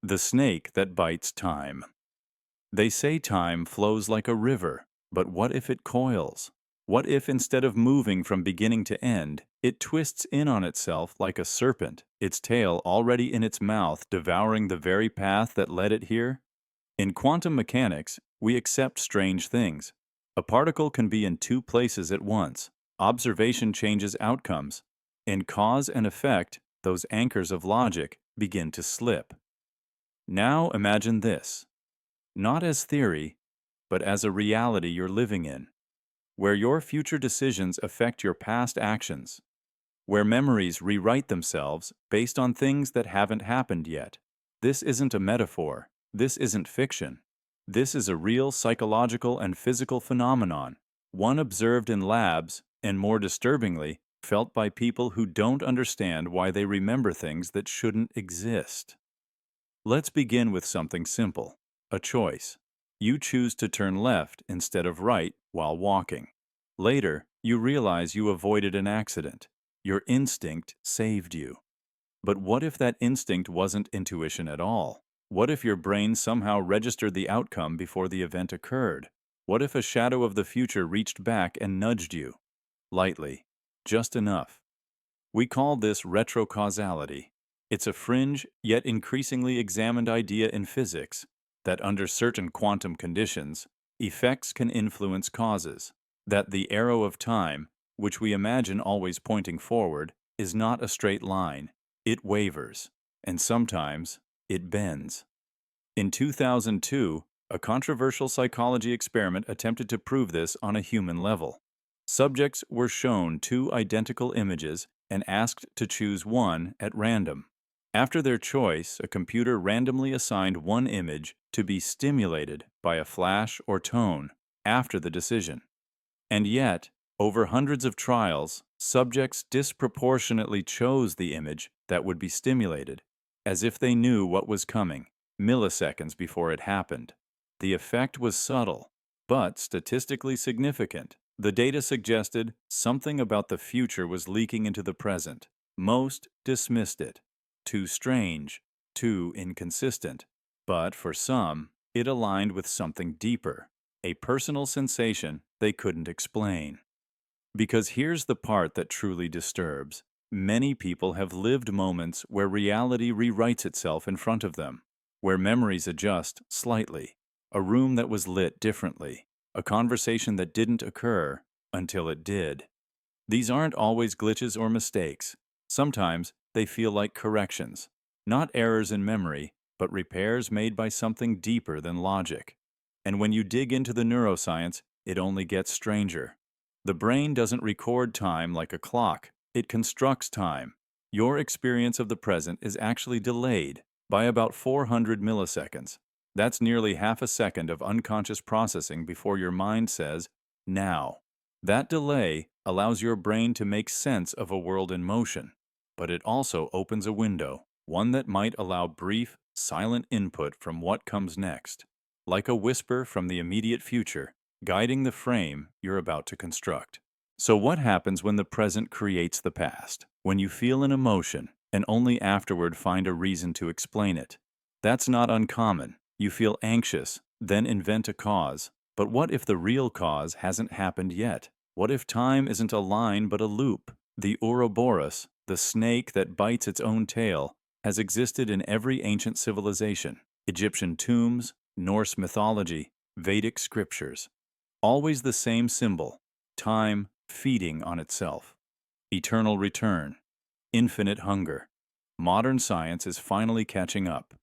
The snake that bites time. They say time flows like a river, but what if it coils? What if instead of moving from beginning to end, it twists in on itself like a serpent, its tail already in its mouth devouring the very path that led it here? In quantum mechanics, we accept strange things. A particle can be in two places at once. Observation changes outcomes. In cause and effect, those anchors of logic begin to slip. Now imagine this, not as theory, but as a reality you're living in, where your future decisions affect your past actions, where memories rewrite themselves based on things that haven't happened yet. This isn't a metaphor. This isn't fiction. This is a real psychological and physical phenomenon, one observed in labs and, more disturbingly, felt by people who don't understand why they remember things that shouldn't exist. Let's begin with something simple, a choice. You choose to turn left instead of right while walking. Later, you realize you avoided an accident. Your instinct saved you. But what if that instinct wasn't intuition at all? What if your brain somehow registered the outcome before the event occurred? What if a shadow of the future reached back and nudged you? Lightly, just enough. We call this retrocausality. It's a fringe, yet increasingly examined idea in physics that under certain quantum conditions, effects can influence causes, that the arrow of time, which we imagine always pointing forward, is not a straight line. It wavers, and sometimes it bends. In 2002, a controversial psychology experiment attempted to prove this on a human level. Subjects were shown two identical images and asked to choose one at random. After their choice, a computer randomly assigned one image to be stimulated by a flash or tone after the decision. And yet, over hundreds of trials, subjects disproportionately chose the image that would be stimulated, as if they knew what was coming, milliseconds before it happened. The effect was subtle, but statistically significant. The data suggested something about the future was leaking into the present. Most dismissed it. Too strange, too inconsistent. But for some, it aligned with something deeper, a personal sensation they couldn't explain. Because here's the part that truly disturbs. Many people have lived moments where reality rewrites itself in front of them, where memories adjust slightly, a room that was lit differently, a conversation that didn't occur until it did. These aren't always glitches or mistakes. Sometimes they feel like corrections, not errors in memory, but repairs made by something deeper than logic. And when you dig into the neuroscience, it only gets stranger. The brain doesn't record time like a clock, it constructs time. Your experience of the present is actually delayed by about 400 milliseconds. That's nearly half a second of unconscious processing before your mind says, now. That delay allows your brain to make sense of a world in motion, but it also opens a window, one that might allow brief, silent input from what comes next, like a whisper from the immediate future, guiding the frame you're about to construct. So what happens when the present creates the past? When you feel an emotion and only afterward find a reason to explain it? That's not uncommon. You feel anxious, then invent a cause. But what if the real cause hasn't happened yet? What if time isn't a line but a loop? The Ouroboros, the snake that bites its own tail, has existed in every ancient civilization. Egyptian tombs, Norse mythology, Vedic scriptures. Always the same symbol, time feeding on itself. Eternal return, infinite hunger. Modern science is finally catching up.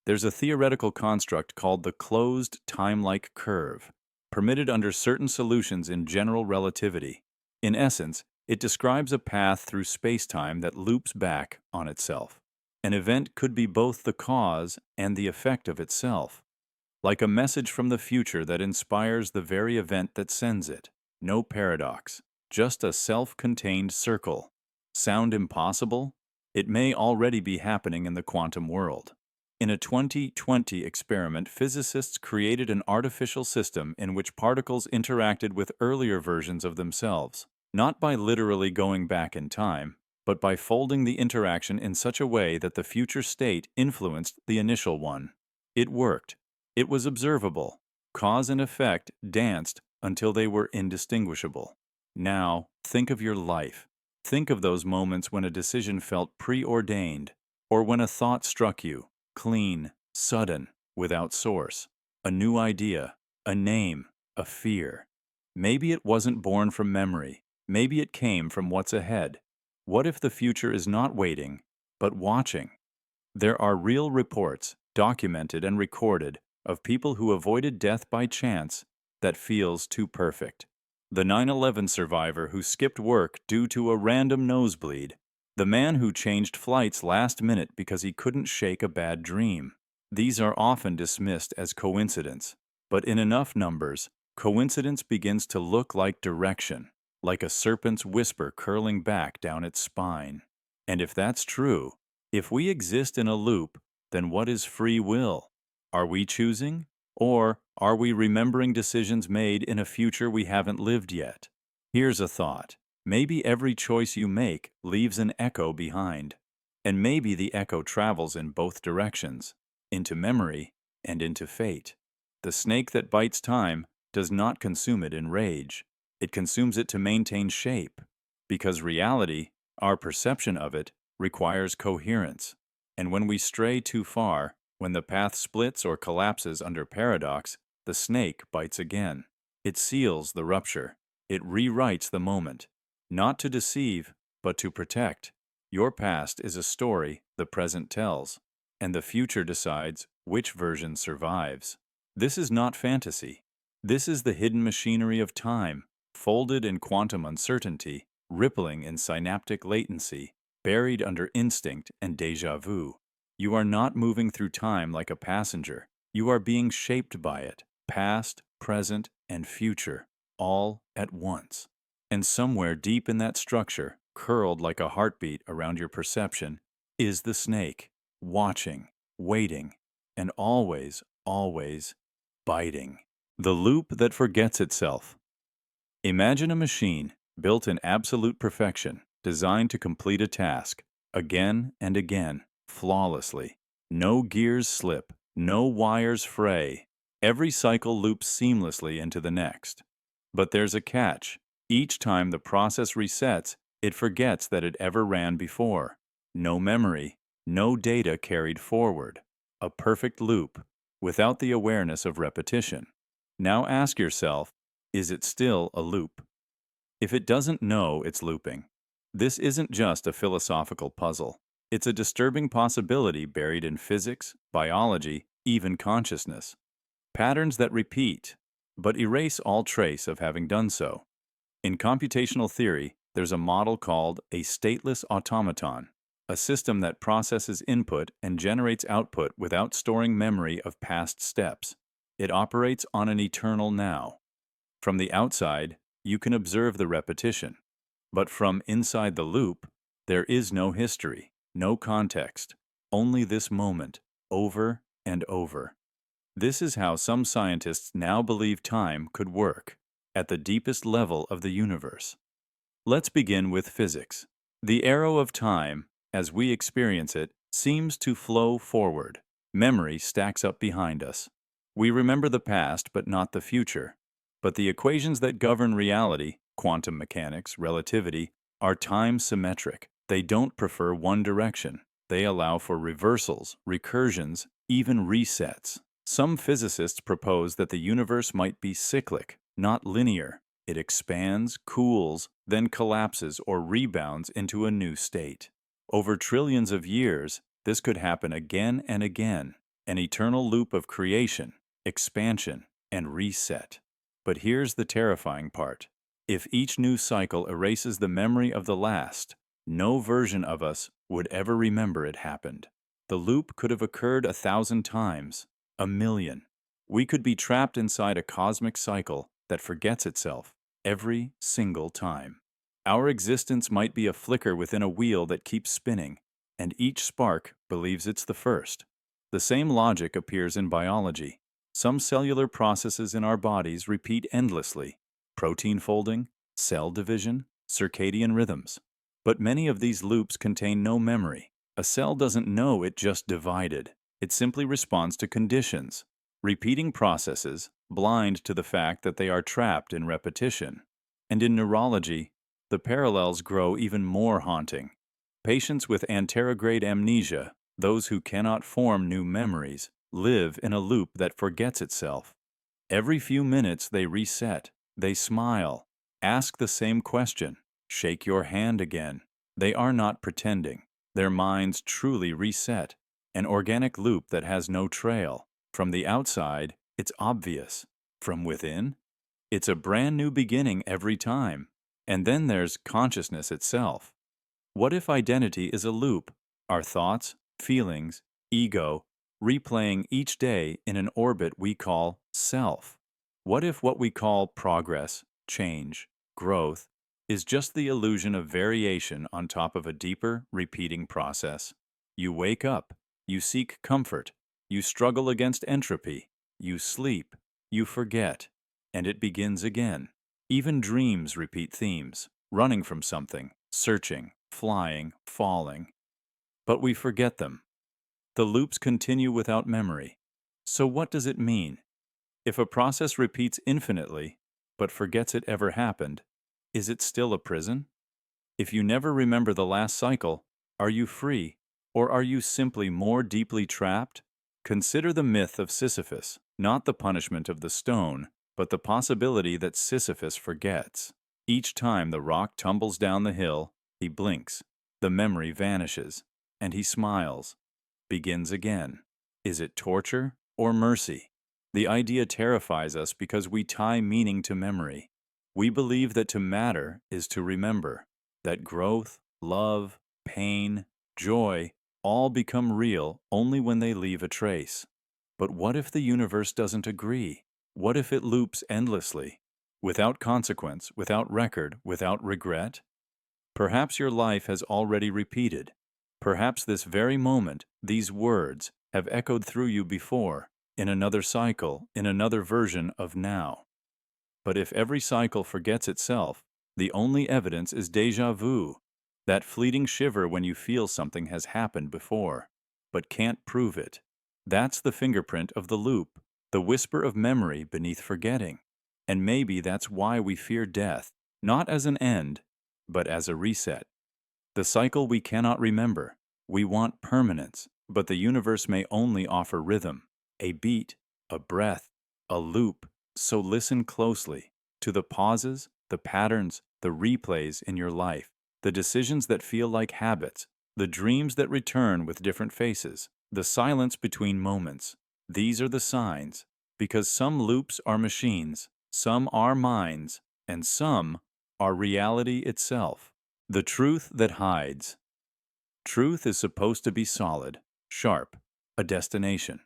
There's a theoretical construct called the closed time-like curve, permitted under certain solutions in general relativity. In essence, it describes a path through space-time that loops back on itself. An event could be both the cause and the effect of itself, like a message from the future that inspires the very event that sends it. No paradox, just a self-contained circle. Sound impossible? It may already be happening in the quantum world. In a 2020 experiment, physicists created an artificial system in which particles interacted with earlier versions of themselves, not by literally going back in time, but by folding the interaction in such a way that the future state influenced the initial one. It worked. It was observable. Cause and effect danced until they were indistinguishable. Now, think of your life. Think of those moments when a decision felt preordained, or when a thought struck you, clean, sudden, without source. A new idea, a name, a fear. Maybe it wasn't born from memory. Maybe it came from what's ahead. What if the future is not waiting, but watching? There are real reports, documented and recorded, of people who avoided death by chance that feels too perfect. The 9/11 survivor who skipped work due to a random nosebleed. The man who changed flights last minute because he couldn't shake a bad dream. These are often dismissed as coincidence, but in enough numbers, coincidence begins to look like direction, like a serpent's whisper curling back down its spine. And if that's true, if we exist in a loop, then what is free will? Are we choosing? Or are we remembering decisions made in a future we haven't lived yet? Here's a thought. Maybe every choice you make leaves an echo behind. And maybe the echo travels in both directions, into memory and into fate. The snake that bites time does not consume it in rage. It consumes it to maintain shape. Because reality, our perception of it, requires coherence. And when we stray too far, when the path splits or collapses under paradox, the snake bites again. It seals the rupture. It rewrites the moment. Not to deceive, but to protect. Your past is a story the present tells, and the future decides which version survives. This is not fantasy. This is the hidden machinery of time, folded in quantum uncertainty, rippling in synaptic latency, buried under instinct and déjà vu. You are not moving through time like a passenger. You are being shaped by it, past, present, and future, all at once. And somewhere deep in that structure, curled like a heartbeat around your perception, is the snake, watching, waiting, and always, always biting. The loop that forgets itself. Imagine a machine built in absolute perfection, designed to complete a task, again and again, flawlessly. No gears slip, no wires fray. Every cycle loops seamlessly into the next. But there's a catch. Each time the process resets, it forgets that it ever ran before. No memory, no data carried forward. A perfect loop, without the awareness of repetition. Now ask yourself, is it still a loop? If it doesn't know it's looping, this isn't just a philosophical puzzle. It's a disturbing possibility buried in physics, biology, even consciousness. Patterns that repeat, but erase all trace of having done so. In computational theory, there's a model called a stateless automaton, a system that processes input and generates output without storing memory of past steps. It operates on an eternal now. From the outside, you can observe the repetition. But from inside the loop, there is no history, no context, only this moment, over and over. This is how some scientists now believe time could work, at the deepest level of the universe. Let's begin with physics. The arrow of time, as we experience it, seems to flow forward. Memory stacks up behind us. We remember the past but not the future. But the equations that govern reality, quantum mechanics, relativity, are time-symmetric. They don't prefer one direction. They allow for reversals, recursions, even resets. Some physicists propose that the universe might be cyclic, not linear. It expands, cools, then collapses or rebounds into a new state. Over trillions of years, this could happen again and again, an eternal loop of creation, expansion, and reset. But here's the terrifying part. If each new cycle erases the memory of the last, no version of us would ever remember it happened. The loop could have occurred 1,000 times, 1,000,000. We could be trapped inside a cosmic cycle that forgets itself every single time. Our existence might be a flicker within a wheel that keeps spinning, and each spark believes it's the first. The same logic appears in biology. Some cellular processes in our bodies repeat endlessly: protein folding, cell division, circadian rhythms. But many of these loops contain no memory. A cell doesn't know it just divided. It simply responds to conditions, repeating processes, blind to the fact that they are trapped in repetition. And in neurology, the parallels grow even more haunting. Patients with anterograde amnesia, those who cannot form new memories, live in a loop that forgets itself. Every few minutes they reset, they smile, ask the same question, shake your hand again. They are not pretending. Their minds truly reset. An organic loop that has no trail. From the outside, it's obvious. From within, it's a brand new beginning every time. And then there's consciousness itself. What if identity is a loop? Our thoughts, feelings, ego, replaying each day in an orbit we call self? What if what we call progress, change, growth, is just the illusion of variation on top of a deeper, repeating process? You wake up, you seek comfort, you struggle against entropy, you sleep, you forget, and it begins again. Even dreams repeat themes, running from something, searching, flying, falling. But we forget them. The loops continue without memory. So what does it mean? If a process repeats infinitely, but forgets it ever happened, is it still a prison? If you never remember the last cycle, are you free, or are you simply more deeply trapped? Consider the myth of Sisyphus, not the punishment of the stone, but the possibility that Sisyphus forgets. Each time the rock tumbles down the hill, he blinks, the memory vanishes, and he smiles, begins again. Is it torture or mercy? The idea terrifies us because we tie meaning to memory. We believe that to matter is to remember, that growth, love, pain, joy all become real only when they leave a trace. But what if the universe doesn't agree? What if it loops endlessly, without consequence, without record, without regret? Perhaps your life has already repeated. Perhaps this very moment, these words, have echoed through you before, in another cycle, in another version of now. But if every cycle forgets itself, the only evidence is déjà vu, that fleeting shiver when you feel something has happened before, but can't prove it. That's the fingerprint of the loop, the whisper of memory beneath forgetting. And maybe that's why we fear death, not as an end, but as a reset. The cycle we cannot remember. We want permanence, but the universe may only offer rhythm, a beat, a breath, a loop. So listen closely to the pauses, the patterns, the replays in your life, the decisions that feel like habits, the dreams that return with different faces, the silence between moments. These are the signs, because some loops are machines, some are minds, and some are reality itself. The truth that hides. Truth is supposed to be solid, sharp, a destination.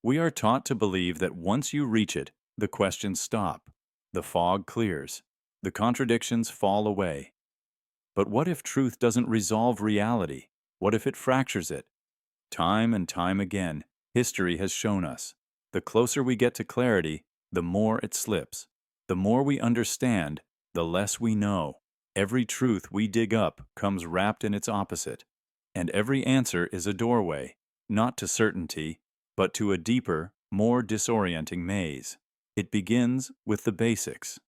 We are taught to believe that once you reach it, the questions stop, the fog clears, the contradictions fall away. But what if truth doesn't resolve reality? What if it fractures it? Time and time again, history has shown us. The closer we get to clarity, the more it slips. The more we understand, the less we know. Every truth we dig up comes wrapped in its opposite. And every answer is a doorway, not to certainty, but to a deeper, more disorienting maze. It begins with the basics.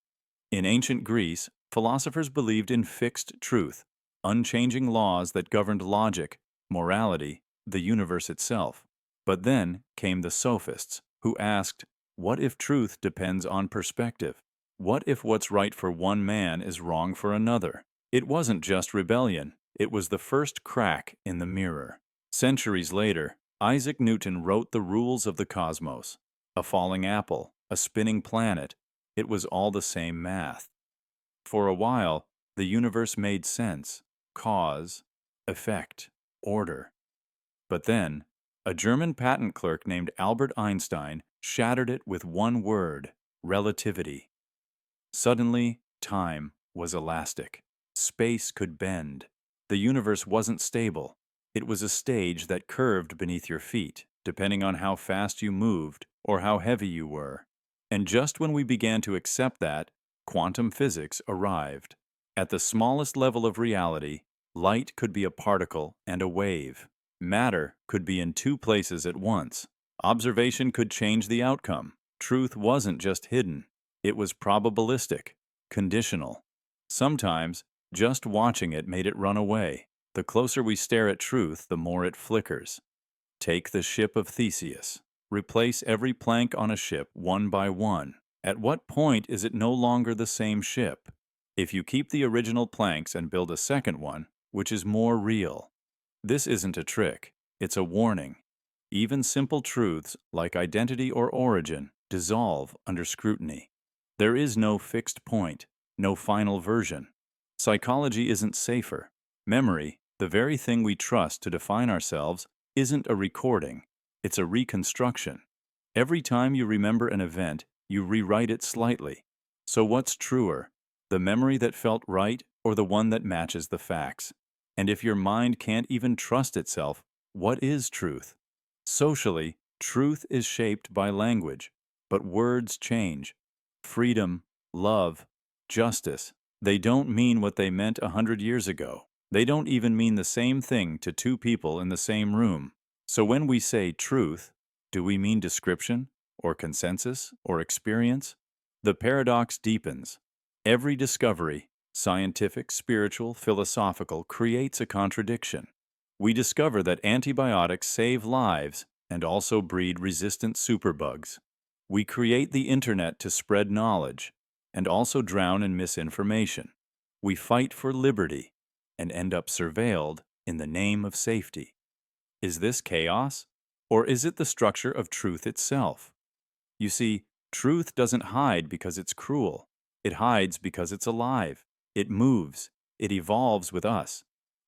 In ancient Greece, philosophers believed in fixed truth, unchanging laws that governed logic, morality, the universe itself. But then came the sophists, who asked, what if truth depends on perspective? What if what's right for one man is wrong for another? It wasn't just rebellion, it was the first crack in the mirror. Centuries later, Isaac Newton wrote the rules of the cosmos. A falling apple, a spinning planet, it was all the same math. For a while, the universe made sense, cause, effect, order. But then, a German patent clerk named Albert Einstein shattered it with one word, relativity. Suddenly, time was elastic. Space could bend. The universe wasn't stable. It was a stage that curved beneath your feet, depending on how fast you moved or how heavy you were. And just when we began to accept that, quantum physics arrived. At the smallest level of reality, Light could be a particle and a wave. Matter could be in two places at once. Observation could change the outcome. Truth wasn't just hidden. It was probabilistic, conditional. Sometimes, just watching it made it run away. The closer we stare at truth, the more it flickers. Take the ship of Theseus. Replace every plank on a ship one by one. At what point is it no longer the same ship? If you keep the original planks and build a second one, which is more real. This isn't a trick, it's a warning. Even simple truths, like identity or origin, dissolve under scrutiny. There is no fixed point, no final version. Psychology isn't safer. Memory, the very thing we trust to define ourselves, isn't a recording, it's a reconstruction. Every time you remember an event, you rewrite it slightly. So what's truer, the memory that felt right or the one that matches the facts? And if your mind can't even trust itself, what is truth? Socially, truth is shaped by language, but words change. Freedom, love, justice, they don't mean what they meant 100 years ago. They don't even mean the same thing to two people in the same room. So when we say truth, do we mean description, or consensus, or experience? The paradox deepens. Every discovery, scientific, spiritual, philosophical, creates a contradiction. We discover that antibiotics save lives and also breed resistant superbugs. We create the internet to spread knowledge and also drown in misinformation. We fight for liberty and end up surveilled in the name of safety. Is this chaos, or is it the structure of truth itself? You see, truth doesn't hide because it's cruel. It hides because it's alive. It moves. It evolves with us.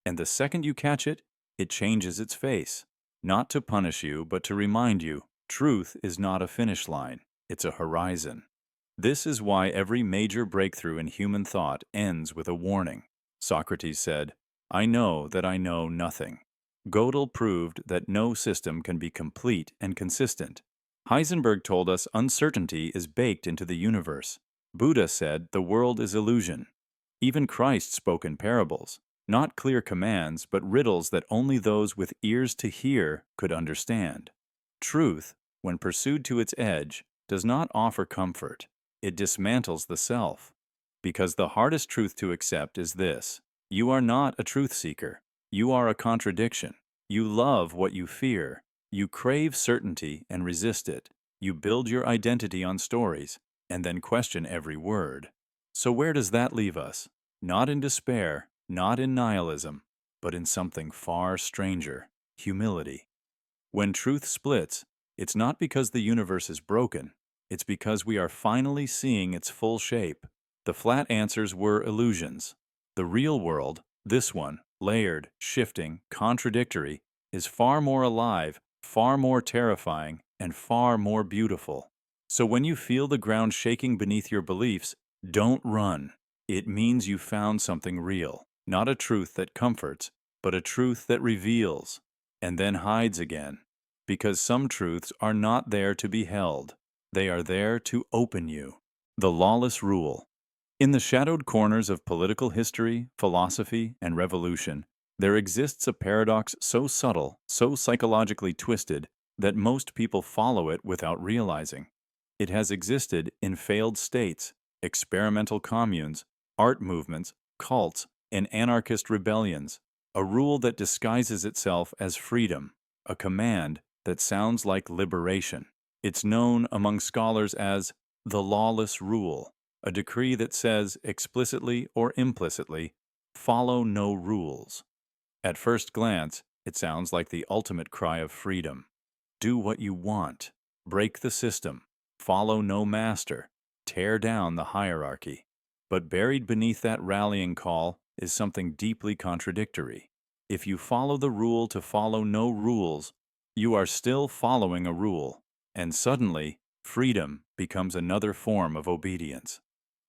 And the second you catch it, it changes its face. Not to punish you, but to remind you, truth is not a finish line. It's a horizon. This is why every major breakthrough in human thought ends with a warning. Socrates said, "I know that I know nothing." Gödel proved that no system can be complete and consistent. Heisenberg told us uncertainty is baked into the universe. Buddha said the world is illusion. Even Christ spoke in parables, not clear commands, but riddles that only those with ears to hear could understand. Truth, when pursued to its edge, does not offer comfort. It dismantles the self. Because the hardest truth to accept is this: you are not a truth seeker. You are a contradiction. You love what you fear. You crave certainty and resist it. You build your identity on stories and then question every word. So where does that leave us? Not in despair, not in nihilism, but in something far stranger: humility. When truth splits, it's not because the universe is broken. It's because we are finally seeing its full shape. The flat answers were illusions. The real world, this one, layered, shifting, contradictory, is far more alive, far more terrifying, and far more beautiful. So when you feel the ground shaking beneath your beliefs, don't run. It means you found something real, not a truth that comforts, but a truth that reveals, and then hides again. Because some truths are not there to be held. They are there to open you. The Lawless Rule. In the shadowed corners of political history, philosophy, and revolution, there exists a paradox so subtle, so psychologically twisted, that most people follow it without realizing. It has existed in failed states, experimental communes, art movements, cults, and anarchist rebellions. A rule that disguises itself as freedom, a command that sounds like liberation. It's known among scholars as the Lawless Rule, a decree that says, explicitly or implicitly, follow no rules. At first glance, it sounds like the ultimate cry of freedom. Do what you want. Break the system. Follow no master. Tear down the hierarchy. But buried beneath that rallying call is something deeply contradictory. If you follow the rule to follow no rules, you are still following a rule, and suddenly, freedom becomes another form of obedience.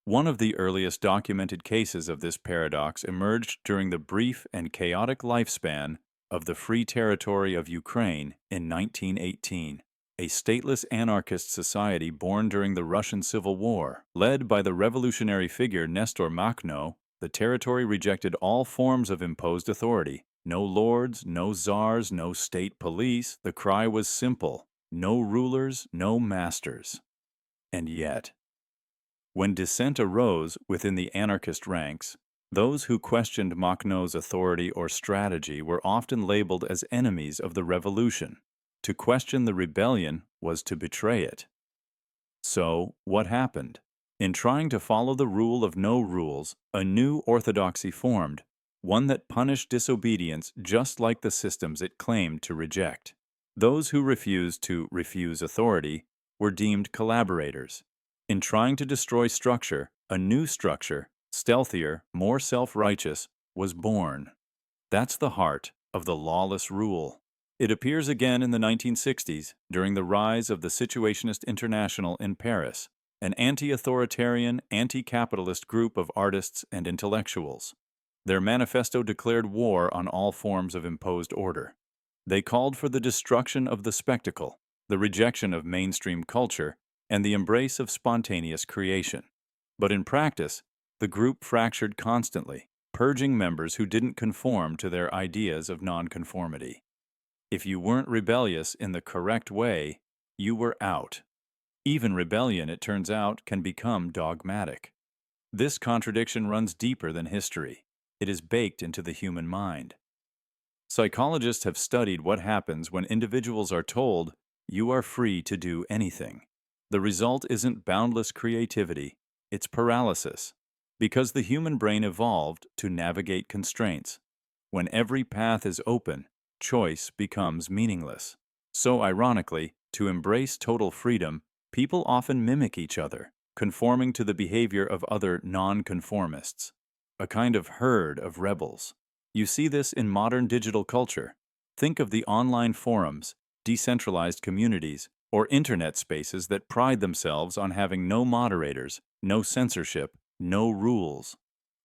One of the earliest documented cases of this paradox emerged during the brief and chaotic lifespan of the Free Territory of Ukraine in 1918, a stateless anarchist society born during the Russian Civil War, led by the revolutionary figure Nestor Makhno. The territory rejected all forms of imposed authority. No lords, no czars, no state police. The cry was simple: no rulers, no masters. And yet, when dissent arose within the anarchist ranks, those who questioned Makhno's authority or strategy were often labeled as enemies of the revolution. To question the rebellion was to betray it. So, what happened? In trying to follow the rule of no rules, a new orthodoxy formed, one that punished disobedience just like the systems it claimed to reject. Those who refused to refuse authority were deemed collaborators. In trying to destroy structure, a new structure, stealthier, more self-righteous, was born. That's the heart of the lawless rule. It appears again in the 1960s during the rise of the Situationist International in Paris, an anti-authoritarian, anti-capitalist group of artists and intellectuals. Their manifesto declared war on all forms of imposed order. They called for the destruction of the spectacle, the rejection of mainstream culture, and the embrace of spontaneous creation. But in practice, the group fractured constantly, purging members who didn't conform to their ideas of nonconformity. If you weren't rebellious in the correct way, you were out. Even rebellion, it turns out, can become dogmatic. This contradiction runs deeper than history. It is baked into the human mind. Psychologists have studied what happens when individuals are told, "You are free to do anything." The result isn't boundless creativity, it's paralysis, because the human brain evolved to navigate constraints. When every path is open, choice becomes meaningless. So ironically, to embrace total freedom, people often mimic each other, conforming to the behavior of other non-conformists, a kind of herd of rebels. You see this in modern digital culture. Think of the online forums, decentralized communities, or internet spaces that pride themselves on having no moderators, no censorship, no rules.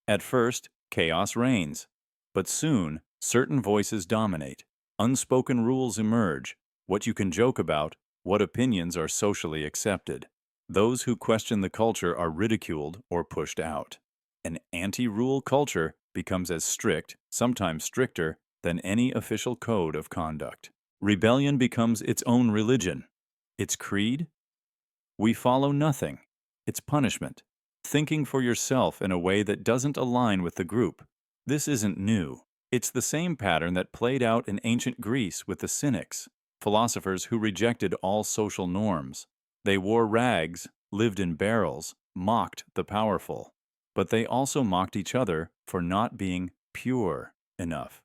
At first, chaos reigns, but soon, certain voices dominate. Unspoken rules emerge: what you can joke about, what opinions are socially accepted. Those who question the culture are ridiculed or pushed out. An anti-rule culture becomes as strict, sometimes stricter, than any official code of conduct. Rebellion becomes its own religion. Its creed? We follow nothing. Its punishment: thinking for yourself in a way that doesn't align with the group. This isn't new. It's the same pattern that played out in ancient Greece with the Cynics, philosophers who rejected all social norms. They wore rags, lived in barrels, mocked the powerful. But they also mocked each other for not being pure enough.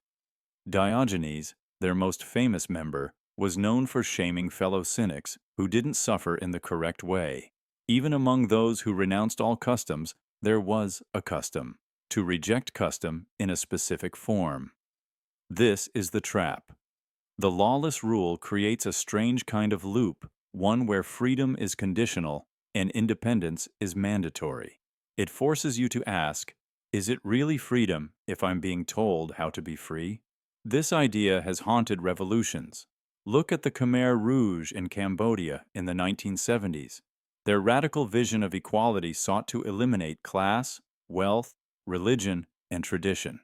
Diogenes, their most famous member, was known for shaming fellow cynics who didn't suffer in the correct way. Even among those who renounced all customs, there was a custom: to reject custom in a specific form. This is the trap. The lawless rule creates a strange kind of loop, one where freedom is conditional and independence is mandatory. It forces you to ask, is it really freedom if I'm being told how to be free? This idea has haunted revolutions. Look at the Khmer Rouge in Cambodia in the 1970s. Their radical vision of equality sought to eliminate class, wealth, religion, and tradition.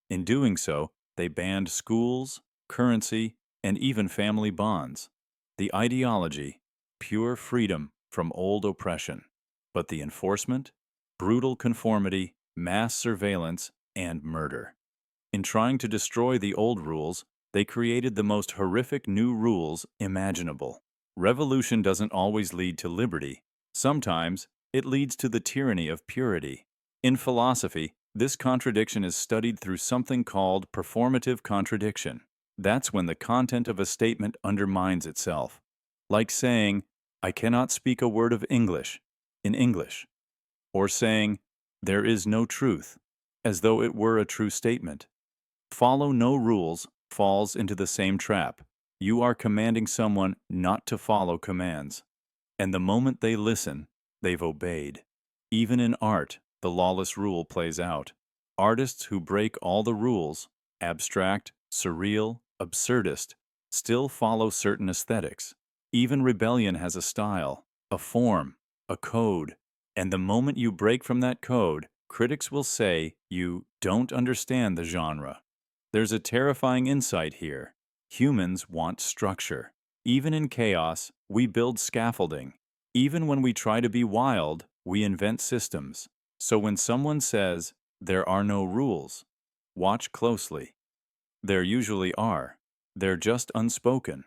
In doing so, they banned schools, currency, and even family bonds. The ideology: pure freedom from old oppression. But the enforcement: brutal conformity, mass surveillance, and murder. In trying to destroy the old rules, they created the most horrific new rules imaginable. Revolution doesn't always lead to liberty. Sometimes it leads to the tyranny of purity. In philosophy, this contradiction is studied through something called performative contradiction. That's when the content of a statement undermines itself. Like saying, "I cannot speak a word of English," in English. Or saying, "There is no truth," as though it were a true statement. Follow no rules falls into the same trap. You are commanding someone not to follow commands. And the moment they listen, they've obeyed. Even in art, the lawless rule plays out. Artists who break all the rules, abstract, surreal, absurdist, still follow certain aesthetics. Even rebellion has a style, a form, a code. And the moment you break from that code, Critics will say you don't understand the genre. There's a terrifying insight here. Humans want structure. Even in chaos, we build scaffolding. Even when we try to be wild, we invent systems. So when someone says, there are no rules, watch closely. There usually are. They're just unspoken.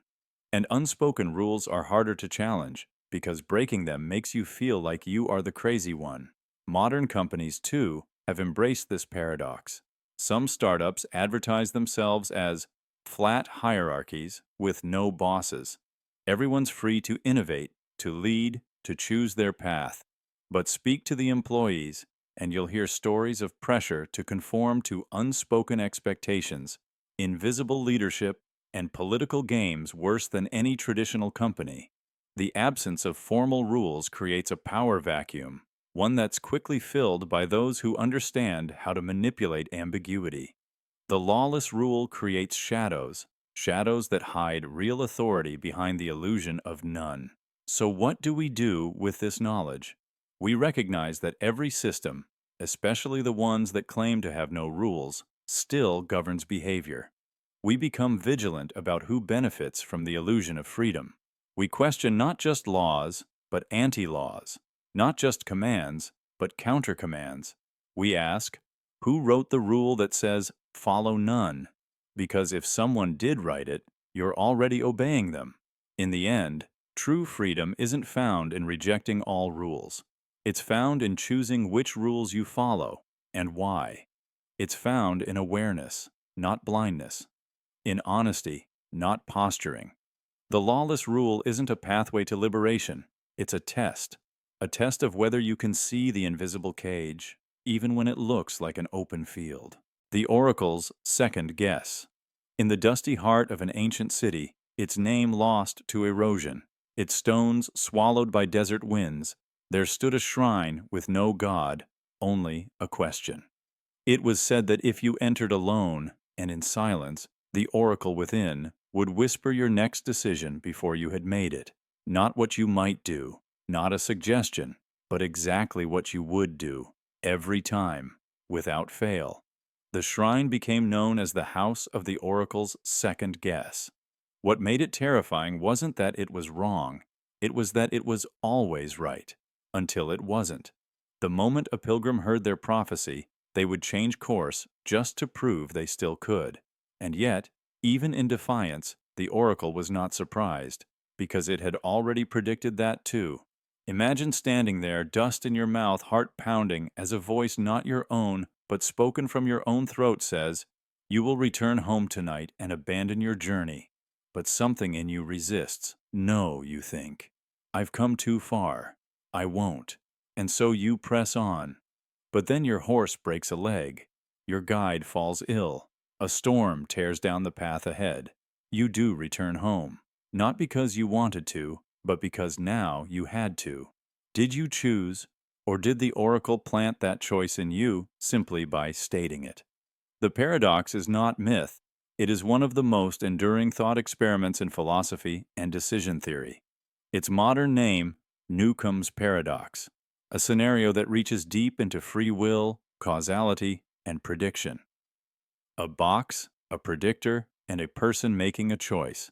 And unspoken rules are harder to challenge because breaking them makes you feel like you are the crazy one. Modern companies, too, have embraced this paradox. Some startups advertise themselves as flat hierarchies with no bosses. Everyone's free to innovate, to lead, to choose their path. But speak to the employees, and you'll hear stories of pressure to conform to unspoken expectations, invisible leadership, and political games worse than any traditional company. The absence of formal rules creates a power vacuum, one that's quickly filled by those who understand how to manipulate ambiguity. The lawless rule creates shadows, shadows that hide real authority behind the illusion of none. So what do we do with this knowledge? We recognize that every system, especially the ones that claim to have no rules, still governs behavior. We become vigilant about who benefits from the illusion of freedom. We question not just laws, but anti-laws, not just commands, but counter-commands. We ask, who wrote the rule that says, follow none? Because if someone did write it, you're already obeying them. In the end, true freedom isn't found in rejecting all rules. It's found in choosing which rules you follow and why. It's found in awareness, not blindness. In honesty, not posturing. The lawless rule isn't a pathway to liberation, it's a test of whether you can see the invisible cage, even when it looks like an open field. The oracle's second guess. In the dusty heart of an ancient city, its name lost to erosion, its stones swallowed by desert winds, there stood a shrine with no god, only a question. It was said that if you entered alone and in silence, the oracle within would whisper your next decision before you had made it. Not what you might do, not a suggestion, but exactly what you would do, every time, without fail. The shrine became known as the house of the oracle's second guess. What made it terrifying wasn't that it was wrong, it was that it was always right, until it wasn't. The moment a pilgrim heard their prophecy, they would change course just to prove they still could. And yet, even in defiance, the oracle was not surprised, because it had already predicted that too. Imagine standing there, dust in your mouth, heart pounding, as a voice not your own, but spoken from your own throat says, "You will return home tonight and abandon your journey." But something in you resists. No, you think. I've come too far. I won't. And so you press on. But then your horse breaks a leg. Your guide falls ill. A storm tears down the path ahead. You do return home. Not because you wanted to, but because now you had to. Did you choose, or did the oracle plant that choice in you simply by stating it? The paradox is not myth. It is one of the most enduring thought experiments in philosophy and decision theory. Its modern name, Newcomb's paradox, a scenario that reaches deep into free will, causality, and prediction. A box, a predictor, and a person making a choice.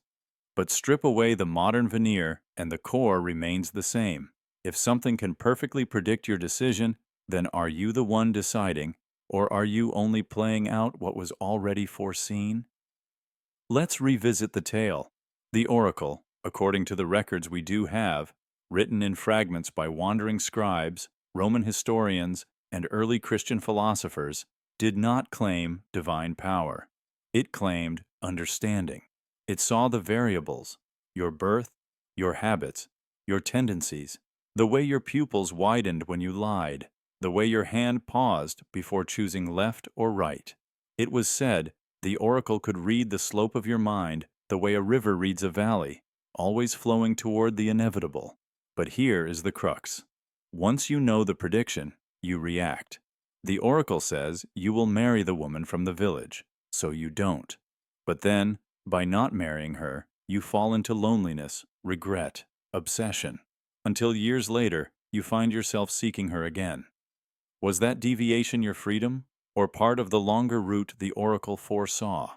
But strip away the modern veneer, and the core remains the same. If something can perfectly predict your decision, then are you the one deciding, or are you only playing out what was already foreseen? Let's revisit the tale. The oracle, according to the records we do have, written in fragments by wandering scribes, Roman historians, and early Christian philosophers, did not claim divine power. It claimed understanding. It saw the variables, your birth, your habits, your tendencies, the way your pupils widened when you lied, the way your hand paused before choosing left or right. It was said the oracle could read the slope of your mind the way a river reads a valley, always flowing toward the inevitable. But here is the crux. Once you know the prediction, you react. The oracle says you will marry the woman from the village, so you don't. But then, by not marrying her, you fall into loneliness, regret, obsession, until years later you find yourself seeking her again. Was that deviation your freedom, or part of the longer route the oracle foresaw?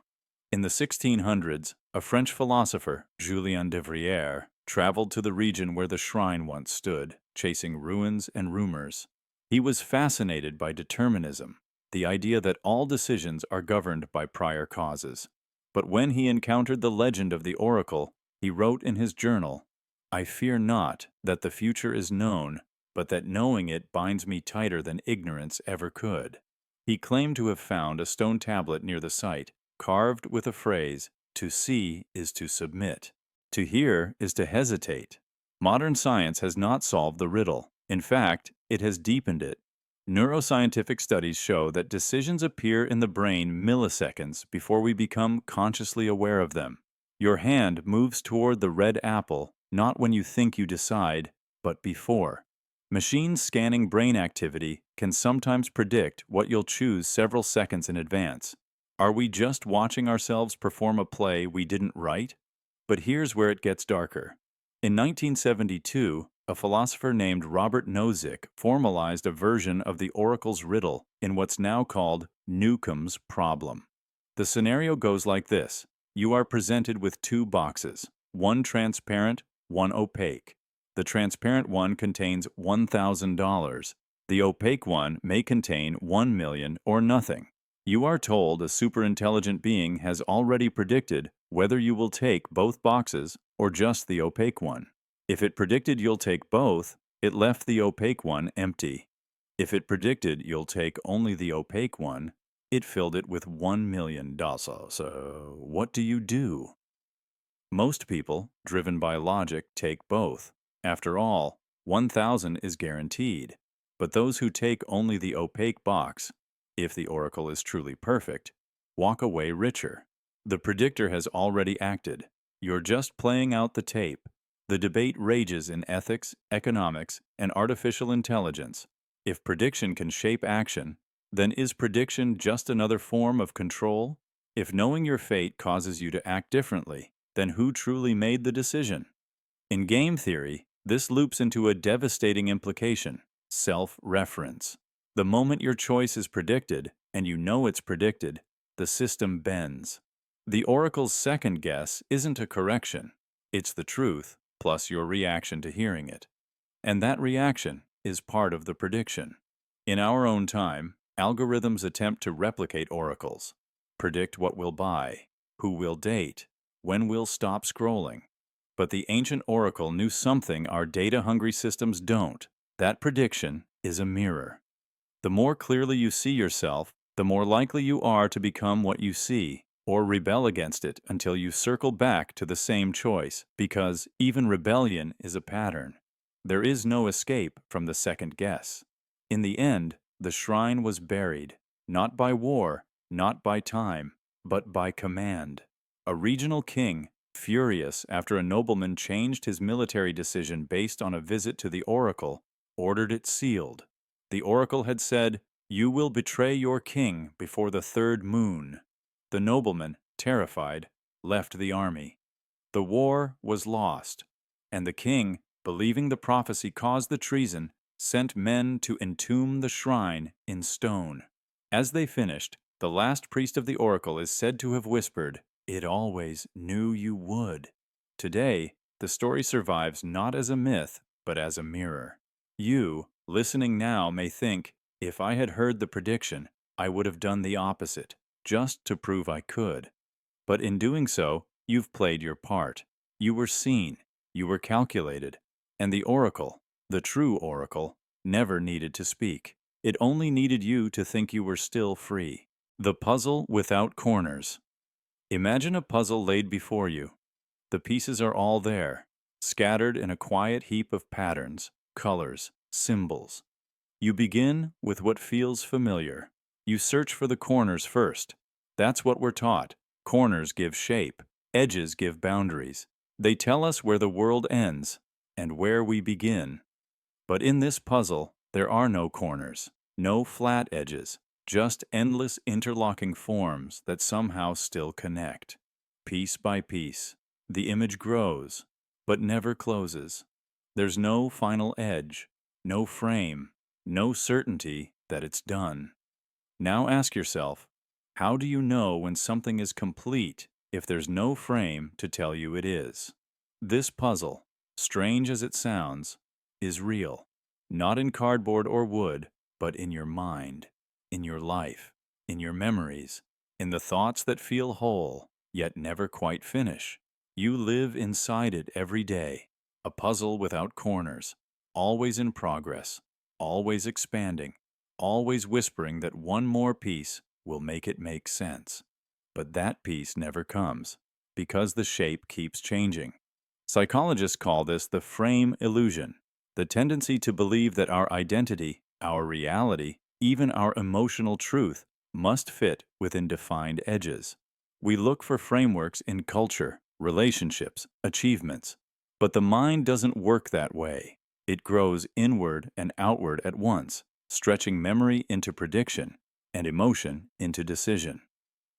In the 1600s, a French philosopher, Julien de Vries, traveled to the region where the shrine once stood, chasing ruins and rumors. He was fascinated by determinism, the idea that all decisions are governed by prior causes. But when he encountered the legend of the oracle, he wrote in his journal, "I fear not that the future is known, but that knowing it binds me tighter than ignorance ever could." He claimed to have found a stone tablet near the site, carved with a phrase, "To see is to submit. To hear is to hesitate." Modern science has not solved the riddle. In fact, it has deepened it. Neuroscientific studies show that decisions appear in the brain milliseconds before we become consciously aware of them. Your hand moves toward the red apple, not when you think you decide, but before. Machines scanning brain activity can sometimes predict what you'll choose several seconds in advance. Are we just watching ourselves perform a play we didn't write? But here's where it gets darker. In 1972, a philosopher named Robert Nozick formalized a version of the oracle's riddle in what's now called Newcomb's problem. The scenario goes like this. You are presented with two boxes, one transparent, one opaque. The transparent one contains $1,000. The opaque one may contain 1 million or nothing. You are told a superintelligent being has already predicted whether you will take both boxes or just the opaque one. If it predicted you'll take both, it left the opaque one empty. If it predicted you'll take only the opaque one, it filled it with $1 million. So, what do you do? Most people, driven by logic, take both. After all, 1,000 is guaranteed. But those who take only the opaque box, if the oracle is truly perfect, walk away richer. The predictor has already acted. You're just playing out the tape. The debate rages in ethics, economics, and artificial intelligence. If prediction can shape action, then is prediction just another form of control? If knowing your fate causes you to act differently, then who truly made the decision? In game theory, this loops into a devastating implication: self-reference. The moment your choice is predicted, and you know it's predicted, the system bends. The oracle's second guess isn't a correction. It's the truth, plus your reaction to hearing it. And that reaction is part of the prediction. In our own time, algorithms attempt to replicate oracles, predict what we'll buy, who we'll date, when we'll stop scrolling. But the ancient oracle knew something our data-hungry systems don't. That prediction is a mirror. The more clearly you see yourself, the more likely you are to become what you see, or rebel against it until you circle back to the same choice, because even rebellion is a pattern. There is no escape from the second guess. In the end, the shrine was buried, not by war, not by time, but by command. A regional king, furious after a nobleman changed his military decision based on a visit to the oracle, ordered it sealed. The oracle had said, "You will betray your king before the third moon." The nobleman, terrified, left the army. The war was lost, and the king, believing the prophecy caused the treason, sent men to entomb the shrine in stone. As they finished, the last priest of the oracle is said to have whispered, "It always knew you would." Today, the story survives not as a myth, but as a mirror. You, listening now, may think, if I had heard the prediction, I would have done the opposite, just to prove I could. But in doing so, you've played your part. You were seen, you were calculated, and the oracle, the true oracle, never needed to speak. It only needed you to think you were still free. The puzzle without corners. Imagine a puzzle laid before you. The pieces are all there, scattered in a quiet heap of patterns, colors, symbols. You begin with what feels familiar. You search for the corners first. That's what we're taught. Corners give shape. Edges give boundaries. They tell us where the world ends and where we begin. But in this puzzle, there are no corners, no flat edges, just endless interlocking forms that somehow still connect. Piece by piece, the image grows, but never closes. There's no final edge, no frame, no certainty that it's done. Now ask yourself, how do you know when something is complete if there's no frame to tell you it is? This puzzle, strange as it sounds, is real, not in cardboard or wood, but in your mind, in your life, in your memories, in the thoughts that feel whole, yet never quite finish. You live inside it every day, a puzzle without corners, always in progress, always expanding, always whispering that one more piece will make it make sense. But that piece never comes, because the shape keeps changing. Psychologists call this the frame illusion, the tendency to believe that our identity, our reality, even our emotional truth must fit within defined edges. We look for frameworks in culture, relationships, achievements. But the mind doesn't work that way. It grows inward and outward at once, stretching memory into prediction and emotion into decision.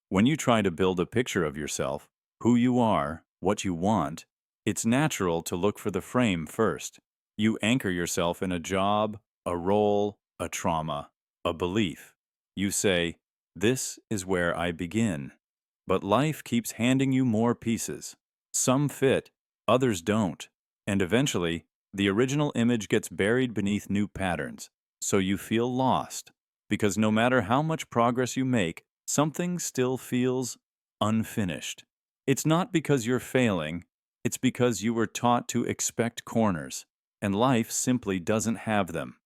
When you try to build a picture of yourself, who you are, what you want, it's natural to look for the frame first. You anchor yourself in a job, a role, a trauma, a belief. You say, "This is where I begin." But life keeps handing you more pieces. Some fit, others don't. And eventually, the original image gets buried beneath new patterns. So you feel lost. Because no matter how much progress you make, something still feels unfinished. It's not because you're failing, it's because you were taught to expect corners, and life simply doesn't have them.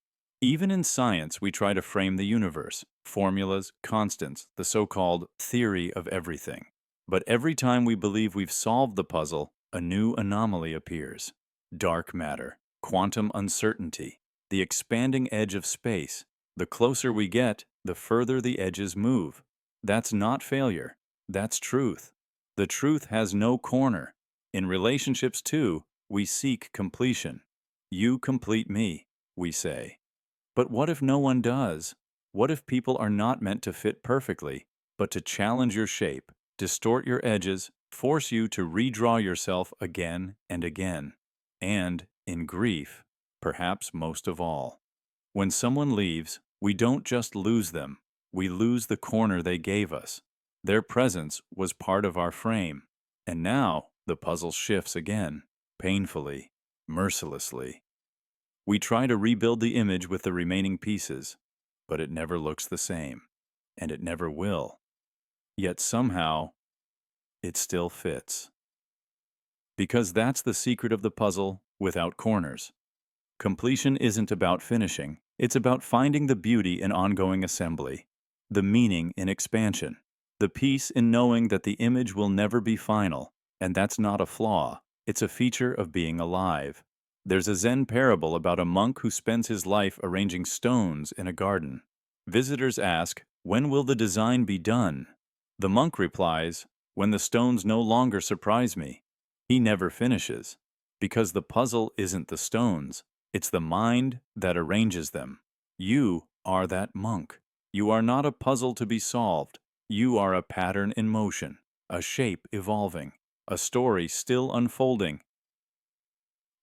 Even in science, we try to frame the universe, formulas, constants, the so-called theory of everything. But every time we believe we've solved the puzzle, a new anomaly appears. Dark matter, quantum uncertainty, the expanding edge of space. The closer we get, the further the edges move. That's not failure. That's truth. The truth has no corner. In relationships, too, we seek completion. You complete me, we say. But what if no one does? What if people are not meant to fit perfectly, but to challenge your shape, distort your edges, force you to redraw yourself again and again? And, in grief, perhaps most of all, when someone leaves, we don't just lose them, we lose the corner they gave us. Their presence was part of our frame, and now the puzzle shifts again, painfully, mercilessly. We try to rebuild the image with the remaining pieces, but it never looks the same, and it never will. Yet somehow, it still fits. Because that's the secret of the puzzle without corners. Completion isn't about finishing, it's about finding the beauty in ongoing assembly, the meaning in expansion, the peace in knowing that the image will never be final, and that's not a flaw, it's a feature of being alive. There's a Zen parable about a monk who spends his life arranging stones in a garden. Visitors ask, "When will the design be done?" The monk replies, "When the stones no longer surprise me." He never finishes, because the puzzle isn't the stones, it's the mind that arranges them. You are that monk. You are not a puzzle to be solved. You are a pattern in motion, a shape evolving, a story still unfolding.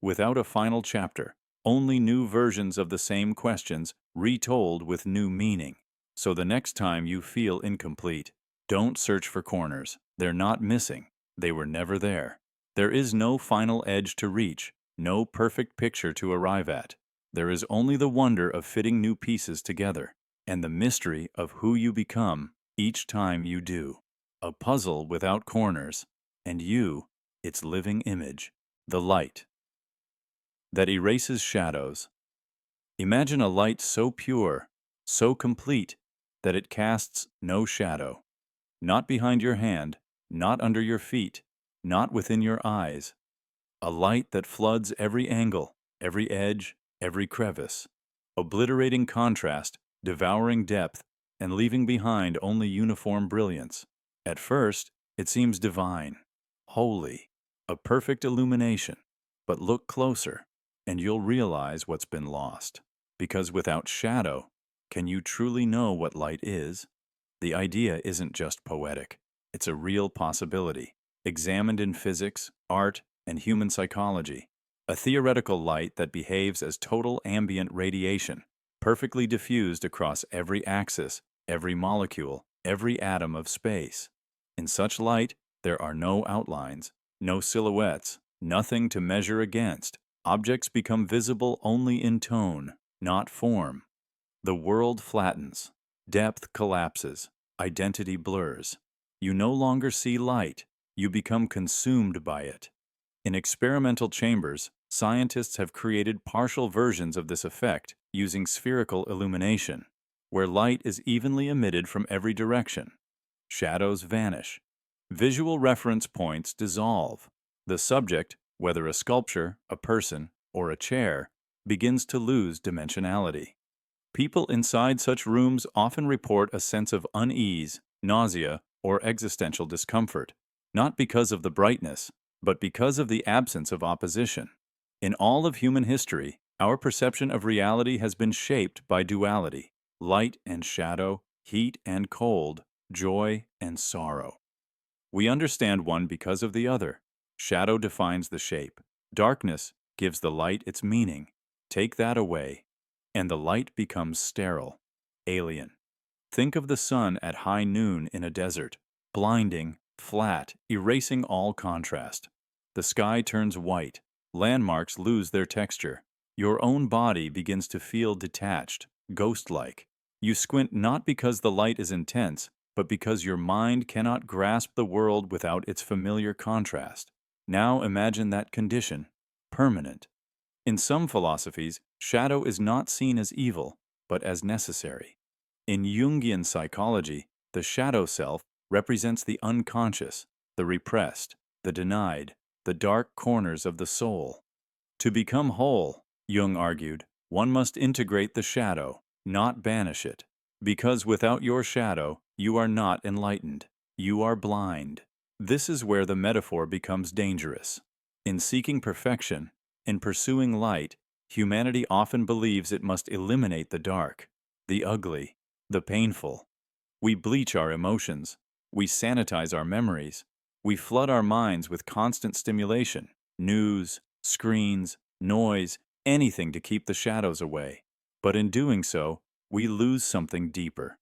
Without a final chapter, only new versions of the same questions retold with new meaning. So the next time you feel incomplete, don't search for corners. They're not missing. They were never there. There is no final edge to reach, no perfect picture to arrive at. There is only the wonder of fitting new pieces together, and the mystery of who you become each time you do. A puzzle without corners, and you, its living image, the light that erases shadows. Imagine a light so pure, so complete, that it casts no shadow. Not behind your hand, not under your feet, not within your eyes. A light that floods every angle, every edge, every crevice, obliterating contrast, devouring depth, and leaving behind only uniform brilliance. At first, it seems divine, holy, a perfect illumination. But look closer, and you'll realize what's been lost. Because without shadow, can you truly know what light is? The idea isn't just poetic. It's a real possibility, examined in physics, art, and human psychology. A theoretical light that behaves as total ambient radiation, perfectly diffused across every axis, every molecule, every atom of space. In such light, there are no outlines, no silhouettes, nothing to measure against. Objects become visible only in tone, not form. The world flattens, depth collapses, identity blurs. You no longer see light, you become consumed by it. In experimental chambers, scientists have created partial versions of this effect using spherical illumination, where light is evenly emitted from every direction. Shadows vanish. Visual reference points dissolve. The subject, whether a sculpture, a person, or a chair, begins to lose dimensionality. People inside such rooms often report a sense of unease, nausea, or existential discomfort, not because of the brightness, but because of the absence of opposition. In all of human history, our perception of reality has been shaped by duality, light and shadow, heat and cold, joy and sorrow. We understand one because of the other. Shadow defines the shape. Darkness gives the light its meaning. Take that away, and the light becomes sterile, alien. Think of the sun at high noon in a desert, blinding, flat, erasing all contrast. The sky turns white, landmarks lose their texture. Your own body begins to feel detached, ghost-like. You squint not because the light is intense, but because your mind cannot grasp the world without its familiar contrast. Now imagine that condition, permanent. In some philosophies, shadow is not seen as evil, but as necessary. In Jungian psychology, the shadow self represents the unconscious, the repressed, the denied, the dark corners of the soul. To become whole, Jung argued, one must integrate the shadow, not banish it. Because without your shadow, you are not enlightened. You are blind. This is where the metaphor becomes dangerous. In seeking perfection, in pursuing light, humanity often believes it must eliminate the dark, the ugly, the painful. We bleach our emotions. We sanitize our memories. We flood our minds with constant stimulation, news, screens, noise, anything to keep the shadows away. But in doing so, we lose something deeper.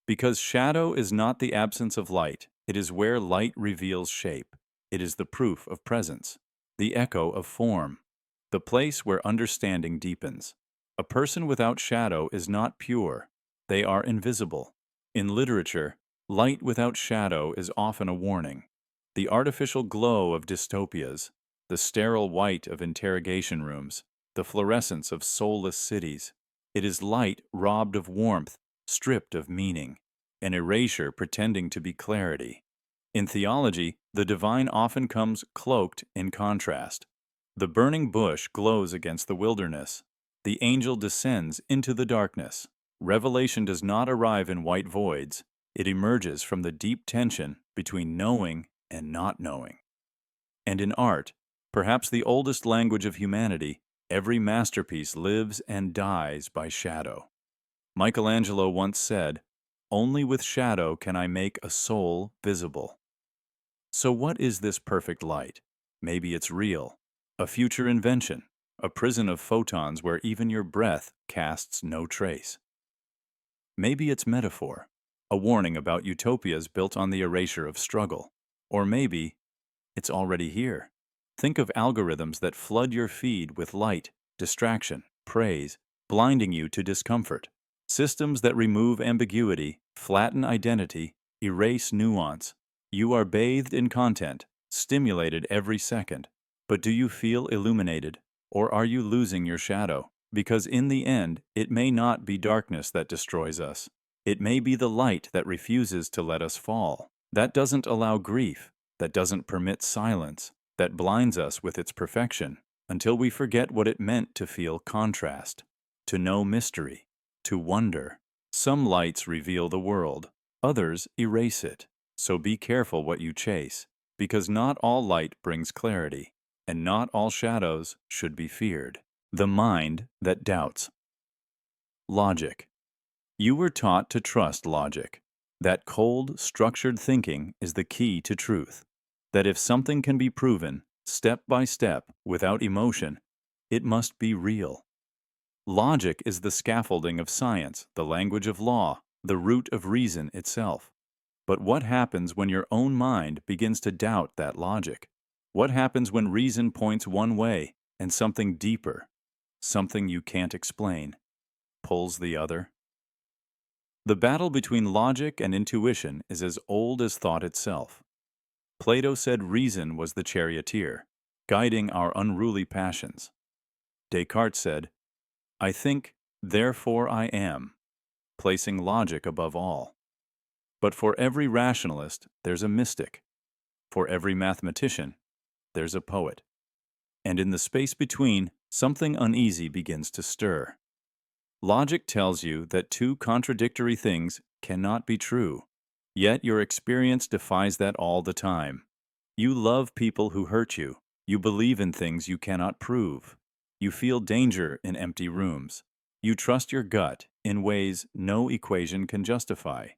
Because shadow is not the absence of light, it is where light reveals shape. It is the proof of presence, the echo of form, the place where understanding deepens. A person without shadow is not pure. They are invisible. In literature, light without shadow is often a warning. The artificial glow of dystopias, the sterile white of interrogation rooms, the fluorescence of soulless cities. It is light robbed of warmth, stripped of meaning, an erasure pretending to be clarity. In theology, the divine often comes cloaked in contrast. The burning bush glows against the wilderness. The angel descends into the darkness. Revelation does not arrive in white voids. It emerges from the deep tension between knowing and not knowing. And in art, perhaps the oldest language of humanity, every masterpiece lives and dies by shadow. Michelangelo once said, "Only with shadow can I make a soul visible." So what is this perfect light? Maybe it's real. A future invention, a prison of photons where even your breath casts no trace. Maybe it's metaphor, a warning about utopias built on the erasure of struggle. Or maybe it's already here. Think of algorithms that flood your feed with light, distraction, praise, blinding you to discomfort. Systems that remove ambiguity, flatten identity, erase nuance. You are bathed in content, stimulated every second. But do you feel illuminated, or are you losing your shadow? Because in the end, it may not be darkness that destroys us. It may be the light that refuses to let us fall. That doesn't allow grief, that doesn't permit silence, that blinds us with its perfection, until we forget what it meant to feel contrast, to know mystery, to wonder. Some lights reveal the world, others erase it. So be careful what you chase, because not all light brings clarity, and not all shadows should be feared. The mind that doubts. Logic. You were taught to trust logic. That cold, structured thinking is the key to truth. That if something can be proven, step by step, without emotion, it must be real. Logic is the scaffolding of science, the language of law, the root of reason itself. But what happens when your own mind begins to doubt that logic? What happens when reason points one way and something deeper, something you can't explain, pulls the other? The battle between logic and intuition is as old as thought itself. Plato said reason was the charioteer, guiding our unruly passions. Descartes said, "I think, therefore I am," placing logic above all. But for every rationalist, there's a mystic. For every mathematician, there's a poet. And in the space between, something uneasy begins to stir. Logic tells you that two contradictory things cannot be true, yet your experience defies that all the time. You love people who hurt you. You believe in things you cannot prove. You feel danger in empty rooms. You trust your gut in ways no equation can justify.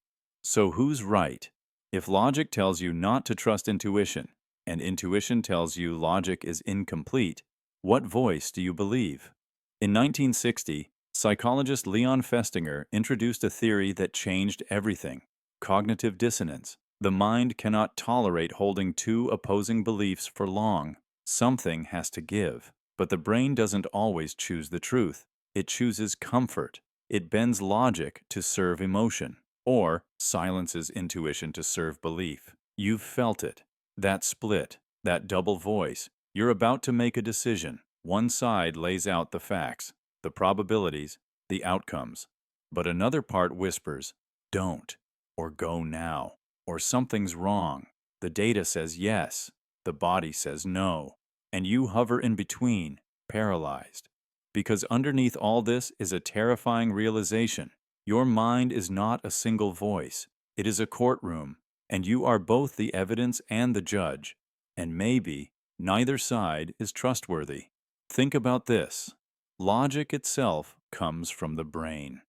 So who's right? If logic tells you not to trust intuition, and intuition tells you logic is incomplete, what voice do you believe? In 1960, psychologist Leon Festinger introduced a theory that changed everything: cognitive dissonance. The mind cannot tolerate holding two opposing beliefs for long. Something has to give. But the brain doesn't always choose the truth. It chooses comfort. It bends logic to serve emotion, or silences intuition to serve belief. You've felt it. That split, that double voice. You're about to make a decision. One side lays out the facts, the probabilities, the outcomes. But another part whispers, "Don't," or "Go now," or "Something's wrong." The data says yes, the body says no, and you hover in between, paralyzed. Because underneath all this is a terrifying realization. Your mind is not a single voice. It is a courtroom, and you are both the evidence and the judge. And maybe neither side is trustworthy. Think about this. Logic itself comes from the brain.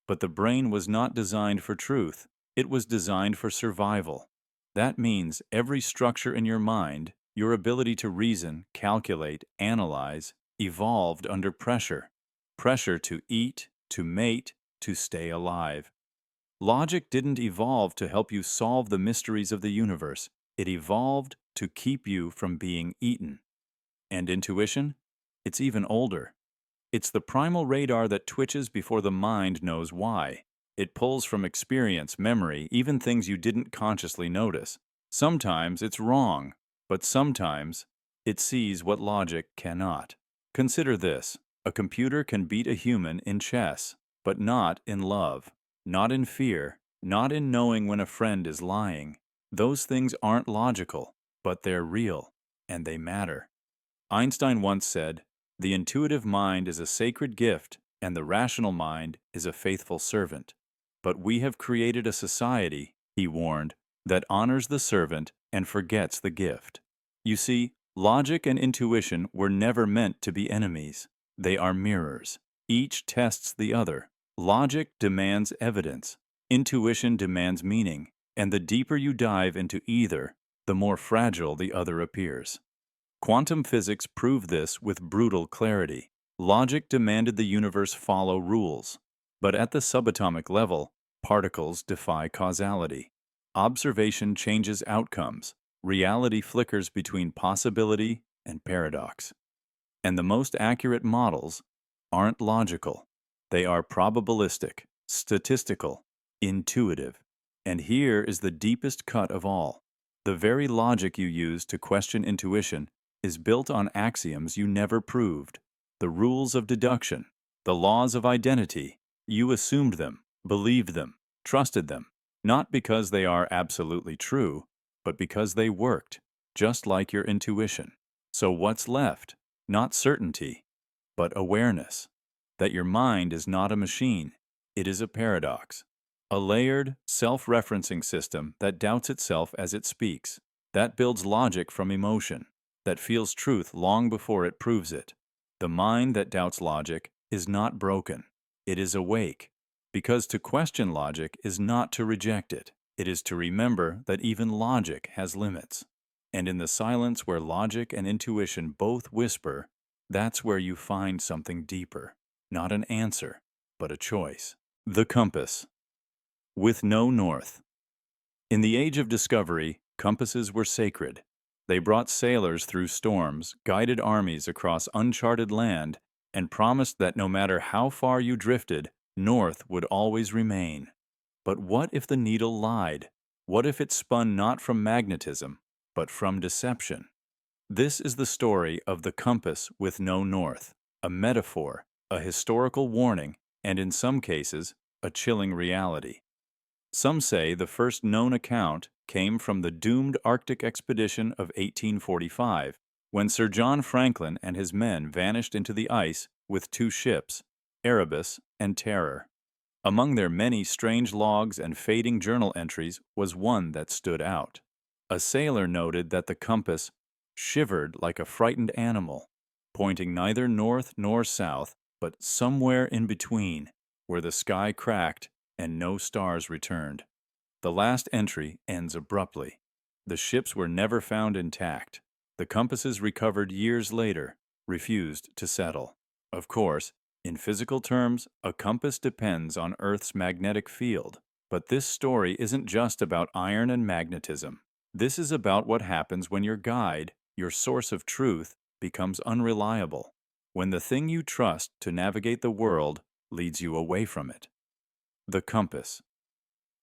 But the brain was not designed for truth. It was designed for survival. That means every structure in your mind, your ability to reason, calculate, analyze, evolved under pressure. Pressure to eat, to mate, to stay alive. Logic didn't evolve to help you solve the mysteries of the universe. It evolved to keep you from being eaten. And intuition? It's even older. It's the primal radar that twitches before the mind knows why. It pulls from experience, memory, even things you didn't consciously notice. Sometimes it's wrong, but sometimes it sees what logic cannot. Consider this. A computer can beat a human in chess, but not in love, not in fear, not in knowing when a friend is lying. Those things aren't logical, but they're real, and they matter. Einstein once said, "The intuitive mind is a sacred gift, and the rational mind is a faithful servant." But we have created a society, he warned, that honors the servant and forgets the gift. You see, logic and intuition were never meant to be enemies. They are mirrors. Each tests the other. Logic demands evidence. Intuition demands meaning. And the deeper you dive into either, the more fragile the other appears. Quantum physics proved this with brutal clarity. Logic demanded the universe follow rules. But at the subatomic level, particles defy causality. Observation changes outcomes. Reality flickers between possibility and paradox. And the most accurate models aren't logical. They are probabilistic, statistical, intuitive. And here is the deepest cut of all. The very logic you use to question intuition is built on axioms you never proved. The rules of deduction, the laws of identity. You assumed them, believed them, trusted them, not because they are absolutely true, but because they worked, just like your intuition. So what's left? Not certainty, but awareness. That your mind is not a machine, it is a paradox. A layered, self-referencing system that doubts itself as it speaks, that builds logic from emotion, that feels truth long before it proves it. The mind that doubts logic is not broken, it is awake. Because to question logic is not to reject it, it is to remember that even logic has limits. And in the silence where logic and intuition both whisper, that's where you find something deeper. not an answer, but a choice. The compass. With no north. In the age of discovery, compasses were sacred. They brought sailors through storms, guided armies across uncharted land, and promised that no matter how far you drifted, north would always remain. But what if the needle lied? What if it spun not from magnetism, but from deception? This is the story of the compass with no north, a metaphor, a historical warning, and in some cases, a chilling reality. Some say the first known account came from the doomed Arctic expedition of 1845, when Sir John Franklin and his men vanished into the ice with two ships, Erebus and Terror. Among their many strange logs and fading journal entries was one that stood out. A sailor noted that the compass shivered like a frightened animal, pointing neither north nor south, but somewhere in between, where the sky cracked and no stars returned. The last entry ends abruptly. The ships were never found intact. The compasses recovered years later refused to settle. Of course, in physical terms, a compass depends on Earth's magnetic field. But this story isn't just about iron and magnetism. This is about what happens when your guide, your source of truth, becomes unreliable, when the thing you trust to navigate the world leads you away from it. The compass.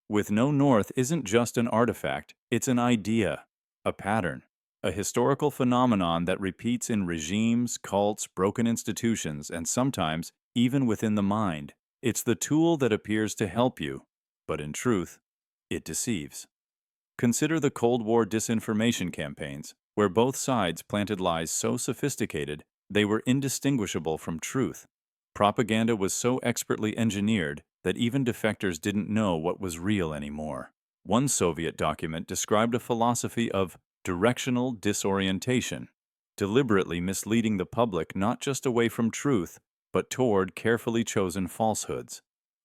With no north isn't just an artifact, it's an idea, a pattern, a historical phenomenon that repeats in regimes, cults, broken institutions, and sometimes even within the mind. It's the tool that appears to help you, but in truth, it deceives. Consider the Cold War disinformation campaigns, where both sides planted lies so sophisticated they were indistinguishable from truth. Propaganda was so expertly engineered that even defectors didn't know what was real anymore. One Soviet document described a philosophy of directional disorientation, deliberately misleading the public not just away from truth, but toward carefully chosen falsehoods.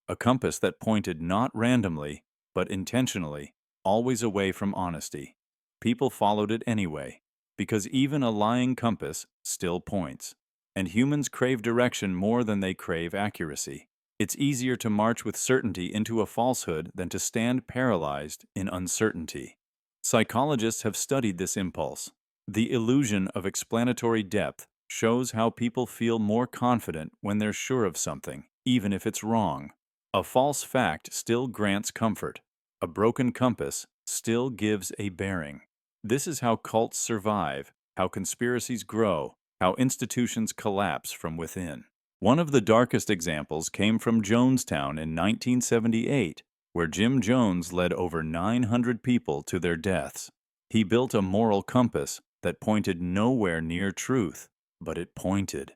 A compass that pointed not randomly, but intentionally, always away from honesty. People followed it anyway, because even a lying compass still points. And humans crave direction more than they crave accuracy. It's easier to march with certainty into a falsehood than to stand paralyzed in uncertainty. Psychologists have studied this impulse. The illusion of explanatory depth shows how people feel more confident when they're sure of something, even if it's wrong. A false fact still grants comfort. A broken compass still gives a bearing. This is how cults survive, how conspiracies grow, how institutions collapse from within. One of the darkest examples came from Jonestown in 1978, where Jim Jones led over 900 people to their deaths. He built a moral compass that pointed nowhere near truth, but it pointed.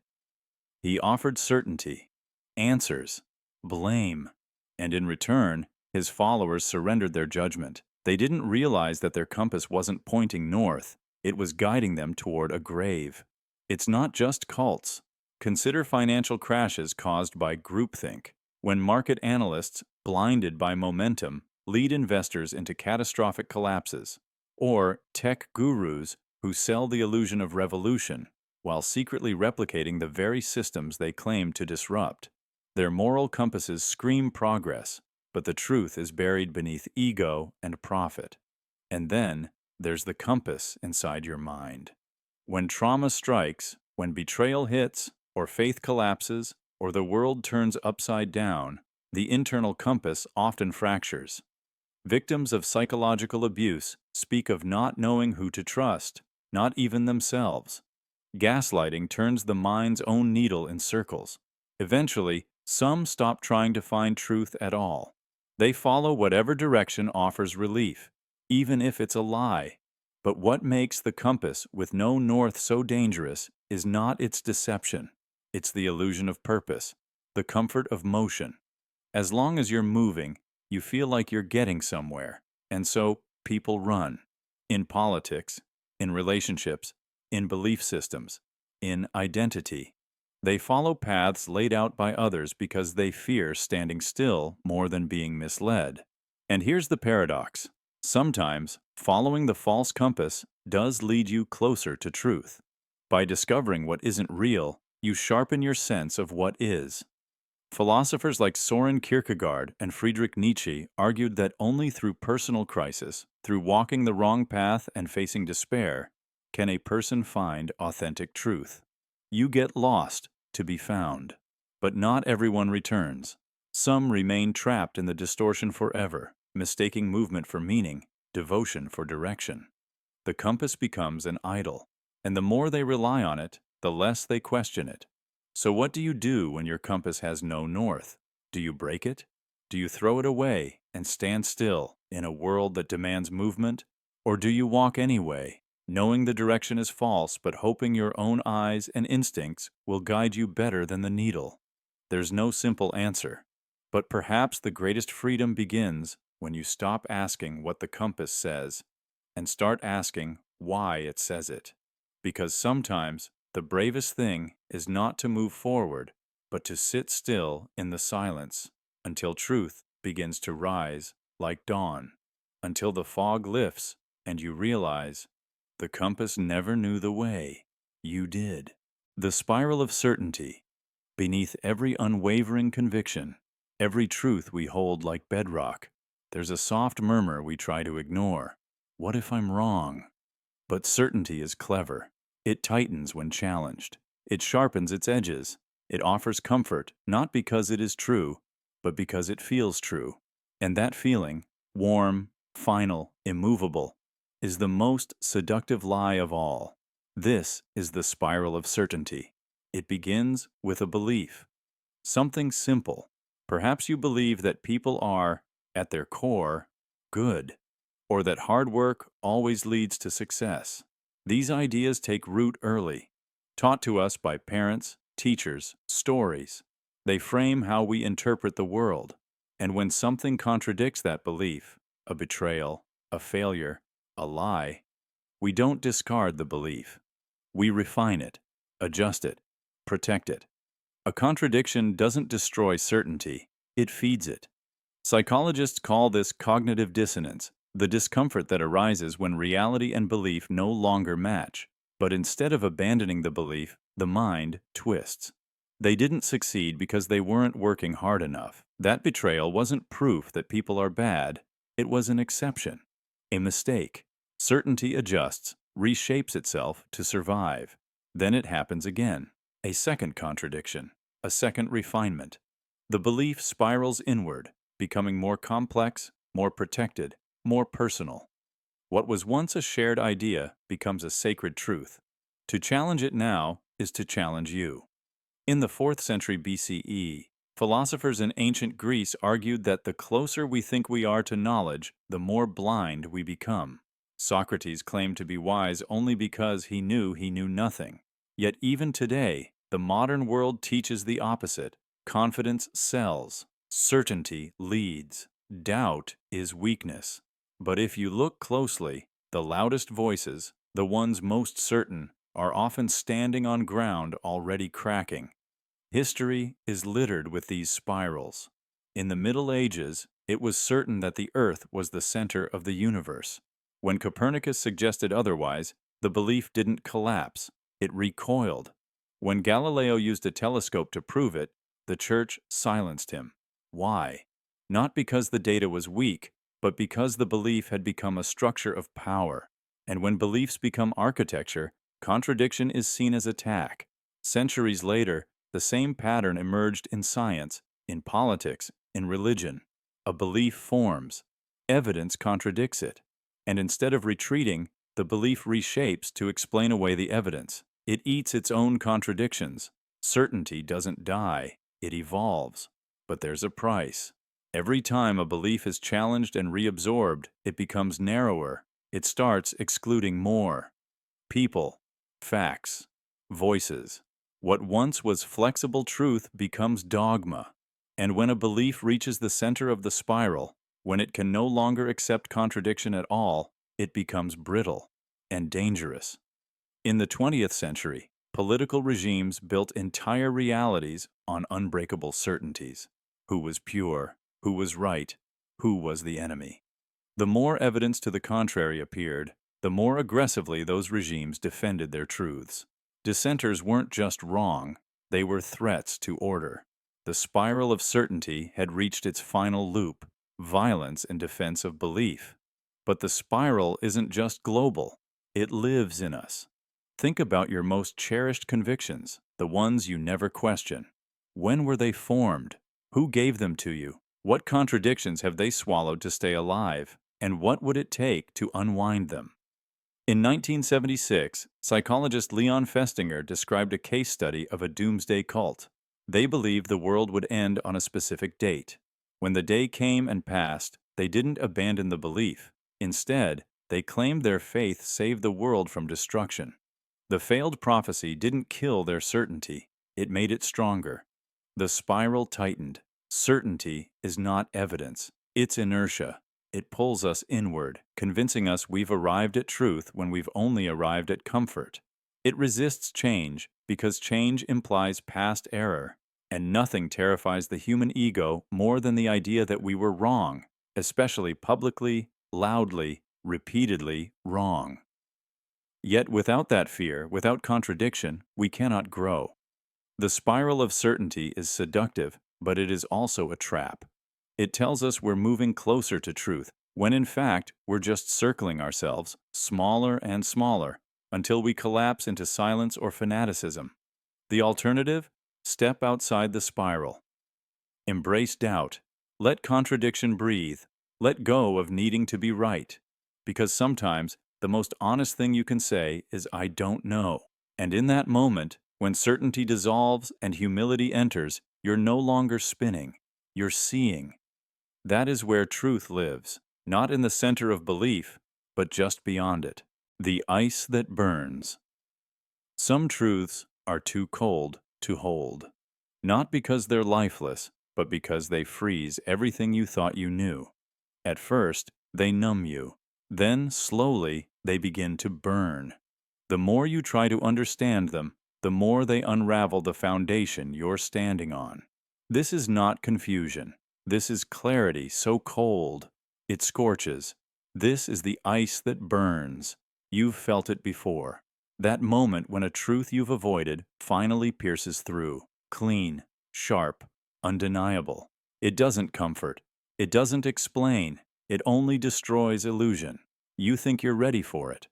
He offered certainty, answers, blame, and in return, his followers surrendered their judgment. They didn't realize that their compass wasn't pointing north, it was guiding them toward a grave. It's not just cults. Consider financial crashes caused by groupthink, when market analysts, blinded by momentum, lead investors into catastrophic collapses, or tech gurus who sell the illusion of revolution while secretly replicating the very systems they claim to disrupt. Their moral compasses scream progress, but the truth is buried beneath ego and profit. And then there's the compass inside your mind. When trauma strikes, when betrayal hits, or faith collapses, or the world turns upside down, the internal compass often fractures. Victims of psychological abuse speak of not knowing who to trust, not even themselves. Gaslighting turns the mind's own needle in circles. Eventually, some stop trying to find truth at all. They follow whatever direction offers relief, even if it's a lie. But what makes the compass with no north so dangerous is not its deception. It's the illusion of purpose, the comfort of motion. As long as you're moving, you feel like you're getting somewhere, and so people run. In politics, in relationships, in belief systems, in identity. They follow paths laid out by others because they fear standing still more than being misled. And here's the paradox. Sometimes, following the false compass does lead you closer to truth. By discovering what isn't real, you sharpen your sense of what is. Philosophers like Soren Kierkegaard and Friedrich Nietzsche argued that only through personal crisis, through walking the wrong path and facing despair, can a person find authentic truth. You get lost to be found. But not everyone returns. Some remain trapped in the distortion forever, mistaking movement for meaning, devotion for direction. The compass becomes an idol, and the more they rely on it, the less they question it. So what do you do when your compass has no north? Do you break it? Do you throw it away and stand still in a world that demands movement? Or do you walk anyway, knowing the direction is false but hoping your own eyes and instincts will guide you better than the needle? There's no simple answer, but perhaps the greatest freedom begins when you stop asking what the compass says and start asking why it says it. Because sometimes the bravest thing is not to move forward, but to sit still in the silence until truth begins to rise like dawn, until the fog lifts and you realize the compass never knew the way, you did. The spiral of certainty. Beneath every unwavering conviction, every truth we hold like bedrock, there's a soft murmur we try to ignore. What if I'm wrong? But certainty is clever. It tightens when challenged. It sharpens its edges. It offers comfort not because it is true, but because it feels true. And that feeling, warm, final, immovable, is the most seductive lie of all. This is the spiral of certainty. It begins with a belief. Something simple. Perhaps you believe that people are, at their core, good, or that hard work always leads to success. These ideas take root early, taught to us by parents, teachers, stories. They frame how we interpret the world. And when something contradicts that belief, a betrayal, a failure, a lie, we don't discard the belief. We refine it, adjust it, protect it. A contradiction doesn't destroy certainty, it feeds it. Psychologists call this cognitive dissonance, the discomfort that arises when reality and belief no longer match. But instead of abandoning the belief, the mind twists. They didn't succeed because they weren't working hard enough. That betrayal wasn't proof that people are bad, it was an exception, a mistake. Certainty adjusts, reshapes itself to survive. Then it happens again. A second contradiction, a second refinement. The belief spirals inward, becoming more complex, more protected, more personal. What was once a shared idea becomes a sacred truth. To challenge it now is to challenge you. In the 4th century BCE, philosophers in ancient Greece argued that the closer we think we are to knowledge, the more blind we become. Socrates claimed to be wise only because he knew nothing. Yet even today, the modern world teaches the opposite. Confidence sells. Certainty leads. Doubt is weakness. But if you look closely, the loudest voices, the ones most certain, are often standing on ground already cracking. History is littered with these spirals. In the Middle Ages, it was certain that the Earth was the center of the universe. When Copernicus suggested otherwise, the belief didn't collapse, it recoiled. When Galileo used a telescope to prove it, the Church silenced him. Why? Not because the data was weak, but because the belief had become a structure of power. And when beliefs become architecture, contradiction is seen as attack. Centuries later, the same pattern emerged in science, in politics, in religion. A belief forms. Evidence contradicts it. And instead of retreating, the belief reshapes to explain away the evidence. It eats its own contradictions. Certainty doesn't die, it evolves. But there's a price. Every time a belief is challenged and reabsorbed, it becomes narrower. It starts excluding more. People, facts, voices. What once was flexible truth becomes dogma. And when a belief reaches the center of the spiral, when it can no longer accept contradiction at all, it becomes brittle and dangerous. In the 20th century, political regimes built entire realities on unbreakable certainties. Who was pure? Who was right? Who was the enemy? The more evidence to the contrary appeared, the more aggressively those regimes defended their truths. Dissenters weren't just wrong, they were threats to order. The spiral of certainty had reached its final loop, violence in defense of belief. But the spiral isn't just global, it lives in us. Think about your most cherished convictions, the ones you never question. When were they formed? Who gave them to you? What contradictions have they swallowed to stay alive? And what would it take to unwind them? In 1976, psychologist Leon Festinger described a case study of a doomsday cult. They believed the world would end on a specific date. When the day came and passed, they didn't abandon the belief. Instead, they claimed their faith saved the world from destruction. The failed prophecy didn't kill their certainty, it made it stronger. The spiral tightened. Certainty is not evidence, it's inertia. It pulls us inward, convincing us we've arrived at truth when we've only arrived at comfort. It resists change because change implies past error, and nothing terrifies the human ego more than the idea that we were wrong, especially publicly, loudly, repeatedly wrong. Yet without that fear, without contradiction, we cannot grow. The spiral of certainty is seductive, but it is also a trap. It tells us we're moving closer to truth, when in fact we're just circling ourselves, smaller and smaller, until we collapse into silence or fanaticism. The alternative? Step outside the spiral. Embrace doubt. Let contradiction breathe. Let go of needing to be right. Because sometimes the most honest thing you can say is, I don't know. And in that moment, when certainty dissolves and humility enters, you're no longer spinning. You're seeing. That is where truth lives, not in the center of belief, but just beyond it. The ice that burns. Some truths are too cold to hold. Not because they're lifeless, but because they freeze everything you thought you knew. At first, they numb you. Then, slowly, they begin to burn. The more you try to understand them, the more they unravel the foundation you're standing on. This is not confusion. This is clarity so cold, it scorches. This is the ice that burns. You've felt it before. That moment when a truth you've avoided finally pierces through. Clean, sharp, undeniable. It doesn't comfort. It doesn't explain. It only destroys illusion. You think you're ready for it.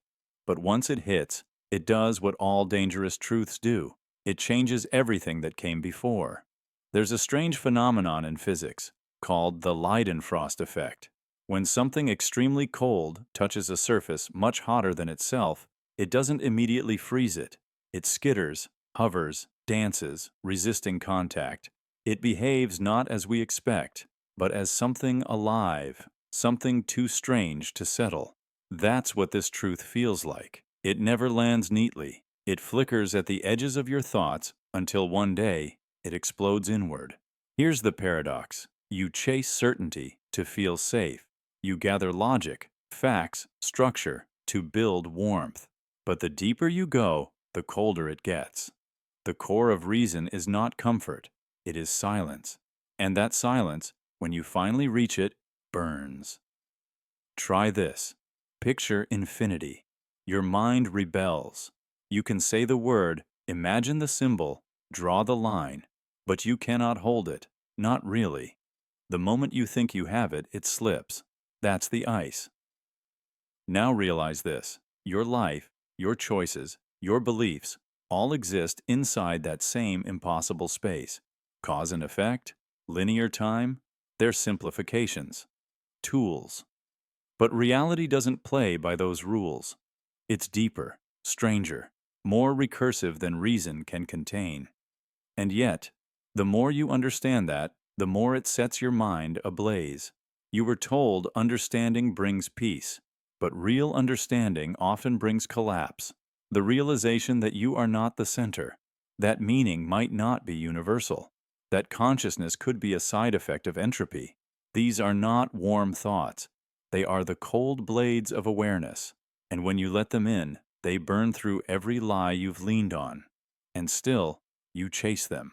But once it hits, it does what all dangerous truths do. It changes everything that came before. There's a strange phenomenon in physics called the Leidenfrost effect. When something extremely cold touches a surface much hotter than itself, it doesn't immediately freeze it. It skitters, hovers, dances, resisting contact. It behaves not as we expect, but as something alive, something too strange to settle. That's what this truth feels like. It never lands neatly. It flickers at the edges of your thoughts until one day it explodes inward. Here's the paradox. You chase certainty to feel safe. You gather logic, facts, structure to build warmth. But the deeper you go, the colder it gets. The core of reason is not comfort. It is silence. And that silence, when you finally reach it, burns. Try this. Picture infinity. Your mind rebels. You can say the word, imagine the symbol, draw the line, but you cannot hold it. Not really. The moment you think you have it, it slips. That's the ice. Now realize this. Your life, your choices, your beliefs, all exist inside that same impossible space. Cause and effect, linear time, they're simplifications, tools. But reality doesn't play by those rules. It's deeper, stranger, more recursive than reason can contain. And yet, the more you understand that, the more it sets your mind ablaze. You were told understanding brings peace, but real understanding often brings collapse. The realization that you are not the center, that meaning might not be universal, that consciousness could be a side effect of entropy. These are not warm thoughts. They are the cold blades of awareness, and when you let them in, they burn through every lie you've leaned on. And still, you chase them.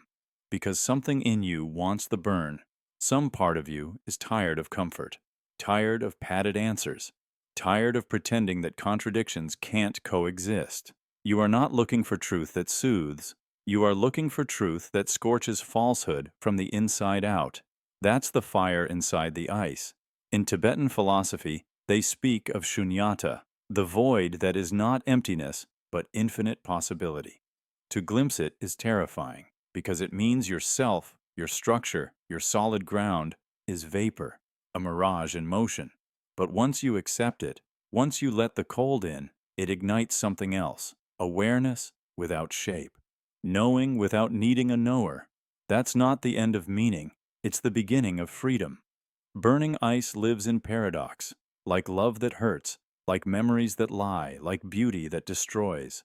Because something in you wants the burn. Some part of you is tired of comfort, tired of padded answers, tired of pretending that contradictions can't coexist. You are not looking for truth that soothes. You are looking for truth that scorches falsehood from the inside out. That's the fire inside the ice. In Tibetan philosophy, they speak of shunyata, the void that is not emptiness, but infinite possibility. To glimpse it is terrifying, because it means yourself, your structure, your solid ground, is vapor, a mirage in motion. But once you accept it, once you let the cold in, it ignites something else, awareness without shape. Knowing without needing a knower. That's not the end of meaning, it's the beginning of freedom. Burning ice lives in paradox, like love that hurts, like memories that lie, like beauty that destroys.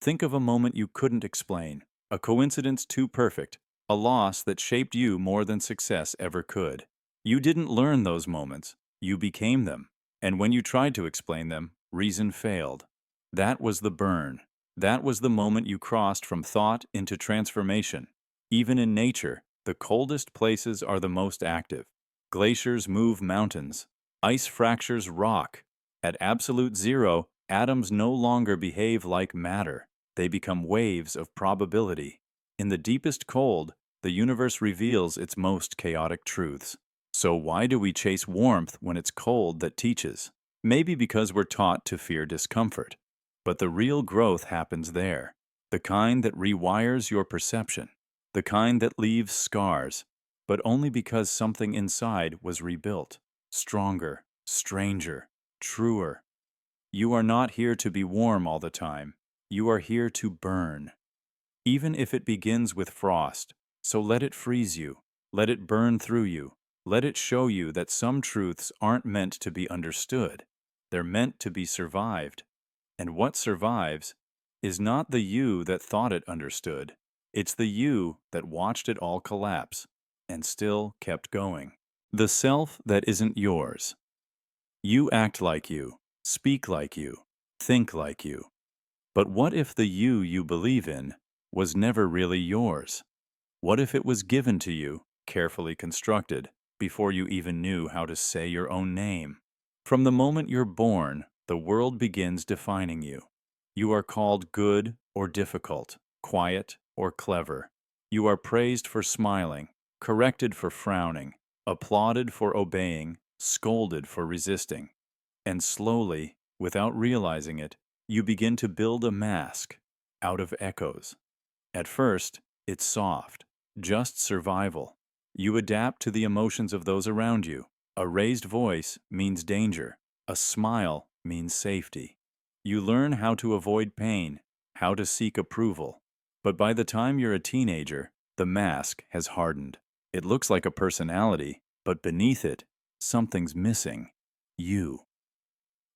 Think of a moment you couldn't explain, a coincidence too perfect, a loss that shaped you more than success ever could. You didn't learn those moments, you became them. And when you tried to explain them, reason failed. That was the burn. That was the moment you crossed from thought into transformation. Even in nature, the coldest places are the most active. Glaciers move mountains. Ice fractures rock. At absolute zero, atoms no longer behave like matter. They become waves of probability. In the deepest cold, the universe reveals its most chaotic truths. So why do we chase warmth when it's cold that teaches? Maybe because we're taught to fear discomfort. But the real growth happens there, the kind that rewires your perception, the kind that leaves scars, but only because something inside was rebuilt, stronger, stranger, truer. You are not here to be warm all the time. You are here to burn. Even if it begins with frost, so let it freeze you, let it burn through you, let it show you that some truths aren't meant to be understood. They're meant to be survived. And what survives is not the you that thought it understood. It's the you that watched it all collapse and still kept going. The self that isn't yours. You act like you, speak like you, think like you. But what if the you believe in was never really yours? What if it was given to you, carefully constructed, before you even knew how to say your own name? From the moment you're born, the world begins defining you. You are called good or difficult, quiet or clever. You are praised for smiling, corrected for frowning, applauded for obeying, scolded for resisting. And slowly, without realizing it, you begin to build a mask out of echoes. At first, it's soft, just survival. You adapt to the emotions of those around you. A raised voice means danger. A smile means safety. You learn how to avoid pain, how to seek approval. But by the time you're a teenager, the mask has hardened. It looks like a personality, but beneath it, something's missing. You.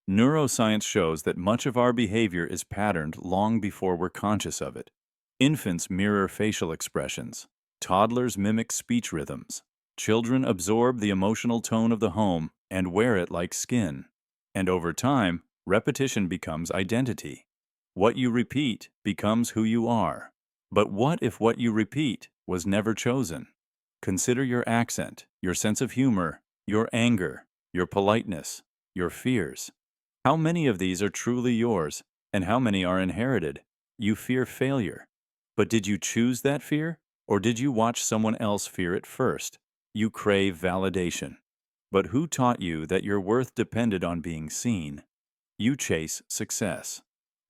Neuroscience shows that much of our behavior is patterned long before we're conscious of it. Infants mirror facial expressions. Toddlers mimic speech rhythms. Children absorb the emotional tone of the home and wear it like skin. And over time, repetition becomes identity. What you repeat becomes who you are. But what if what you repeat was never chosen? Consider your accent, your sense of humor, your anger, your politeness, your fears. How many of these are truly yours, and how many are inherited? You fear failure. But did you choose that fear, or did you watch someone else fear it first? You crave validation. But who taught you that your worth depended on being seen? You chase success.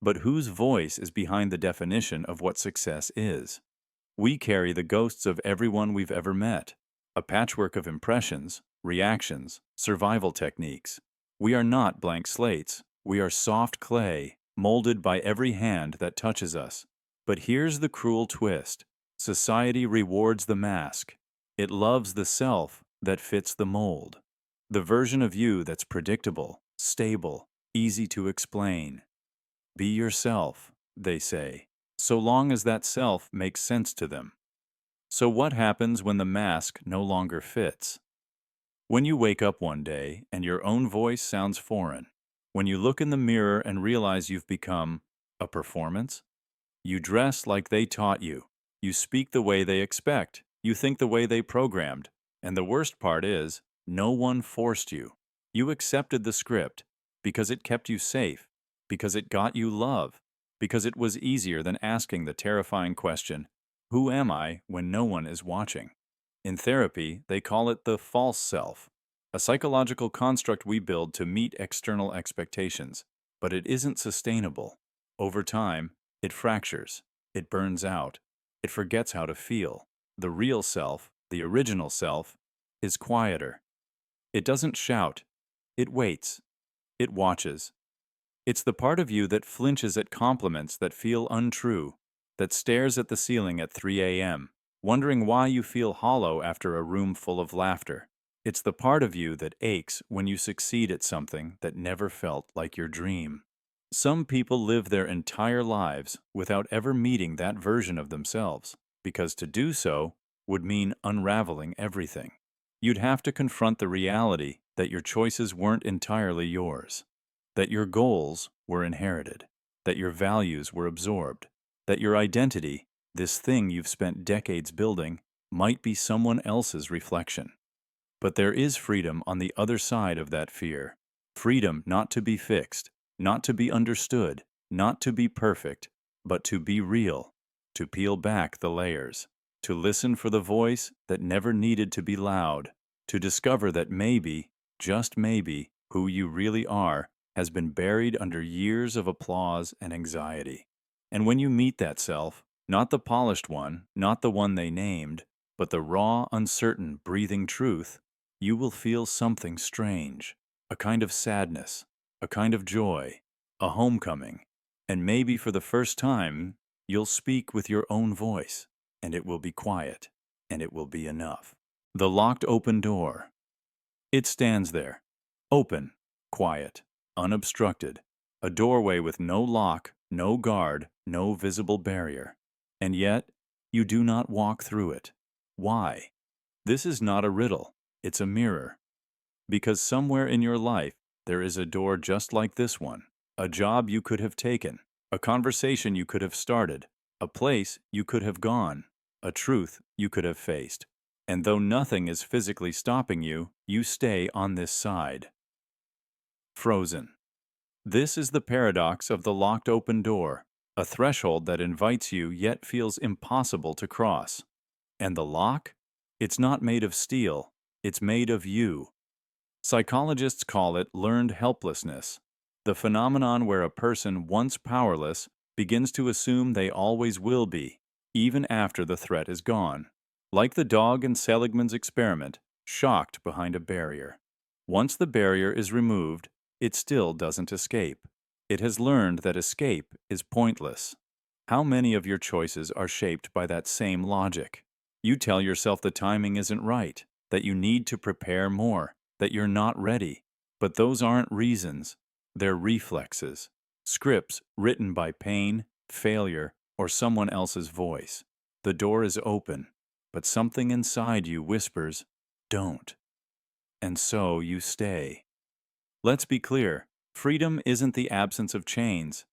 But whose voice is behind the definition of what success is? We carry the ghosts of everyone we've ever met, a patchwork of impressions, reactions, survival techniques. We are not blank slates. We are soft clay, molded by every hand that touches us. But here's the cruel twist. Society rewards the mask. It loves the self that fits the mold. The version of you that's predictable, stable, easy to explain. Be yourself, they say, so long as that self makes sense to them. So what happens when the mask no longer fits? When you wake up one day and your own voice sounds foreign, when you look in the mirror and realize you've become a performance, you dress like they taught you, you speak the way they expect, you think the way they programmed, and the worst part is, no one forced you. You accepted the script because it kept you safe, because it got you love, because it was easier than asking the terrifying question, Who am I when no one is watching? In therapy, they call it the false self, a psychological construct we build to meet external expectations, but it isn't sustainable. Over time, it fractures, it burns out, it forgets how to feel. The real self, the original self, is quieter. It doesn't shout, it waits, it watches. It's the part of you that flinches at compliments that feel untrue, that stares at the ceiling at 3 a.m., wondering why you feel hollow after a room full of laughter. It's the part of you that aches when you succeed at something that never felt like your dream. Some people live their entire lives without ever meeting that version of themselves, because to do so would mean unraveling everything. You'd have to confront the reality that your choices weren't entirely yours, that your goals were inherited, that your values were absorbed, that your identity, this thing you've spent decades building, might be someone else's reflection. But there is freedom on the other side of that fear. Freedom not to be fixed, not to be understood, not to be perfect, but to be real, to peel back the layers, to listen for the voice that never needed to be loud, to discover that maybe, just maybe, who you really are has been buried under years of applause and anxiety. And when you meet that self, not the polished one, not the one they named, but the raw, uncertain, breathing truth, you will feel something strange, a kind of sadness, a kind of joy, a homecoming, and maybe for the first time, you'll speak with your own voice, and it will be quiet, and it will be enough. The locked open door. It stands there, open, quiet, unobstructed, a doorway with no lock, no guard, no visible barrier. And yet, you do not walk through it. Why? This is not a riddle, it's a mirror. Because somewhere in your life, there is a door just like this one, a job you could have taken, a conversation you could have started, a place you could have gone, a truth you could have faced. And though nothing is physically stopping you, you stay on this side. Frozen. This is the paradox of the locked open door, a threshold that invites you yet feels impossible to cross. And the lock? It's not made of steel, it's made of you. Psychologists call it learned helplessness, the phenomenon where a person once powerless begins to assume they always will be, even after the threat is gone. Like the dog in Seligman's experiment, shocked behind a barrier. Once the barrier is removed, it still doesn't escape. It has learned that escape is pointless. How many of your choices are shaped by that same logic? You tell yourself the timing isn't right, that you need to prepare more, that you're not ready. But those aren't reasons. They're reflexes. Scripts written by pain, failure, or someone else's voice. The door is open, but something inside you whispers, "Don't." And so you stay. Let's be clear, freedom isn't the absence of chains.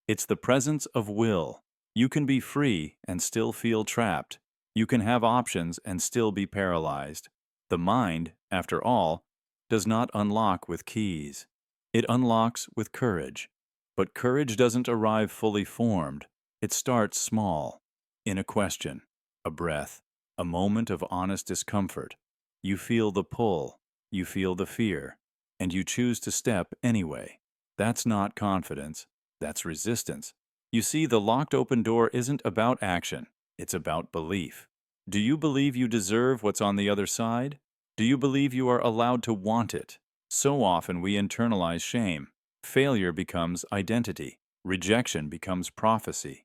It's the presence of will. You can be free and still feel trapped. You can have options and still be paralyzed. The mind, after all, does not unlock with keys. It unlocks with courage. But courage doesn't arrive fully formed. It starts small, in a question, a breath, a moment of honest discomfort. You feel the pull, you feel the fear, and you choose to step anyway. That's not confidence, that's resistance. You see, the locked open door isn't about action, it's about belief. Do you believe you deserve what's on the other side? Do you believe you are allowed to want it? So often we internalize shame. Failure becomes identity. Rejection becomes prophecy.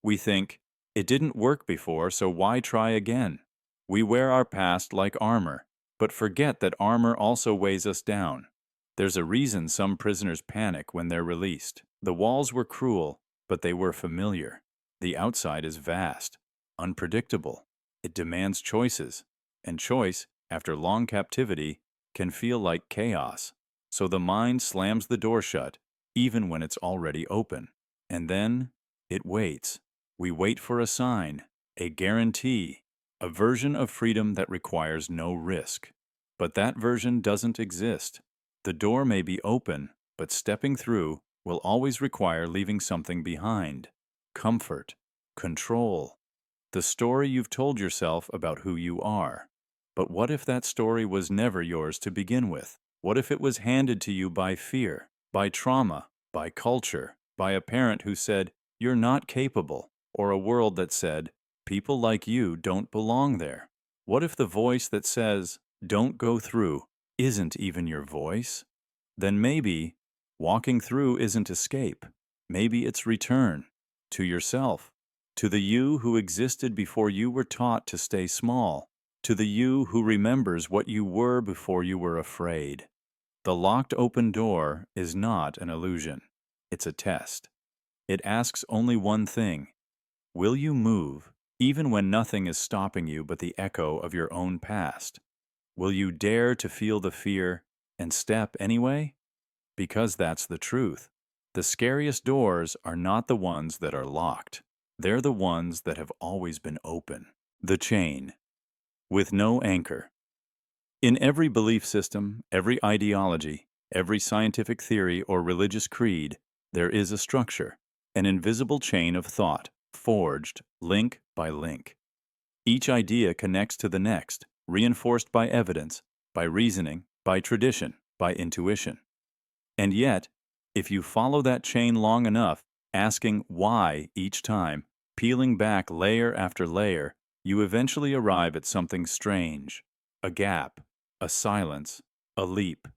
We think, it didn't work before, so why try again? We wear our past like armor, but forget that armor also weighs us down. There's a reason some prisoners panic when they're released. The walls were cruel, but they were familiar. The outside is vast, unpredictable. It demands choices, and choice, after long captivity, can feel like chaos. So the mind slams the door shut, even when it's already open. And then, it waits. We wait for a sign, a guarantee, a version of freedom that requires no risk. But that version doesn't exist. The door may be open, but stepping through will always require leaving something behind. Comfort, control, the story you've told yourself about who you are. But what if that story was never yours to begin with? What if it was handed to you by fear, by trauma, by culture, by a parent who said, "You're not capable," or a world that said, "People like you don't belong there"? What if the voice that says, "Don't go through," isn't even your voice? Then maybe walking through isn't escape. Maybe it's return to yourself, to the you who existed before you were taught to stay small, to the you who remembers what you were before you were afraid. The locked open door is not an illusion. It's a test. It asks only one thing. Will you move, even when nothing is stopping you but the echo of your own past? Will you dare to feel the fear and step anyway? Because that's the truth. The scariest doors are not the ones that are locked. They're the ones that have always been open. The chain. With no anchor. In every belief system, every ideology, every scientific theory or religious creed, there is a structure, an invisible chain of thought, forged link by link. Each idea connects to the next, reinforced by evidence, by reasoning, by tradition, by intuition. And yet, if you follow that chain long enough, asking why each time, peeling back layer after layer, you eventually arrive at something strange, a gap, a silence, a leap.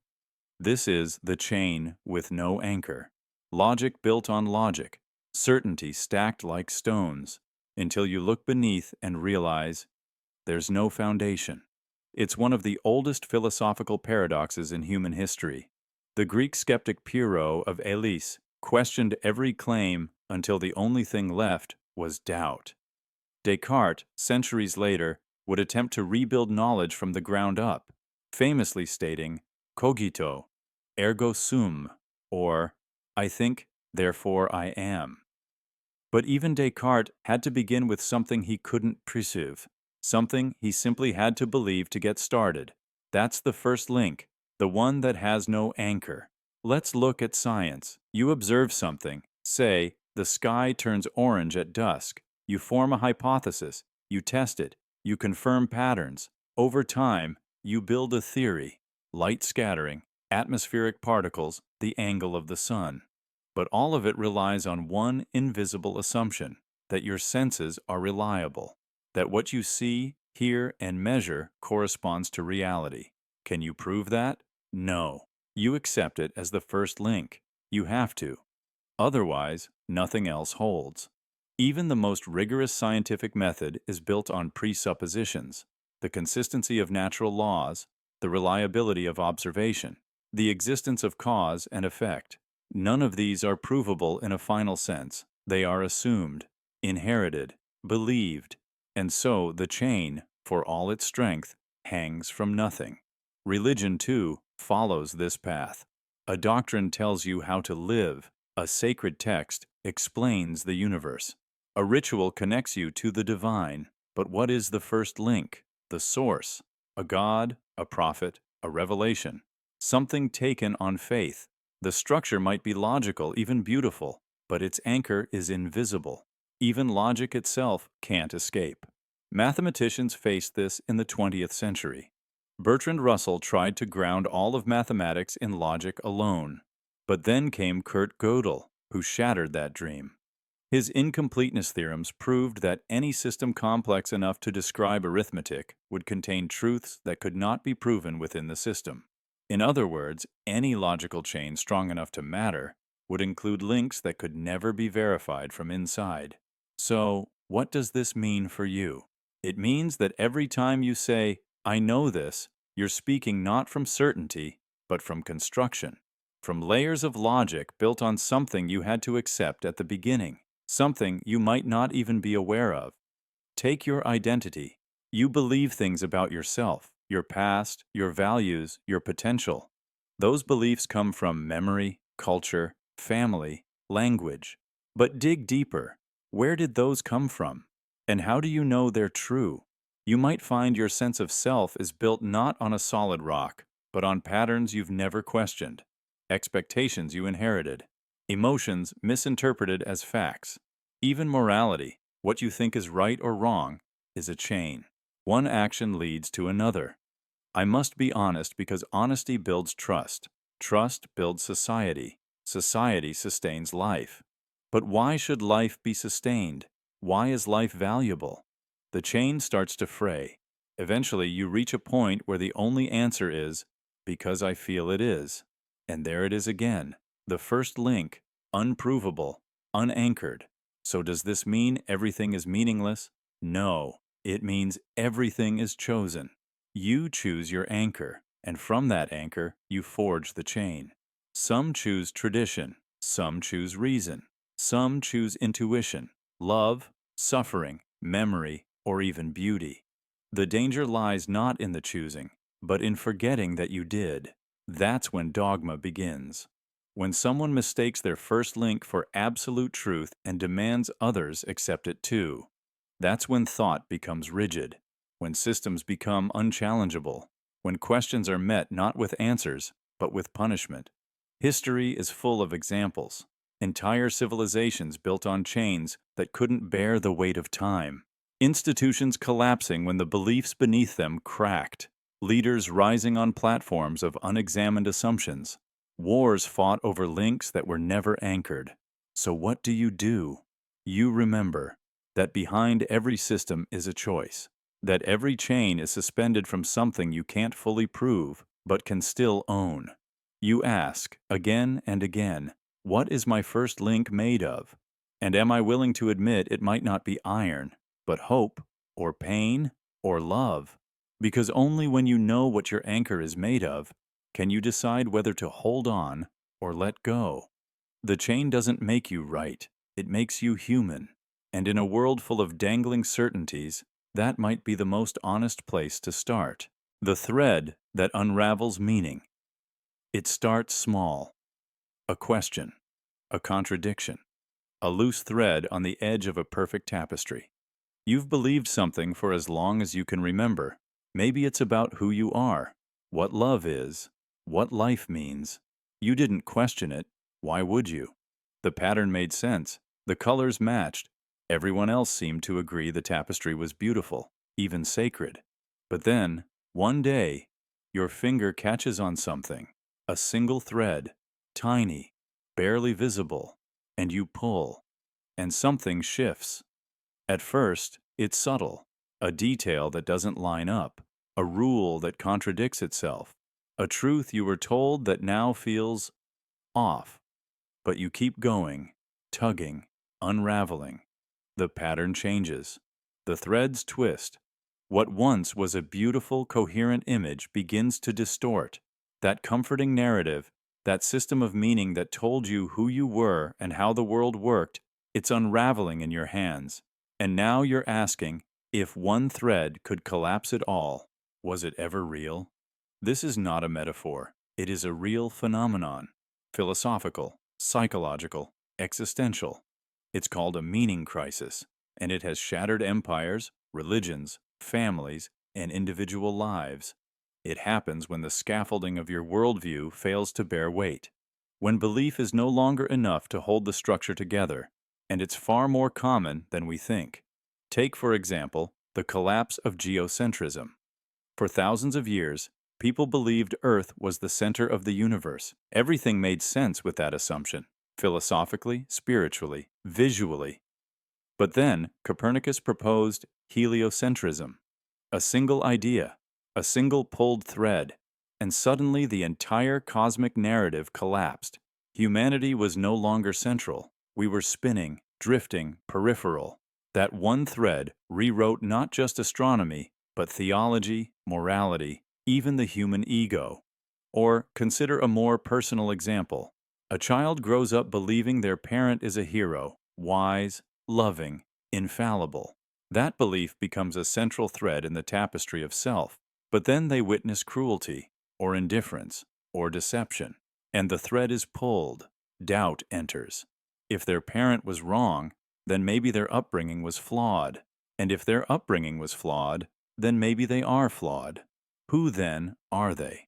This is the chain with no anchor. Logic built on logic, certainty stacked like stones, until you look beneath and realize there's no foundation. It's one of the oldest philosophical paradoxes in human history. The Greek skeptic Pyrrho of Elis questioned every claim until the only thing left was doubt. Descartes, centuries later, would attempt to rebuild knowledge from the ground up, famously stating, "Cogito, ergo sum," or "I think, therefore I am." But even Descartes had to begin with something he couldn't perceive, something he simply had to believe to get started. That's the first link, the one that has no anchor. Let's look at science. You observe something, say, the sky turns orange at dusk. You form a hypothesis, you test it, you confirm patterns. Over time, you build a theory. Light scattering, atmospheric particles, the angle of the sun. But all of it relies on one invisible assumption, that your senses are reliable, that what you see, hear, and measure corresponds to reality. Can you prove that? No. You accept it as the first link. You have to. Otherwise, nothing else holds. Even the most rigorous scientific method is built on presuppositions, the consistency of natural laws, the reliability of observation, the existence of cause and effect. None of these are provable in a final sense. They are assumed, inherited, believed, and so the chain, for all its strength, hangs from nothing. Religion, too, follows this path. A doctrine tells you how to live. A sacred text explains the universe. A ritual connects you to the divine. But what is the first link? The source. A god, a prophet, a revelation. Something taken on faith. The structure might be logical, even beautiful, but its anchor is invisible. Even logic itself can't escape. Mathematicians faced this in the 20th century. Bertrand Russell tried to ground all of mathematics in logic alone. But then came Kurt Gödel, who shattered that dream. His incompleteness theorems proved that any system complex enough to describe arithmetic would contain truths that could not be proven within the system. In other words, any logical chain strong enough to matter would include links that could never be verified from inside. So, what does this mean for you? It means that every time you say, "I know this," you're speaking not from certainty, but from construction, from layers of logic built on something you had to accept at the beginning, something you might not even be aware of. Take your identity. You believe things about yourself, your past, your values, your potential. Those beliefs come from memory, culture, family, language. But dig deeper. Where did those come from? And how do you know they're true? You might find your sense of self is built not on a solid rock, but on patterns you've never questioned, expectations you inherited, emotions misinterpreted as facts, even morality, What you think is right or wrong is a chain. One action leads to another. I must be honest because honesty builds trust. Trust builds society. Society sustains life. But why should life be sustained? Why is life valuable? The chain starts to fray. Eventually, you reach a point where the only answer is, because I feel it is. And there it is again. The first link, unprovable, unanchored. So does this mean everything is meaningless? No, it means everything is chosen. You choose your anchor, and from that anchor, you forge the chain. Some choose tradition, some choose reason, some choose intuition, love, suffering, memory, or even beauty. The danger lies not in the choosing, but in forgetting that you did. That's when dogma begins. When someone mistakes their first link for absolute truth and demands others accept it too. That's when thought becomes rigid, when systems become unchallengeable, when questions are met not with answers, but with punishment. History is full of examples. Entire civilizations built on chains that couldn't bear the weight of time. Institutions collapsing when the beliefs beneath them cracked. Leaders rising on platforms of unexamined assumptions. Wars fought over links that were never anchored. So what do? You remember that behind every system is a choice, that every chain is suspended from something you can't fully prove, but can still own. You ask, again and again, what is my first link made of? And am I willing to admit it might not be iron, but hope, or pain, or love? Because only when you know what your anchor is made of, can you decide whether to hold on or let go. The chain doesn't make you right, it makes you human. And in a world full of dangling certainties, that might be the most honest place to start. The thread that unravels meaning. It starts small. A question, a contradiction, a loose thread on the edge of a perfect tapestry. You've believed something for as long as you can remember. Maybe it's about who you are, what love is, what life means. You didn't question it. Why would you? The pattern made sense. The colors matched. Everyone else seemed to agree the tapestry was beautiful, even sacred. But then, one day, your finger catches on something, a single thread, tiny, barely visible, and you pull, and something shifts. At first, it's subtle, a detail that doesn't line up, a rule that contradicts itself, a truth you were told that now feels off. But you keep going, tugging, unraveling. The pattern changes. The threads twist. What once was a beautiful, coherent image begins to distort. That comforting narrative, that system of meaning that told you who you were and how the world worked, it's unraveling in your hands. And now you're asking, if one thread could collapse it all, was it ever real? This is not a metaphor. It is a real phenomenon. Philosophical, psychological, existential. It's called a meaning crisis, and it has shattered empires, religions, families, and individual lives. It happens when the scaffolding of your worldview fails to bear weight, when belief is no longer enough to hold the structure together, and it's far more common than we think. Take, for example, the collapse of geocentrism. For thousands of years, people believed Earth was the center of the universe. Everything made sense with that assumption, philosophically, spiritually, visually. But then, Copernicus proposed heliocentrism, a single idea, a single pulled thread, and suddenly the entire cosmic narrative collapsed. Humanity was no longer central. We were spinning, drifting, peripheral. That one thread rewrote not just astronomy, but theology, morality, even the human ego. Or consider a more personal example. A child grows up believing their parent is a hero, wise, loving, infallible. That belief becomes a central thread in the tapestry of self. But then they witness cruelty, or indifference, or deception, and the thread is pulled. Doubt enters. If their parent was wrong, then maybe their upbringing was flawed. And if their upbringing was flawed, then maybe they are flawed. Who then are they?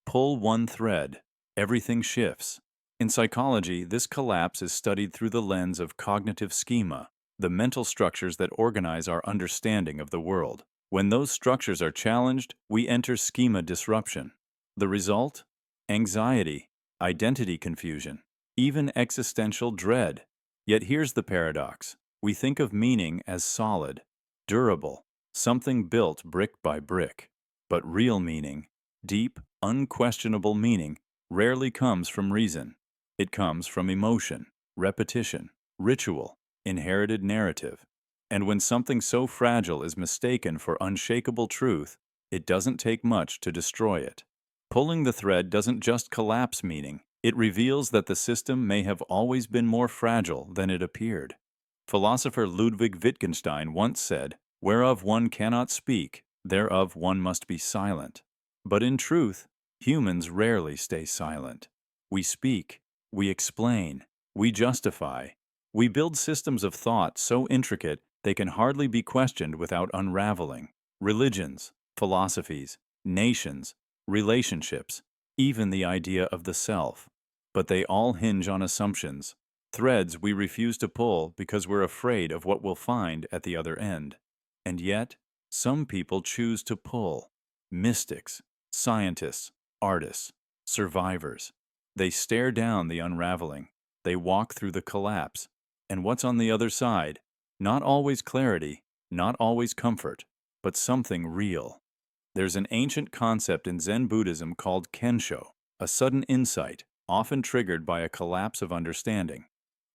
Pull one thread. Everything shifts. In psychology, this collapse is studied through the lens of cognitive schema. the mental structures that organize our understanding of the world. When those structures are challenged, we enter schema disruption. The result? Anxiety, identity confusion, even existential dread. Yet here's the paradox. We think of meaning as solid, durable, something built brick by brick. But real meaning, deep, unquestionable meaning, rarely comes from reason. It comes from emotion, repetition, ritual, inherited narrative. And when something so fragile is mistaken for unshakable truth, it doesn't take much to destroy it. Pulling the thread doesn't just collapse meaning, it reveals that the system may have always been more fragile than it appeared. Philosopher Ludwig Wittgenstein once said, "Whereof one cannot speak, thereof one must be silent." But in truth, humans rarely stay silent. We speak, we explain, we justify. We build systems of thought so intricate they can hardly be questioned without unraveling. Religions, philosophies, nations, relationships, even the idea of the self. But they all hinge on assumptions, threads we refuse to pull because we're afraid of what we'll find at the other end. And yet, some people choose to pull. Mystics, scientists, artists, survivors. They stare down the unraveling. They walk through the collapse. And what's on the other side? Not always clarity, not always comfort, but something real. There's an ancient concept in Zen Buddhism called kensho, a sudden insight, often triggered by a collapse of understanding.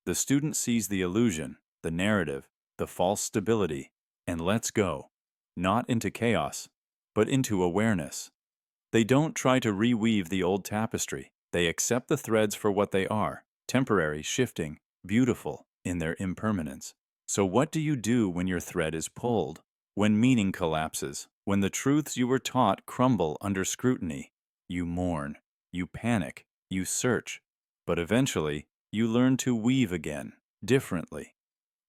The student sees the illusion, the narrative, the false stability, and lets go, not into chaos, but into awareness. They don't try to reweave the old tapestry. They accept the threads for what they are, temporary, shifting, beautiful in their impermanence. So what do you do when your thread is pulled? When meaning collapses? When the truths you were taught crumble under scrutiny? You mourn, you panic, you search. But eventually, you learn to weave again, differently.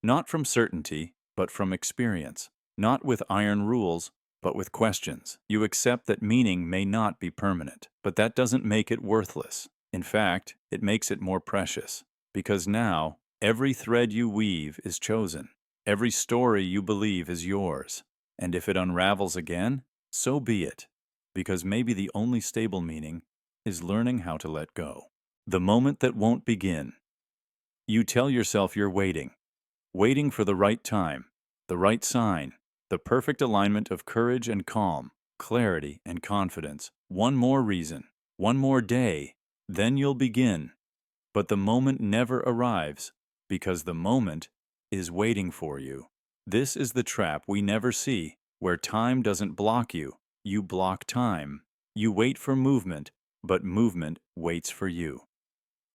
Not from certainty, but from experience. Not with iron rules, but with questions. You accept that meaning may not be permanent, but that doesn't make it worthless. In fact, it makes it more precious. Because now, every thread you weave is chosen. Every story you believe is yours. And if it unravels again, so be it. Because maybe the only stable meaning is learning how to let go. The moment that won't begin. You tell yourself you're waiting. Waiting for the right time, the right sign, the perfect alignment of courage and calm, clarity and confidence. One more reason, one more day, then you'll begin. But the moment never arrives, because the moment is waiting for you. This is the trap we never see, where time doesn't block you, you block time. You wait for movement, but movement waits for you.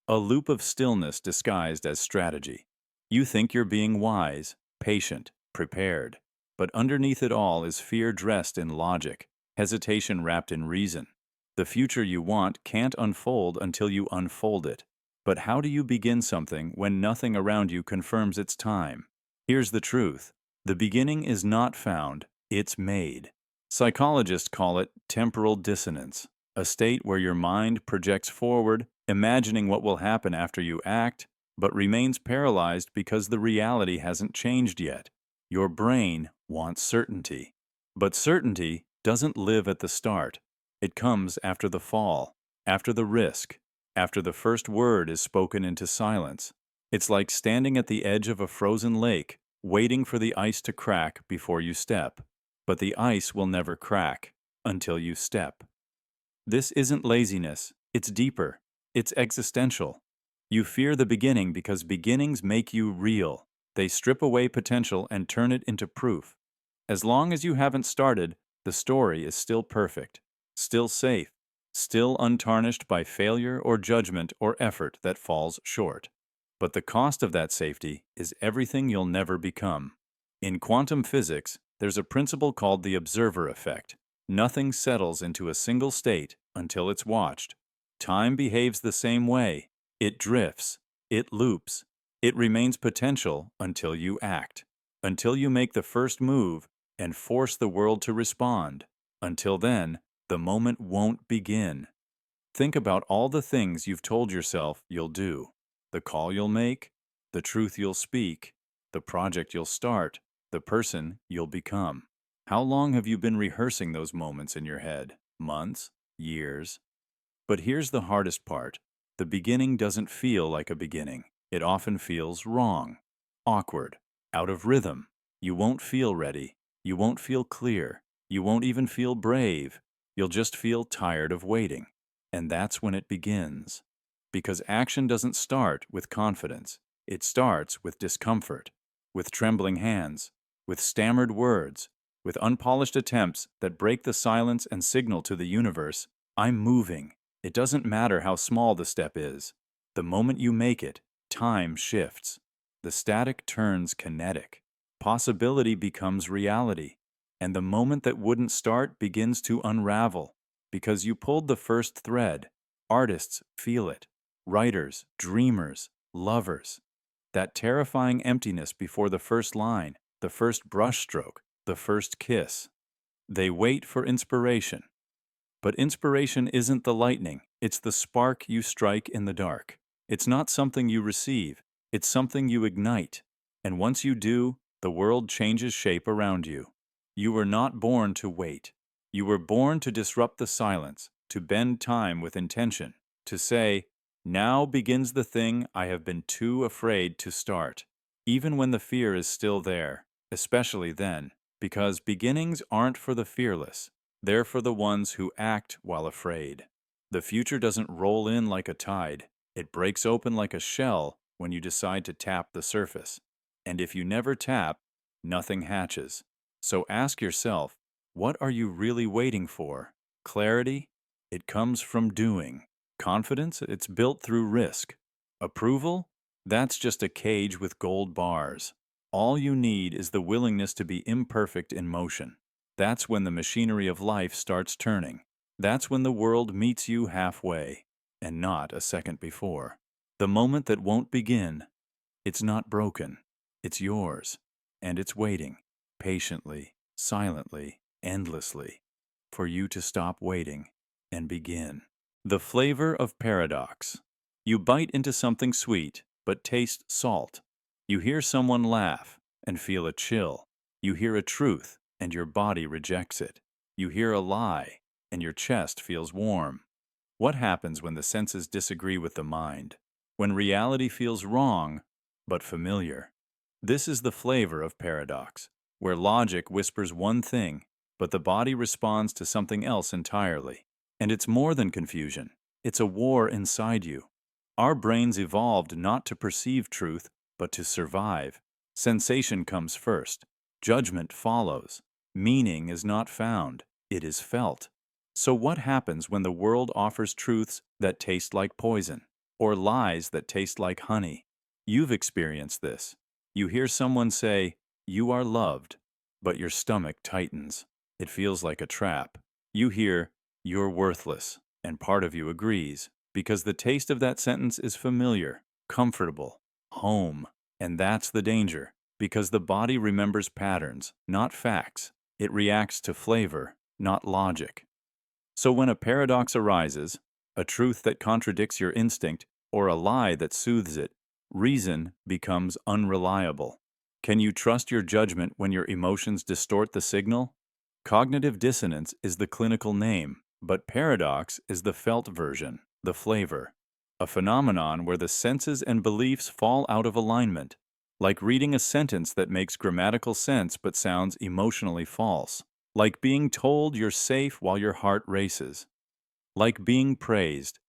A loop of stillness disguised as strategy. You think you're being wise, patient, prepared. But underneath it all is fear dressed in logic, hesitation wrapped in reason. The future you want can't unfold until you unfold it. But how do you begin something when nothing around you confirms its time? Here's the truth. The beginning is not found, it's made. Psychologists call it temporal dissonance, a state where your mind projects forward, imagining what will happen after you act, but remains paralyzed because the reality hasn't changed yet. Your brain wants certainty. But certainty doesn't live at the start. It comes after the fall, after the risk, after the first word is spoken into silence. It's like standing at the edge of a frozen lake, waiting for the ice to crack before you step. But the ice will never crack until you step. This isn't laziness, it's deeper, it's existential. You fear the beginning because beginnings make you real. They strip away potential and turn it into proof. As long as you haven't started, the story is still perfect, still safe, still untarnished by failure or judgment or effort that falls short. But the cost of that safety is everything you'll never become. In quantum physics, there's a principle called the observer effect. Nothing settles into a single state until it's watched. Time behaves the same way. It drifts. It loops. It remains potential until you act. Until you make the first move and force the world to respond. Until then, the moment won't begin. Think about all the things you've told yourself you'll do. The call you'll make, the truth you'll speak, the project you'll start, the person you'll become. How long have you been rehearsing those moments in your head? Months? Years? But here's the hardest part. The beginning doesn't feel like a beginning. It often feels wrong, awkward, out of rhythm. You won't feel ready. You won't feel clear. You won't even feel brave. You'll just feel tired of waiting. And that's when it begins. Because action doesn't start with confidence. It starts with discomfort, with trembling hands, with stammered words, with unpolished attempts that break the silence and signal to the universe, I'm moving. It doesn't matter how small the step is. The moment you make it, time shifts. The static turns kinetic. Possibility becomes reality. And the moment that wouldn't start begins to unravel. Because you pulled the first thread. Artists feel it. Writers, dreamers, lovers. That terrifying emptiness before the first line, the first brushstroke, the first kiss. They wait for inspiration. But inspiration isn't the lightning, it's the spark you strike in the dark. It's not something you receive, it's something you ignite. And once you do, the world changes shape around you. You were not born to wait. You were born to disrupt the silence, to bend time with intention, to say, now begins the thing I have been too afraid to start, even when the fear is still there, especially then, because beginnings aren't for the fearless. They're for the ones who act while afraid. The future doesn't roll in like a tide. It breaks open like a shell when you decide to tap the surface. And if you never tap, nothing hatches. So ask yourself, what are you really waiting for? Clarity? It comes from doing. Confidence? It's built through risk. Approval? That's just a cage with gold bars. All you need is the willingness to be imperfect in motion. That's when the machinery of life starts turning. That's when the world meets you halfway, and not a second before. The moment that won't begin, it's not broken. It's yours, and it's waiting, patiently, silently, endlessly, for you to stop waiting and begin. The flavor of paradox. You bite into something sweet, but taste salt. You hear someone laugh and feel a chill. You hear a truth, and your body rejects it. You hear a lie, and your chest feels warm. What happens when the senses disagree with the mind? When reality feels wrong, but familiar? This is the flavor of paradox, where logic whispers one thing, but the body responds to something else entirely. And it's more than confusion. It's a war inside you. Our brains evolved not to perceive truth, but to survive. Sensation comes first. Judgment follows. Meaning is not found. It is felt. So what happens when the world offers truths that taste like poison, or lies that taste like honey? You've experienced this. You hear someone say, "You are loved," but your stomach tightens. It feels like a trap. You hear, "You're worthless," and part of you agrees, because the taste of that sentence is familiar, comfortable, home. And that's the danger, because the body remembers patterns, not facts. It reacts to flavor, not logic. So when a paradox arises, a truth that contradicts your instinct, or a lie that soothes it, reason becomes unreliable. Can you trust your judgment when your emotions distort the signal? Cognitive dissonance is the clinical name, but paradox is the felt version, the flavor. A phenomenon where the senses and beliefs fall out of alignment, like reading a sentence that makes grammatical sense but sounds emotionally false. Like being told you're safe while your heart races. Like being praised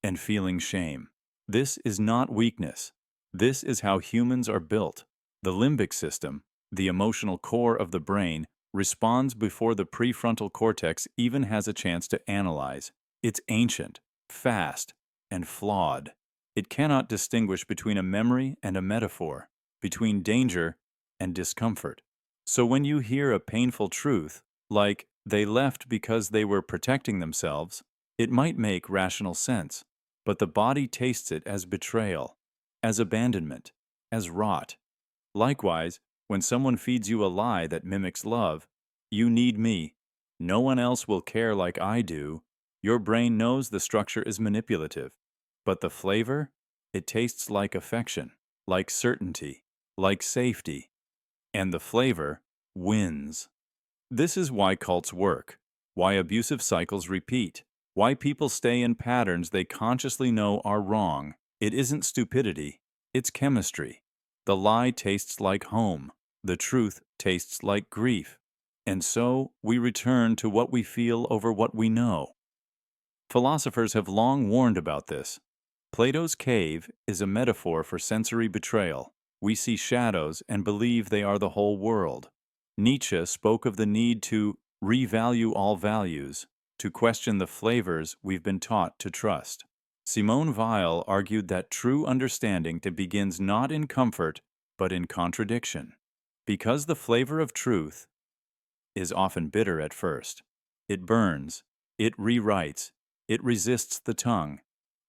and feeling shame. This is not weakness. This is how humans are built. The limbic system, the emotional core of the brain, responds before the prefrontal cortex even has a chance to analyze. It's ancient, fast, and flawed. It cannot distinguish between a memory and a metaphor, between danger and discomfort. So when you hear a painful truth, like they left because they were protecting themselves, it might make rational sense, but the body tastes it as betrayal, as abandonment, as rot. Likewise, when someone feeds you a lie that mimics love, "You need me. No one else will care like I do," your brain knows the structure is manipulative. But the flavor? It tastes like affection, like certainty, like safety, and the flavor wins. This is why cults work, why abusive cycles repeat, why people stay in patterns they consciously know are wrong. It isn't stupidity, it's chemistry. The lie tastes like home, the truth tastes like grief. And so we return to what we feel over what we know. Philosophers have long warned about this. Plato's cave is a metaphor for sensory betrayal. We see shadows and believe they are the whole world. Nietzsche spoke of the need to revalue all values, to question the flavors we've been taught to trust. Simone Weil argued that true understanding begins not in comfort, but in contradiction. Because the flavor of truth is often bitter at first. It burns, it rewrites, it resists the tongue,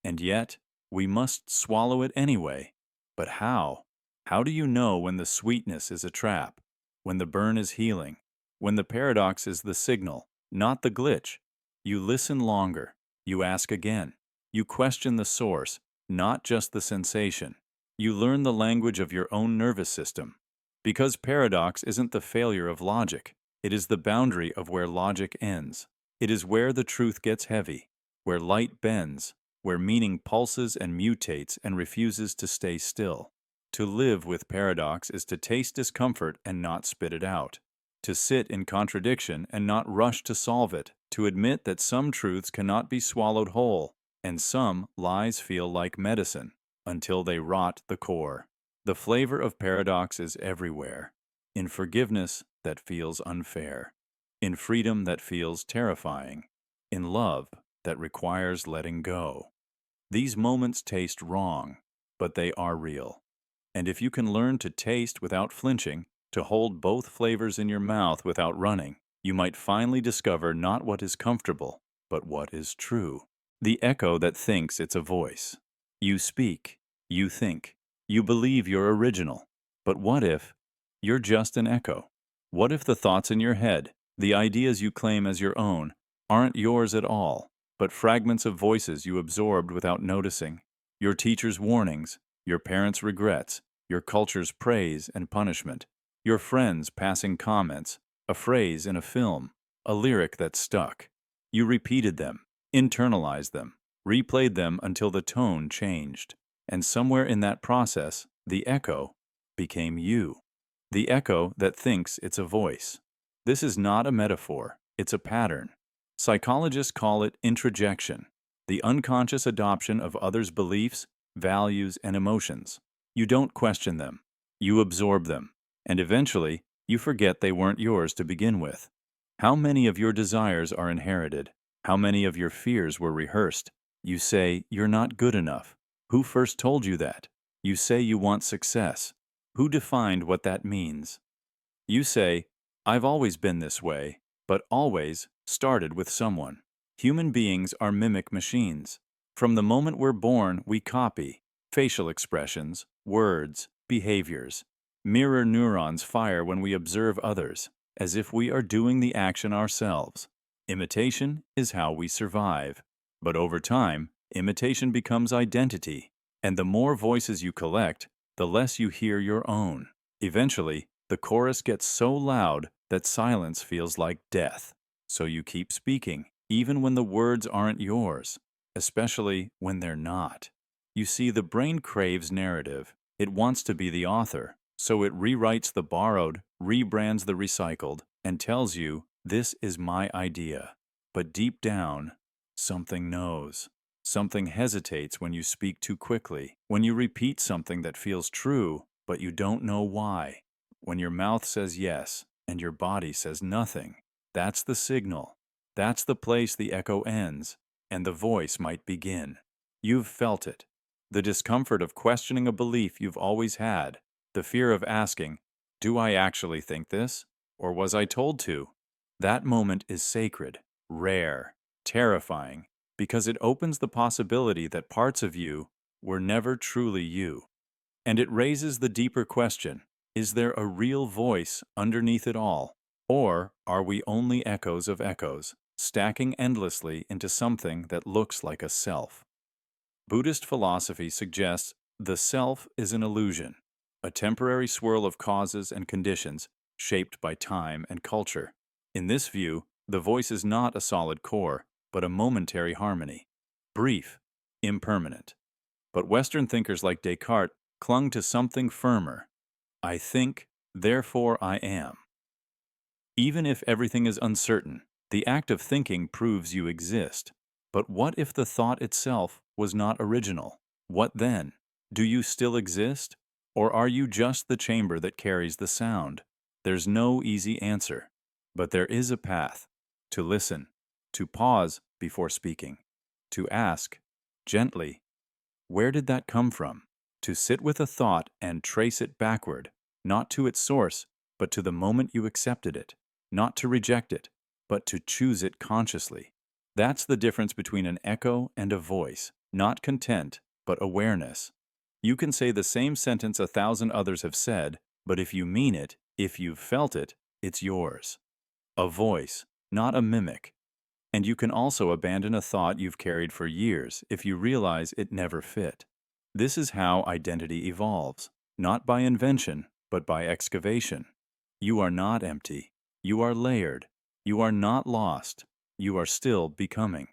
and yet we must swallow it anyway. But how? How do you know when the sweetness is a trap, when the burn is healing, when the paradox is the signal, not the glitch? You listen longer, you ask again, you question the source, not just the sensation. You learn the language of your own nervous system. Because paradox isn't the failure of logic, it is the boundary of where logic ends. It is where the truth gets heavy, where light bends, where meaning pulses and mutates and refuses to stay still. To live with paradox is to taste discomfort and not spit it out, to sit in contradiction and not rush to solve it, to admit that some truths cannot be swallowed whole, and some lies feel like medicine until they rot the core. The flavor of paradox is everywhere, in forgiveness that feels unfair, in freedom that feels terrifying, in love that requires letting go. These moments taste wrong, but they are real. And if you can learn to taste without flinching, to hold both flavors in your mouth without running, you might finally discover not what is comfortable, but what is true. The echo that thinks it's a voice. You speak, you think, you believe you're original. But what if you're just an echo? What if the thoughts in your head, the ideas you claim as your own, aren't yours at all, but fragments of voices you absorbed without noticing? Your teacher's warnings, your parents' regrets, your culture's praise and punishment, your friends' passing comments, a phrase in a film, a lyric that stuck. You repeated them, internalized them, replayed them until the tone changed. And somewhere in that process, the echo became you. The echo that thinks it's a voice. This is not a metaphor, it's a pattern. Psychologists call it introjection, the unconscious adoption of others' beliefs, values, and emotions. You don't question them, you absorb them, and eventually, you forget they weren't yours to begin with. How many of your desires are inherited? How many of your fears were rehearsed? You say, you're not good enough. Who first told you that? You say you want success. Who defined what that means? You say, I've always been this way, but always started with someone. Human beings are mimic machines. From the moment we're born, we copy facial expressions, words, behaviors. Mirror neurons fire when we observe others, as if we are doing the action ourselves. Imitation is how we survive. But over time, imitation becomes identity, and the more voices you collect, the less you hear your own. Eventually, the chorus gets so loud that silence feels like death. So you keep speaking, even when the words aren't yours, especially when they're not. You see, the brain craves narrative. It wants to be the author, so it rewrites the borrowed, rebrands the recycled, and tells you, this is my idea. But deep down, something knows. Something hesitates when you speak too quickly, when you repeat something that feels true, but you don't know why. When your mouth says yes, and your body says nothing. That's the signal. That's the place the echo ends, and the voice might begin. You've felt it. The discomfort of questioning a belief you've always had. The fear of asking, do I actually think this? Or was I told to? That moment is sacred, rare, terrifying, because it opens the possibility that parts of you were never truly you. And it raises the deeper question, is there a real voice underneath it all? Or are we only echoes of echoes, stacking endlessly into something that looks like a self? Buddhist philosophy suggests the self is an illusion. a temporary swirl of causes and conditions shaped by time and culture. In this view, the voice is not a solid core, but a momentary harmony, brief, impermanent. But Western thinkers like Descartes clung to something firmer. I think, therefore I am. Even if everything is uncertain, the act of thinking proves you exist. But what if the thought itself was not original? What then? Do you still exist? Or are you just the chamber that carries the sound? There's no easy answer. But there is a path. To listen, to pause before speaking, to ask, gently, where did that come from? To sit with a thought and trace it backward, not to its source, but to the moment you accepted it. Not to reject it, but to choose it consciously. That's the difference between an echo and a voice, not content, but awareness. You can say the same sentence 1,000 others have said, but if you mean it, if you've felt it, it's yours. A voice, not a mimic. And you can also abandon a thought you've carried for years if you realize it never fit. This is how identity evolves, not by invention, but by excavation. You are not empty. You are layered. You are not lost. You are still becoming.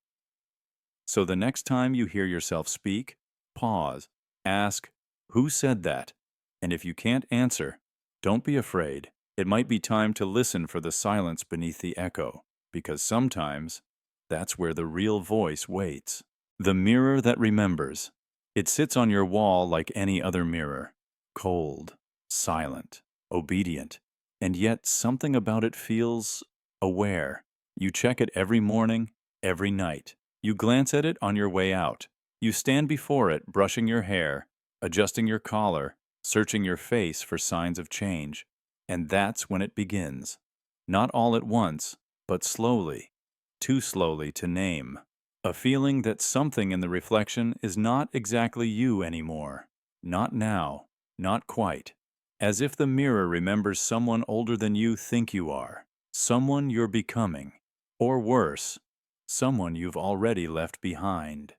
So the next time you hear yourself speak, pause, ask, who said that? And if you can't answer, don't be afraid. It might be time to listen for the silence beneath the echo, because sometimes that's where the real voice waits. The mirror that remembers. It sits on your wall like any other mirror, cold, silent, obedient, and yet something about it feels aware. You check it every morning, every night. You glance at it on your way out. You stand before it, brushing your hair, adjusting your collar, searching your face for signs of change. And that's when it begins. Not all at once, but slowly. Too slowly to name. A feeling that something in the reflection is not exactly you anymore. Not now. Not quite. As if the mirror remembers someone older than you think you are. Someone you're becoming. Or worse, someone you've already left behind.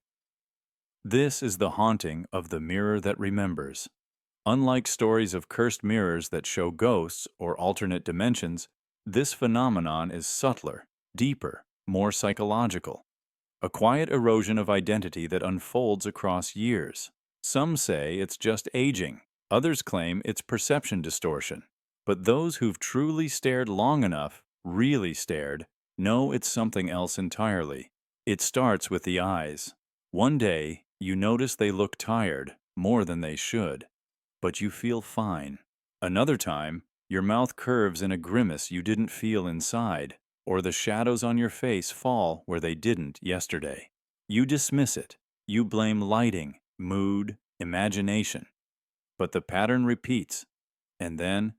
This is the haunting of the mirror that remembers. Unlike stories of cursed mirrors that show ghosts or alternate dimensions, this phenomenon is subtler, deeper, more psychological. A quiet erosion of identity that unfolds across years. Some say it's just aging. Others claim it's perception distortion. But those who've truly stared long enough, really stared, know it's something else entirely. It starts with the eyes. One day, you notice they look tired, more than they should. But you feel fine. Another time, your mouth curves in a grimace you didn't feel inside, or the shadows on your face fall where they didn't yesterday. You dismiss it. You blame lighting, mood, imagination. But the pattern repeats, and then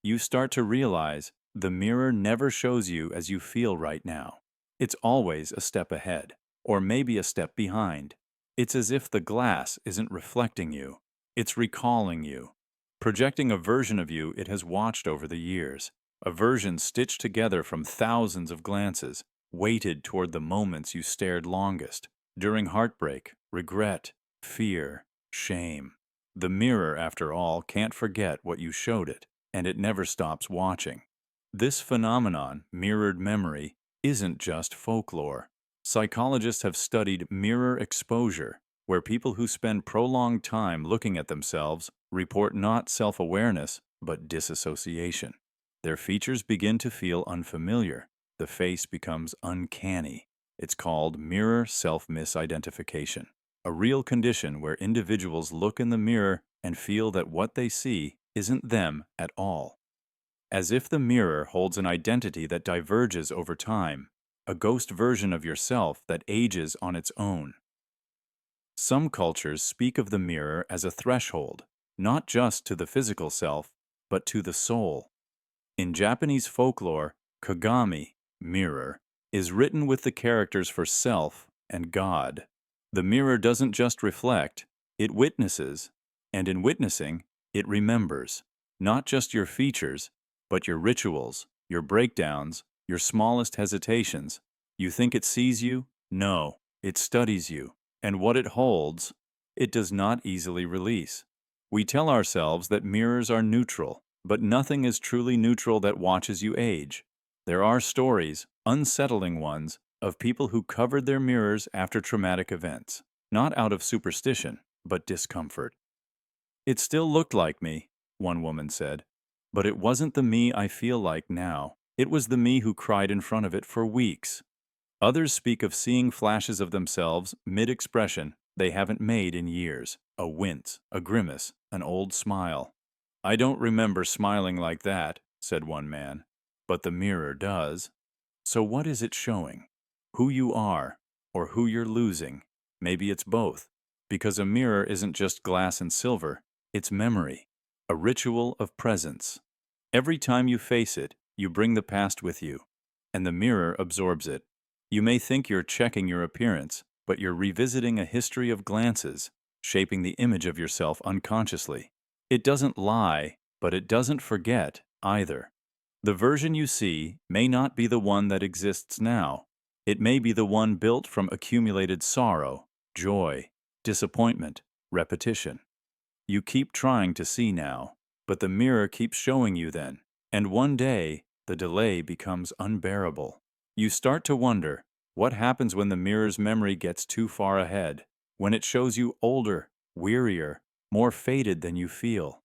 you start to realize the mirror never shows you as you feel right now. It's always a step ahead, or maybe a step behind. It's as if the glass isn't reflecting you. It's recalling you, projecting a version of you it has watched over the years, a version stitched together from thousands of glances, weighted toward the moments you stared longest, during heartbreak, regret, fear, shame. The mirror, after all, can't forget what you showed it, and it never stops watching. This phenomenon, mirrored memory, isn't just folklore. Psychologists have studied mirror exposure, where people who spend prolonged time looking at themselves report not self-awareness, but disassociation. Their features begin to feel unfamiliar. The face becomes uncanny. It's called mirror self-misidentification, a real condition where individuals look in the mirror and feel that what they see isn't them at all. As if the mirror holds an identity that diverges over time, a ghost version of yourself that ages on its own. Some cultures speak of the mirror as a threshold, not just to the physical self, but to the soul. In Japanese folklore, Kagami, mirror, is written with the characters for self and God. The mirror doesn't just reflect, it witnesses, and in witnessing, it remembers, not just your features, but your rituals, your breakdowns, your smallest hesitations. You think it sees you? No, it studies you. And what it holds, it does not easily release. We tell ourselves that mirrors are neutral, but nothing is truly neutral that watches you age. There are stories, unsettling ones, of people who covered their mirrors after traumatic events, not out of superstition, but discomfort. It still looked like me, one woman said, but it wasn't the me I feel like now. It was the me who cried in front of it for weeks. Others speak of seeing flashes of themselves mid-expression they haven't made in years. A wince, a grimace, an old smile. I don't remember smiling like that, said one man, but the mirror does. So what is it showing? Who you are, or who you're losing? Maybe it's both, because a mirror isn't just glass and silver, it's memory, a ritual of presence. Every time you face it, you bring the past with you, and the mirror absorbs it. You may think you're checking your appearance, but you're revisiting a history of glances, shaping the image of yourself unconsciously. It doesn't lie, but it doesn't forget either. The version you see may not be the one that exists now. It may be the one built from accumulated sorrow, joy, disappointment, repetition. You keep trying to see now, but the mirror keeps showing you then, and one day, the delay becomes unbearable. You start to wonder, what happens when the mirror's memory gets too far ahead, when it shows you older, wearier, more faded than you feel?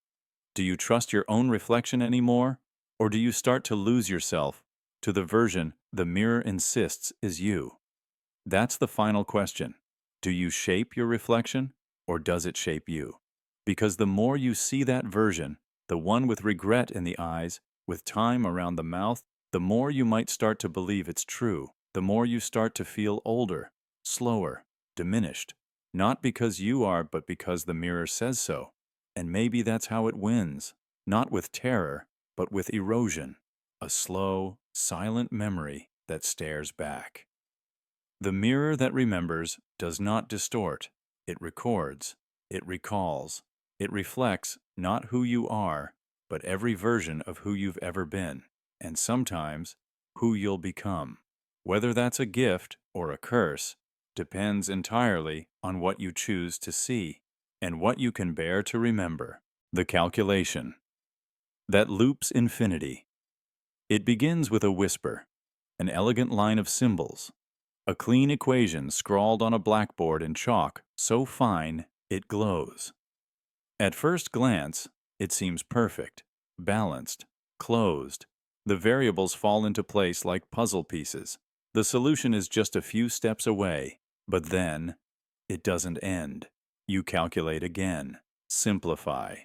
Do you trust your own reflection anymore, or do you start to lose yourself to the version the mirror insists is you? That's the final question. Do you shape your reflection, or does it shape you? Because the more you see that version, the one with regret in the eyes, with time around the mouth, the more you might start to believe it's true, the more you start to feel older, slower, diminished. Not because you are, but because the mirror says so. And maybe that's how it wins, not with terror, but with erosion, a slow, silent memory that stares back. The mirror that remembers does not distort. It records. It recalls. It reflects not who you are, but every version of who you've ever been, and sometimes who you'll become. Whether that's a gift or a curse depends entirely on what you choose to see and what you can bear to remember. The calculation that loops infinity. It begins with a whisper, an elegant line of symbols, a clean equation scrawled on a blackboard in chalk so fine it glows. At first glance, it seems perfect, balanced, closed. The variables fall into place like puzzle pieces. The solution is just a few steps away, but then it doesn't end. You calculate again, simplify,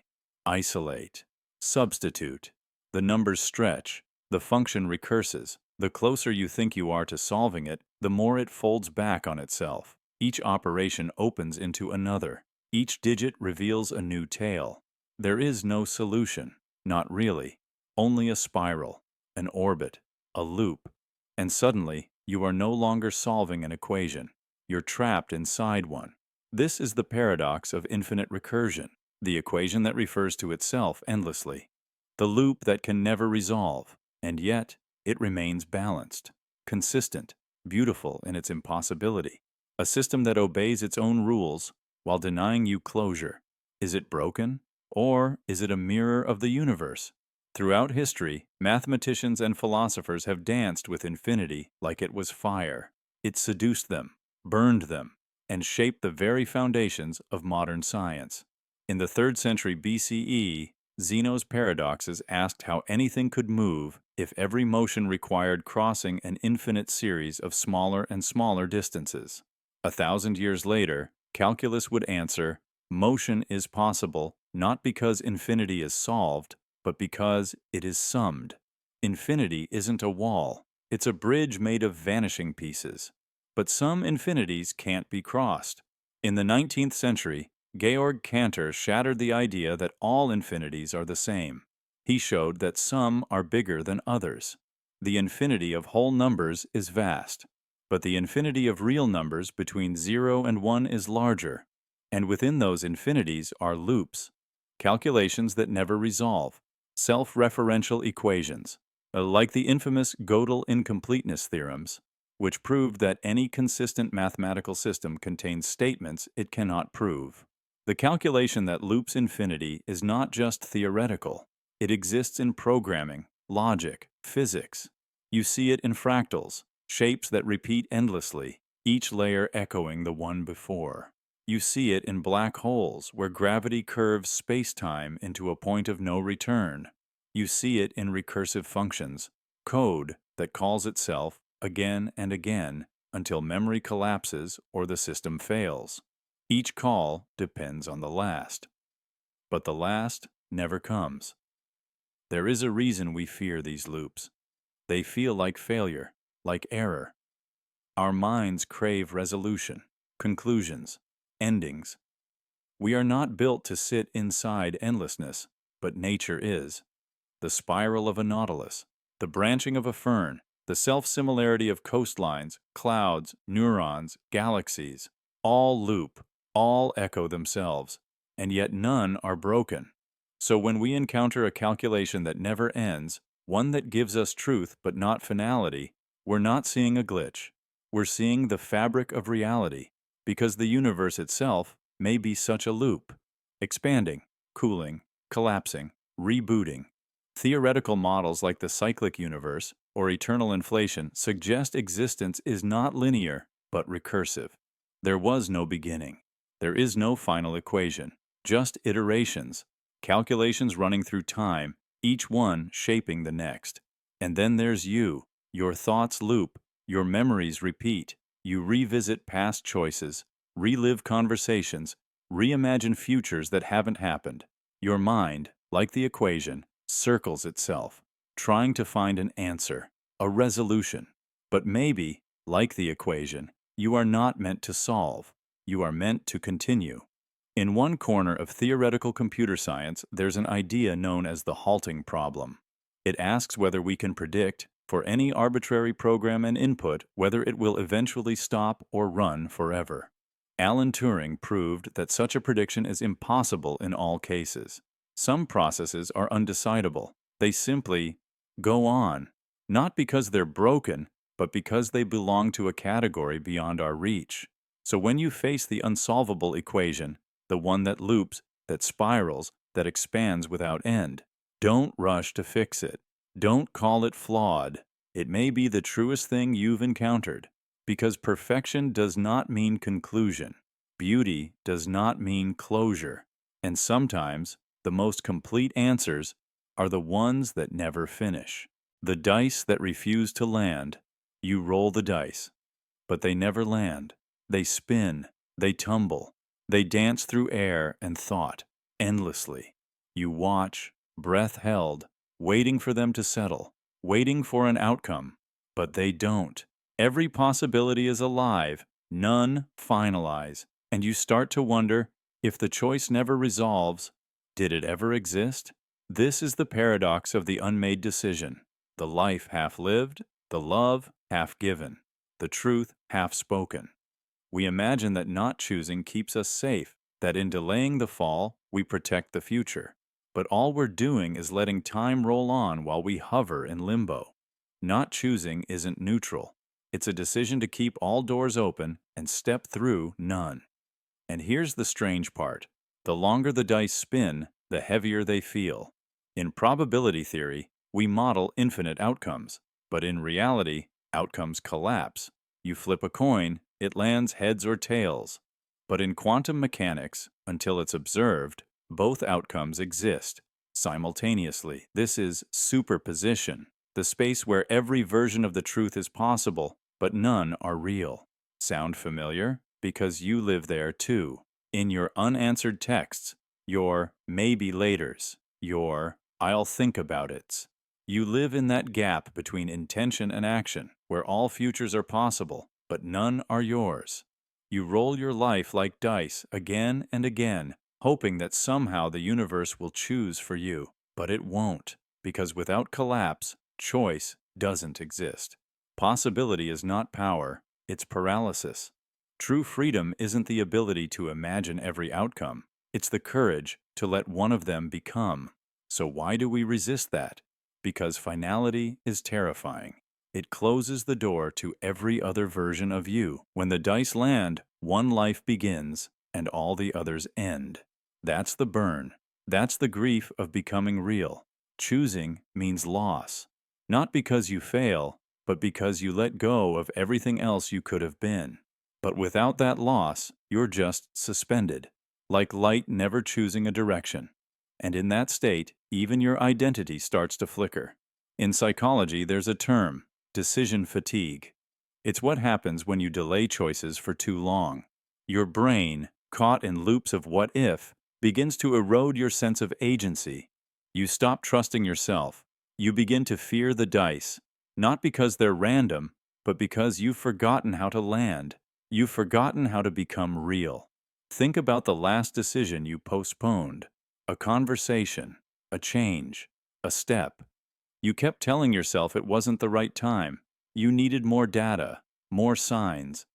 isolate, substitute. The numbers stretch, the function recurses. The closer you think you are to solving it, the more it folds back on itself. Each operation opens into another. Each digit reveals a new tale. There is no solution, not really, only a spiral, an orbit, a loop. And suddenly, you are no longer solving an equation. You're trapped inside one. This is the paradox of infinite recursion, the equation that refers to itself endlessly, the loop that can never resolve, and yet it remains balanced, consistent, beautiful in its impossibility, a system that obeys its own rules while denying you closure. Is it broken, or is it a mirror of the universe? Throughout history, mathematicians and philosophers have danced with infinity like it was fire. It seduced them, burned them, and shaped the very foundations of modern science. In the 3rd century BCE, Zeno's paradoxes asked how anything could move if every motion required crossing an infinite series of smaller and smaller distances. 1,000 years later, calculus would answer, motion is possible not because infinity is solved, but because it is summed. Infinity isn't a wall, it's a bridge made of vanishing pieces. But some infinities can't be crossed. In the 19th century, Georg Cantor shattered the idea that all infinities are the same. He showed that some are bigger than others. The infinity of whole numbers is vast, but the infinity of real numbers between 0 and 1 is larger. And within those infinities are loops, calculations that never resolve, self-referential equations, like the infamous Gödel incompleteness theorems, which proved that any consistent mathematical system contains statements it cannot prove. The calculation that loops infinity is not just theoretical. It exists in programming, logic, physics. You see it in fractals, shapes that repeat endlessly, each layer echoing the one before. You see it in black holes, where gravity curves space-time into a point of no return. You see it in recursive functions, code that calls itself again and again until memory collapses or the system fails. Each call depends on the last. But the last never comes. There is a reason we fear these loops. They feel like failure, like error. Our minds crave resolution, conclusions, endings. We are not built to sit inside endlessness, but nature is. The spiral of a nautilus, the branching of a fern, the self-similarity of coastlines, clouds, neurons, galaxies, all loop, all echo themselves, and yet none are broken. So when we encounter a calculation that never ends, one that gives us truth but not finality, we're not seeing a glitch. We're seeing the fabric of reality, because the universe itself may be such a loop, expanding, cooling, collapsing, rebooting. Theoretical models like the cyclic universe or eternal inflation suggest existence is not linear, but recursive. There was no beginning. There is no final equation, just iterations, calculations running through time, each one shaping the next. And then there's you. Your thoughts loop, your memories repeat. You revisit past choices, relive conversations, reimagine futures that haven't happened. Your mind, like the equation, circles itself, trying to find an answer, a resolution. But maybe, like the equation, you are not meant to solve. You are meant to continue. In one corner of theoretical computer science, there's an idea known as the halting problem. It asks whether we can predict, for any arbitrary program and input, whether it will eventually stop or run forever. Alan Turing proved that such a prediction is impossible in all cases. Some processes are undecidable. They simply go on, not because they're broken, but because they belong to a category beyond our reach. So when you face the unsolvable equation, the one that loops, that spirals, that expands without end, don't rush to fix it. Don't call it flawed. It may be the truest thing you've encountered, because perfection does not mean conclusion. Beauty does not mean closure. And sometimes, the most complete answers are the ones that never finish. The dice that refuse to land. You roll the dice, but they never land. They spin, they tumble, they dance through air and thought, endlessly. You watch, breath held, waiting for them to settle, waiting for an outcome, but they don't. Every possibility is alive, none finalize, and you start to wonder, if the choice never resolves, did it ever exist? This is the paradox of the unmade decision. The life half lived, the love half given, the truth half spoken. We imagine that not choosing keeps us safe, that in delaying the fall, we protect the future. But all we're doing is letting time roll on while we hover in limbo. Not choosing isn't neutral. It's a decision to keep all doors open and step through none. And here's the strange part. The longer the dice spin, the heavier they feel. In probability theory, we model infinite outcomes. But in reality, outcomes collapse. You flip a coin, it lands heads or tails. But in quantum mechanics, until it's observed, both outcomes exist simultaneously. This is superposition, the space where every version of the truth is possible, but none are real. Sound familiar? Because you live there too. In your unanswered texts, your maybe laters, your I'll think about it's. You live in that gap between intention and action, where all futures are possible, but none are yours. You roll your life like dice again and again, hoping that somehow the universe will choose for you. But it won't, because without collapse, choice doesn't exist. Possibility is not power, it's paralysis. True freedom isn't the ability to imagine every outcome. It's the courage to let one of them become. So why do we resist that? Because finality is terrifying. It closes the door to every other version of you. When the dice land, one life begins, and all the others end. That's the burn. That's the grief of becoming real. Choosing means loss. Not because you fail, but because you let go of everything else you could have been. But without that loss, you're just suspended, like light never choosing a direction. And in that state, even your identity starts to flicker. In psychology, there's a term, decision fatigue. It's what happens when you delay choices for too long. Your brain, caught in loops of what if, begins to erode your sense of agency. You stop trusting yourself. You begin to fear the dice, not because they're random, but because you've forgotten how to land. You've forgotten how to become real. Think about the last decision you postponed. A conversation, a change, a step. You kept telling yourself it wasn't the right time. You needed more data, more signs.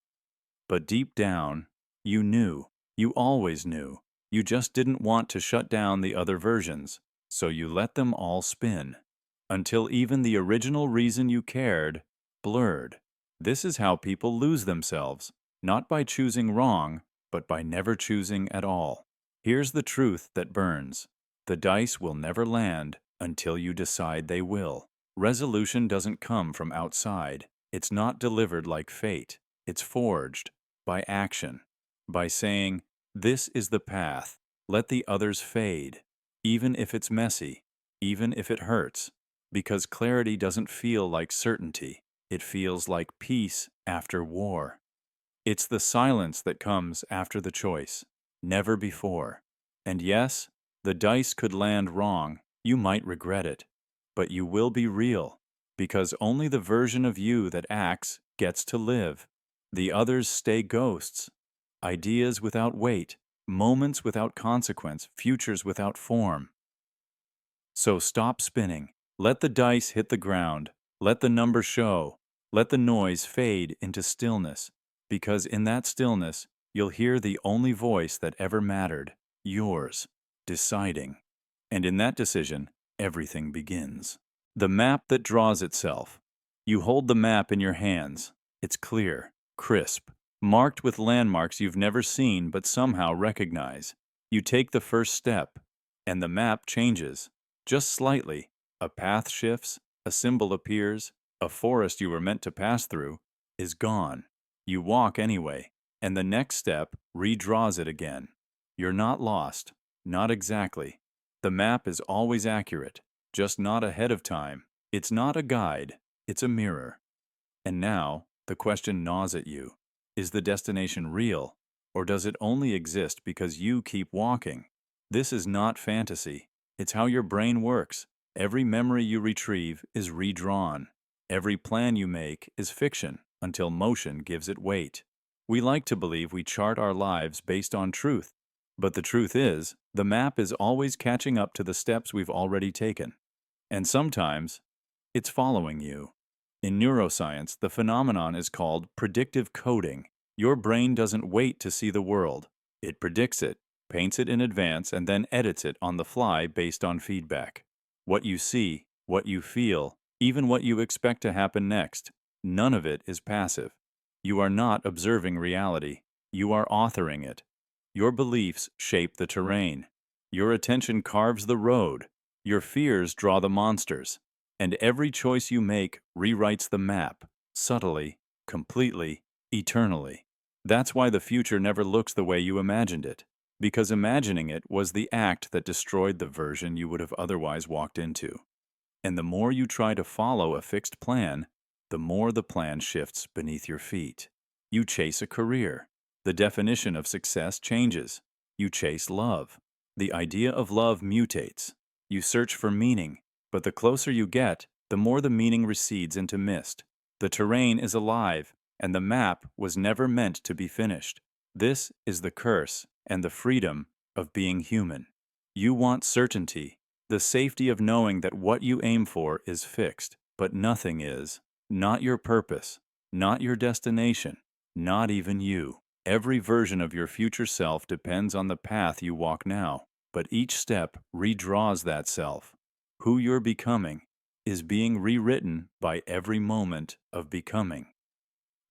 But deep down, you knew. You always knew. You just didn't want to shut down the other versions, so you let them all spin. Until even the original reason you cared blurred. This is how people lose themselves, not by choosing wrong, but by never choosing at all. Here's the truth that burns. The dice will never land until you decide they will. Resolution doesn't come from outside. It's not delivered like fate. It's forged by action, by saying, "This is the path. Let the others fade," even if it's messy, even if it hurts, because clarity doesn't feel like certainty. It feels like peace after war. It's the silence that comes after the choice, never before. And yes, the dice could land wrong. You might regret it. But you will be real, because only the version of you that acts gets to live. The others stay ghosts. Ideas without weight, moments without consequence, futures without form. So stop spinning. Let the dice hit the ground. Let the number show. Let the noise fade into stillness. Because in that stillness, you'll hear the only voice that ever mattered, yours, deciding. And in that decision, everything begins. The map that draws itself. You hold the map in your hands. It's clear, crisp, marked with landmarks you've never seen but somehow recognize. You take the first step, and the map changes. Just slightly. A path shifts, a symbol appears, a forest you were meant to pass through is gone. You walk anyway, and the next step redraws it again. You're not lost, not exactly. The map is always accurate, just not ahead of time. It's not a guide, it's a mirror. And now, the question gnaws at you. Is the destination real, or does it only exist because you keep walking? This is not fantasy. It's how your brain works. Every memory you retrieve is redrawn. Every plan you make is fiction until motion gives it weight. We like to believe we chart our lives based on truth, but the truth is, the map is always catching up to the steps we've already taken. And sometimes, it's following you. In neuroscience, the phenomenon is called predictive coding. Your brain doesn't wait to see the world. It predicts it, paints it in advance, and then edits it on the fly based on feedback. What you see, what you feel, even what you expect to happen next, none of it is passive. You are not observing reality. You are authoring it. Your beliefs shape the terrain. Your attention carves the road. Your fears draw the monsters. And every choice you make rewrites the map, subtly, completely, eternally. That's why the future never looks the way you imagined it, because imagining it was the act that destroyed the version you would have otherwise walked into. And the more you try to follow a fixed plan, the more the plan shifts beneath your feet. You chase a career. The definition of success changes. You chase love. The idea of love mutates. You search for meaning, but the closer you get, the more the meaning recedes into mist. The terrain is alive, and the map was never meant to be finished. This is the curse and the freedom of being human. You want certainty, the safety of knowing that what you aim for is fixed, but nothing is. Not your purpose, not your destination, not even you. Every version of your future self depends on the path you walk now, but each step redraws that self. Who you're becoming is being rewritten by every moment of becoming.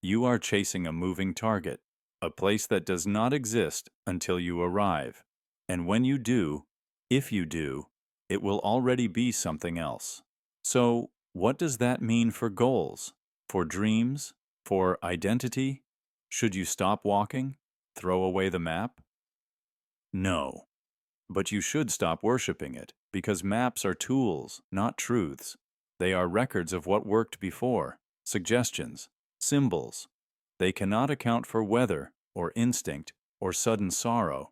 You are chasing a moving target, a place that does not exist until you arrive. And when you do, if you do, it will already be something else. So, what does that mean for goals? For dreams? For identity? Should you stop walking? Throw away the map? No. But you should stop worshiping it, because maps are tools, not truths. They are records of what worked before, suggestions, symbols. They cannot account for weather, or instinct, or sudden sorrow.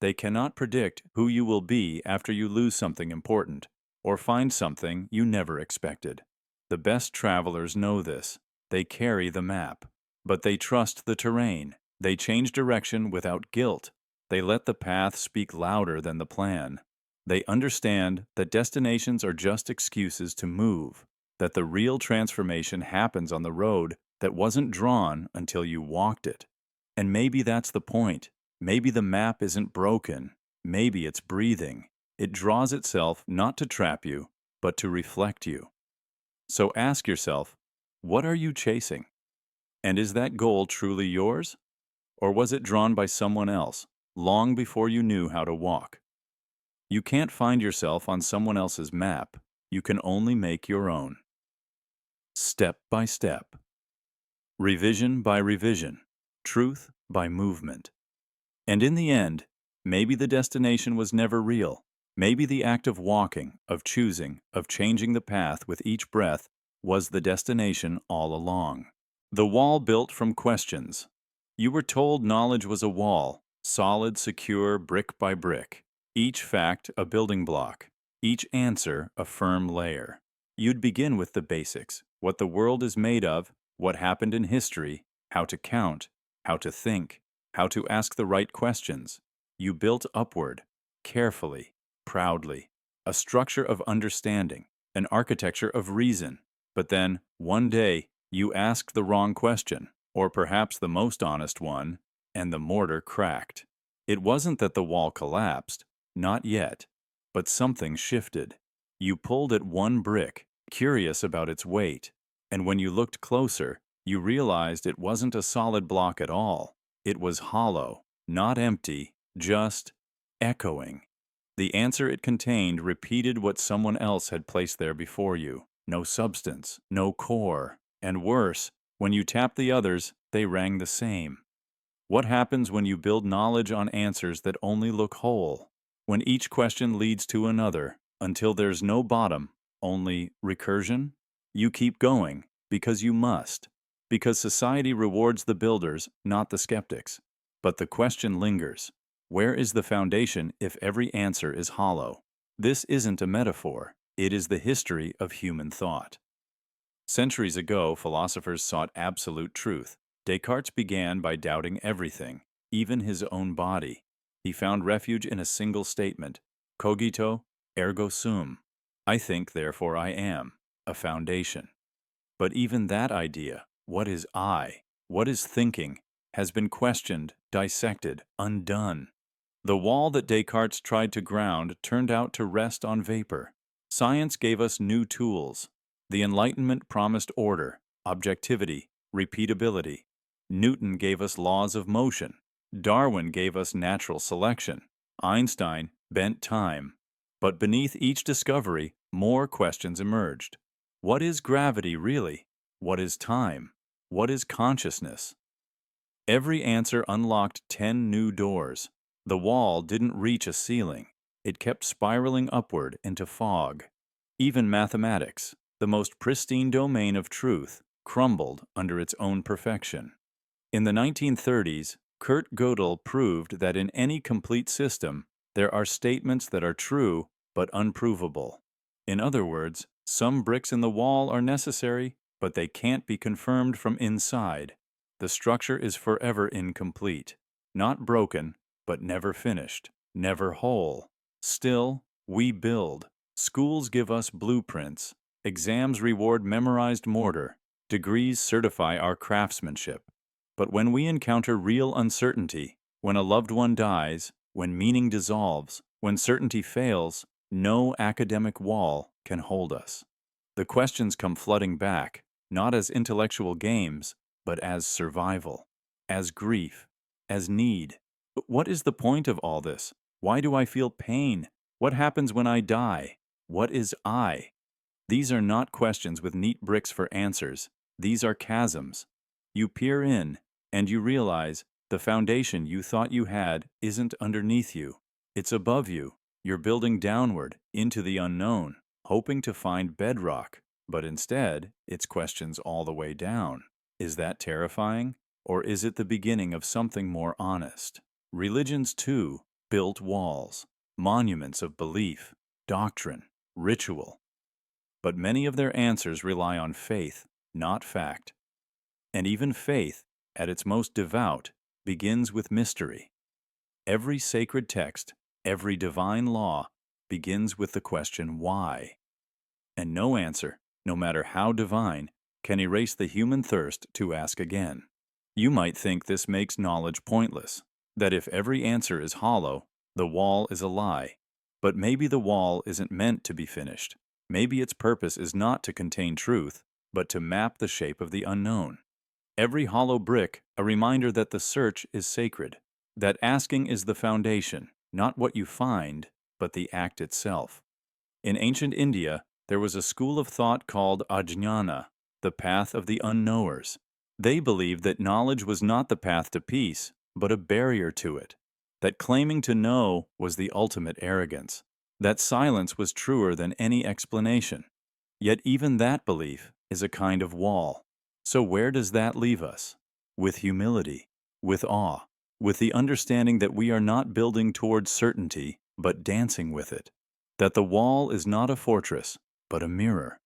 They cannot predict who you will be after you lose something important, or find something you never expected. The best travelers know this. They carry the map. But they trust the terrain. They change direction without guilt. They let the path speak louder than the plan. They understand that destinations are just excuses to move, that the real transformation happens on the road that wasn't drawn until you walked it. And maybe that's the point. Maybe the map isn't broken. Maybe it's breathing. It draws itself not to trap you, but to reflect you. So ask yourself, what are you chasing? And is that goal truly yours? Or was it drawn by someone else, long before you knew how to walk? You can't find yourself on someone else's map. You can only make your own. Step by step. Revision by revision. Truth by movement. And in the end, maybe the destination was never real. Maybe the act of walking, of choosing, of changing the path with each breath was the destination all along. The wall built from questions. You were told knowledge was a wall, solid, secure, brick by brick. Each fact a building block, each answer a firm layer. You'd begin with the basics, what the world is made of, what happened in history, how to count, how to think, how to ask the right questions. You built upward, carefully, proudly, a structure of understanding, an architecture of reason. But then, one day, you asked the wrong question, or perhaps the most honest one, and the mortar cracked. It wasn't that the wall collapsed, not yet, but something shifted. You pulled at one brick, curious about its weight, and when you looked closer, you realized it wasn't a solid block at all. It was hollow, not empty, just echoing. The answer it contained repeated what someone else had placed there before you. No substance, no core, and worse, when you tapped the others, they rang the same. What happens when you build knowledge on answers that only look whole? When each question leads to another, until there's no bottom, only recursion? You keep going, because you must. Because society rewards the builders, not the skeptics. But the question lingers. Where is the foundation if every answer is hollow? This isn't a metaphor. It is the history of human thought. Centuries ago, philosophers sought absolute truth. Descartes began by doubting everything, even his own body. He found refuge in a single statement, cogito ergo sum. I think, therefore I am, a foundation. But even that idea, what is I, what is thinking, has been questioned, dissected, undone. The wall that Descartes tried to ground turned out to rest on vapor. Science gave us new tools. The Enlightenment promised order, objectivity, repeatability. Newton gave us laws of motion. Darwin gave us natural selection. Einstein bent time. But beneath each discovery, more questions emerged. What is gravity really? What is time? What is consciousness? Every answer unlocked 10 new doors. The wall didn't reach a ceiling. It kept spiraling upward into fog. Even mathematics, the most pristine domain of truth, crumbled under its own perfection. In the 1930s, Kurt Gödel proved that in any complete system, there are statements that are true but unprovable. In other words, some bricks in the wall are necessary, but they can't be confirmed from inside. The structure is forever incomplete, not broken, but never finished, never whole. Still, we build. Schools give us blueprints. Exams reward memorized mortar. Degrees certify our craftsmanship. But when we encounter real uncertainty, when a loved one dies, when meaning dissolves, when certainty fails, no academic wall can hold us. The questions come flooding back, not as intellectual games, but as survival, as grief, as need. But what is the point of all this? Why do I feel pain? What happens when I die? What is I? These are not questions with neat bricks for answers. These are chasms. You peer in, and you realize the foundation you thought you had isn't underneath you. It's above you. You're building downward into the unknown, hoping to find bedrock, but instead, it's questions all the way down. Is that terrifying? Or is it the beginning of something more honest? Religions, too, built walls, monuments of belief, doctrine, ritual. But many of their answers rely on faith, not fact. And even faith, at its most devout, begins with mystery. Every sacred text, every divine law, begins with the question why. And no answer, no matter how divine, can erase the human thirst to ask again. You might think this makes knowledge pointless, that if every answer is hollow, the wall is a lie. But maybe the wall isn't meant to be finished. Maybe its purpose is not to contain truth, but to map the shape of the unknown. Every hollow brick, a reminder that the search is sacred, that asking is the foundation, not what you find, but the act itself. In ancient India, there was a school of thought called Ajnana, the path of the unknowers. They believed that knowledge was not the path to peace, but a barrier to it, that claiming to know was the ultimate arrogance, that silence was truer than any explanation. Yet even that belief is a kind of wall. So where does that leave us? With humility, with awe, with the understanding that we are not building towards certainty, but dancing with it, that the wall is not a fortress, but a mirror.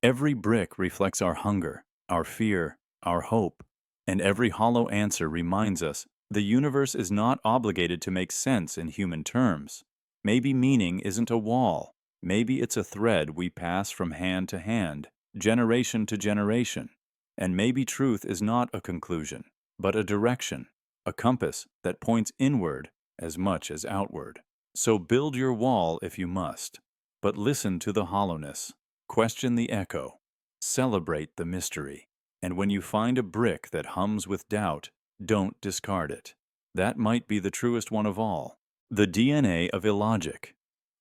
Every brick reflects our hunger, our fear, our hope, and every hollow answer reminds us the universe is not obligated to make sense in human terms. Maybe meaning isn't a wall. Maybe it's a thread we pass from hand to hand, generation to generation. And maybe truth is not a conclusion, but a direction, a compass that points inward as much as outward. So build your wall if you must, but listen to the hollowness, question the echo, celebrate the mystery. And when you find a brick that hums with doubt, don't discard it. That might be the truest one of all. The DNA of Illogic.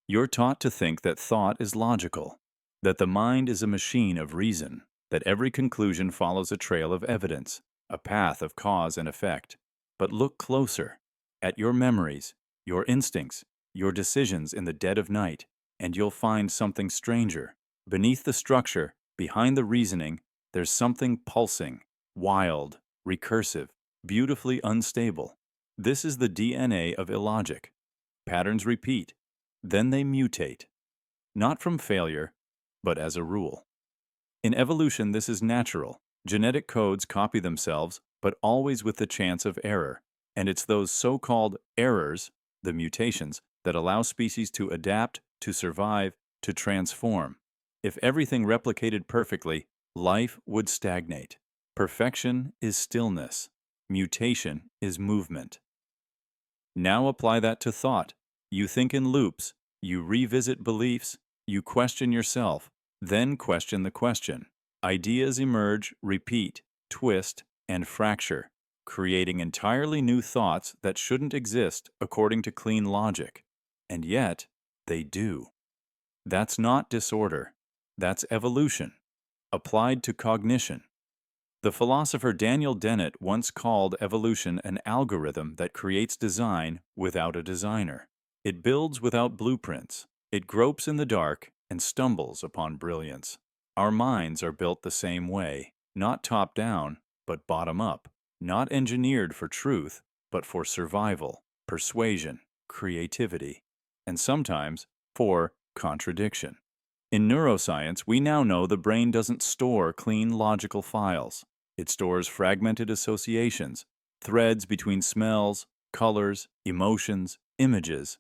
You're taught to think that thought is logical, that the mind is a machine of reason, that every conclusion follows a trail of evidence, a path of cause and effect. But look closer at your memories, your instincts, your decisions in the dead of night, and you'll find something stranger. Beneath the structure, behind the reasoning, there's something pulsing, wild, recursive, beautifully unstable. This is the DNA of Illogic. Patterns repeat, then they mutate. Not from failure, but as a rule. In evolution, this is natural. Genetic codes copy themselves, but always with the chance of error. And it's those so-called errors, the mutations, that allow species to adapt, to survive, to transform. If everything replicated perfectly, life would stagnate. Perfection is stillness. Mutation is movement. Now apply that to thought. You think in loops. You revisit beliefs. You question yourself. Then question the question. Ideas emerge, repeat, twist, and fracture, creating entirely new thoughts that shouldn't exist according to clean logic. And yet, they do. That's not disorder. That's evolution, applied to cognition. The philosopher Daniel Dennett once called evolution an algorithm that creates design without a designer. It builds without blueprints. It gropes in the dark and stumbles upon brilliance. Our minds are built the same way, not top down, but bottom up, not engineered for truth, but for survival, persuasion, creativity, and sometimes for contradiction. In neuroscience, we now know the brain doesn't store clean logical files. It stores fragmented associations, threads between smells, colors, emotions, images.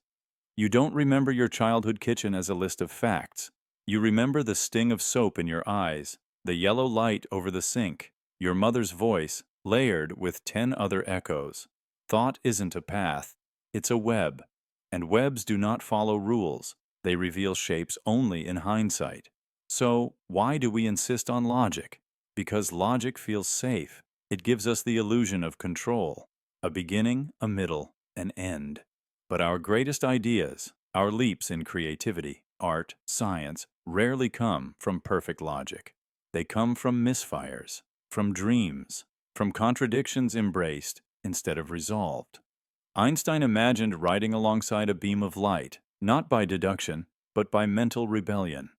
You don't remember your childhood kitchen as a list of facts. You remember the sting of soap in your eyes, the yellow light over the sink, your mother's voice layered with 10 other echoes. Thought isn't a path, it's a web. And webs do not follow rules. They reveal shapes only in hindsight. So, why do we insist on logic? Because logic feels safe. It gives us the illusion of control. a beginning, a middle, an end. But our greatest ideas, our leaps in creativity, art, science, rarely come from perfect logic. They come from misfires, from dreams, from contradictions embraced instead of resolved. Einstein imagined riding alongside a beam of light, not by deduction, but by mental rebellion.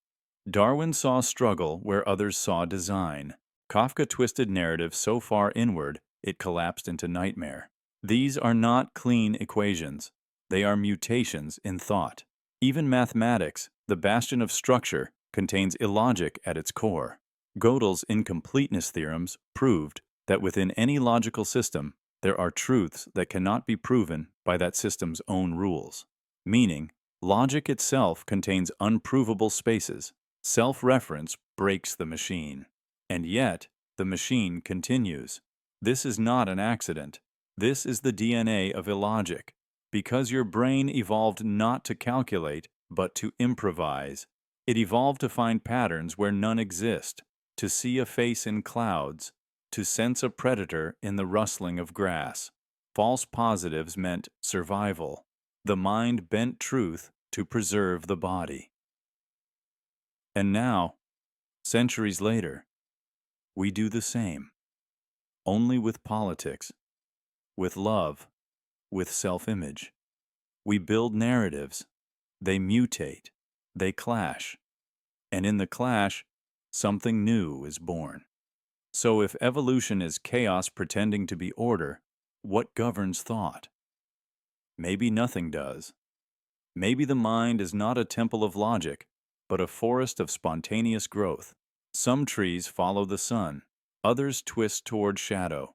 Darwin saw struggle where others saw design. Kafka twisted narrative so far inward it collapsed into nightmare. These are not clean equations. They are mutations in thought. Even mathematics, the bastion of structure, contains illogic at its core. Gödel's incompleteness theorems proved that within any logical system, there are truths that cannot be proven by that system's own rules. Meaning, logic itself contains unprovable spaces. Self-reference breaks the machine. And yet, the machine continues. This is not an accident. This is the DNA of illogic. Because your brain evolved not to calculate, but to improvise. It evolved to find patterns where none exist, to see a face in clouds, to sense a predator in the rustling of grass. False positives meant survival. The mind bent truth to preserve the body. And now, centuries later, we do the same. Only with politics, with love, with self-image. We build narratives. They mutate. They clash. And in the clash, something new is born. So if evolution is chaos pretending to be order, what governs thought? Maybe nothing does. Maybe the mind is not a temple of logic, but a forest of spontaneous growth. Some trees follow the sun. Others twist toward shadow.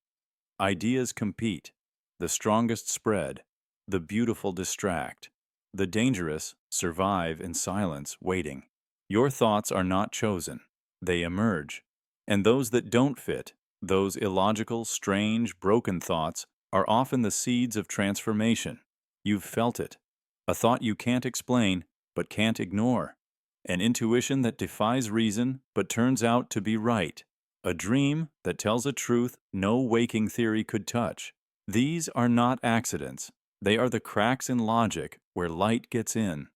Ideas compete. The strongest spread. The beautiful distract. The dangerous survive in silence, waiting. Your thoughts are not chosen. They emerge. And those that don't fit, those illogical, strange, broken thoughts, are often the seeds of transformation. You've felt it. A thought you can't explain, but can't ignore. An intuition that defies reason, but turns out to be right. A dream that tells a truth no waking theory could touch. These are not accidents. They are the cracks in logic where light gets in.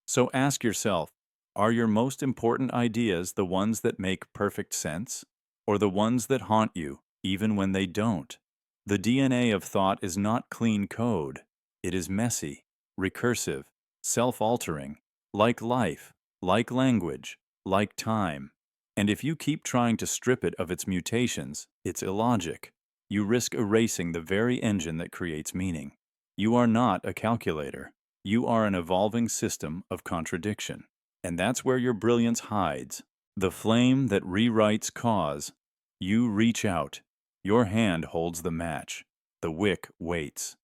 So ask yourself, are your most important ideas the ones that make perfect sense? Or the ones that haunt you, even when they don't? The DNA of thought is not clean code. It is messy, recursive, self-altering, like life, like language, like time. And if you keep trying to strip it of its mutations, its illogic, you risk erasing the very engine that creates meaning. You are not a calculator. You are an evolving system of contradiction. And that's where your brilliance hides. The flame that rewrites cause. You reach out. Your hand holds the match. The wick waits.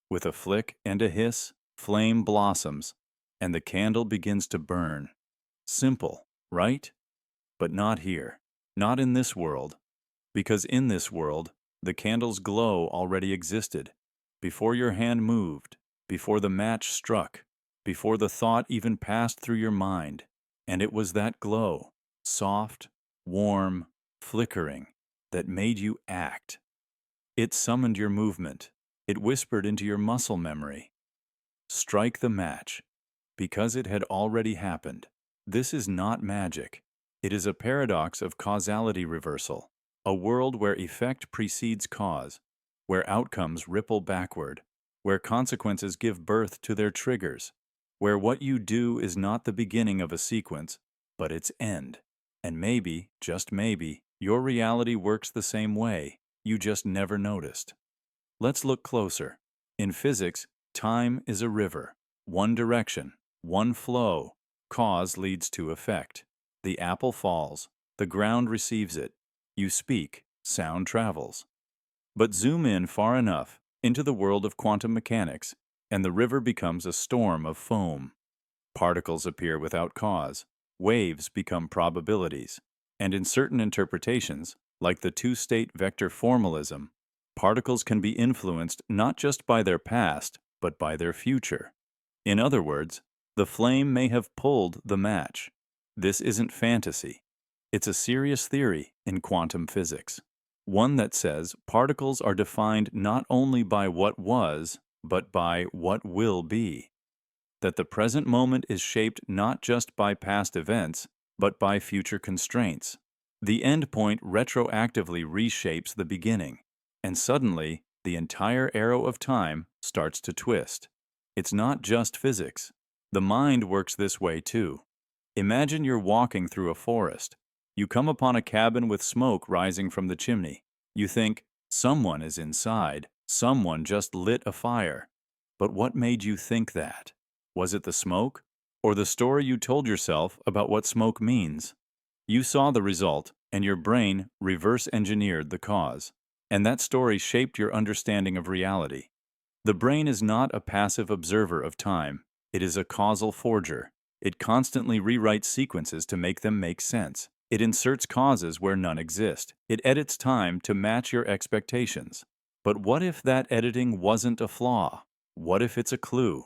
With a flick and a hiss, flame blossoms, and the candle begins to burn. Simple, right? But not here. Not in this world. Because in this world, the candle's glow already existed. Before your hand moved, before the match struck, before the thought even passed through your mind. And it was that glow, soft, warm, flickering, that made you act. It summoned your movement. It whispered into your muscle memory. Strike the match, because it had already happened. This is not magic. It is a paradox of causality reversal, a world where effect precedes cause, where outcomes ripple backward, where consequences give birth to their triggers, where what you do is not the beginning of a sequence, but its end. And maybe, just maybe, your reality works the same way. You just never noticed. Let's look closer. In physics, time is a river. One direction, one flow. Cause leads to effect. The apple falls. The ground receives it. You speak. Sound travels. But zoom in far enough into the world of quantum mechanics, and the river becomes a storm of foam. Particles appear without cause. Waves become probabilities. And in certain interpretations, like the two-state vector formalism, particles can be influenced not just by their past, but by their future. In other words, the flame may have pulled the match. This isn't fantasy. It's a serious theory in quantum physics. One that says particles are defined not only by what was, but by what will be. That the present moment is shaped not just by past events, but by future constraints. The end point retroactively reshapes the beginning, and suddenly the entire arrow of time starts to twist. It's not just physics. The mind works this way too. Imagine you're walking through a forest. You come upon a cabin with smoke rising from the chimney. You think, someone is inside, someone just lit a fire. But what made you think that? Was it the smoke? Or the story you told yourself about what smoke means? You saw the result, and your brain reverse engineered the cause. And that story shaped your understanding of reality. The brain is not a passive observer of time, it is a causal forger. It constantly rewrites sequences to make them make sense. It inserts causes where none exist. It edits time to match your expectations. But what if that editing wasn't a flaw? What if it's a clue?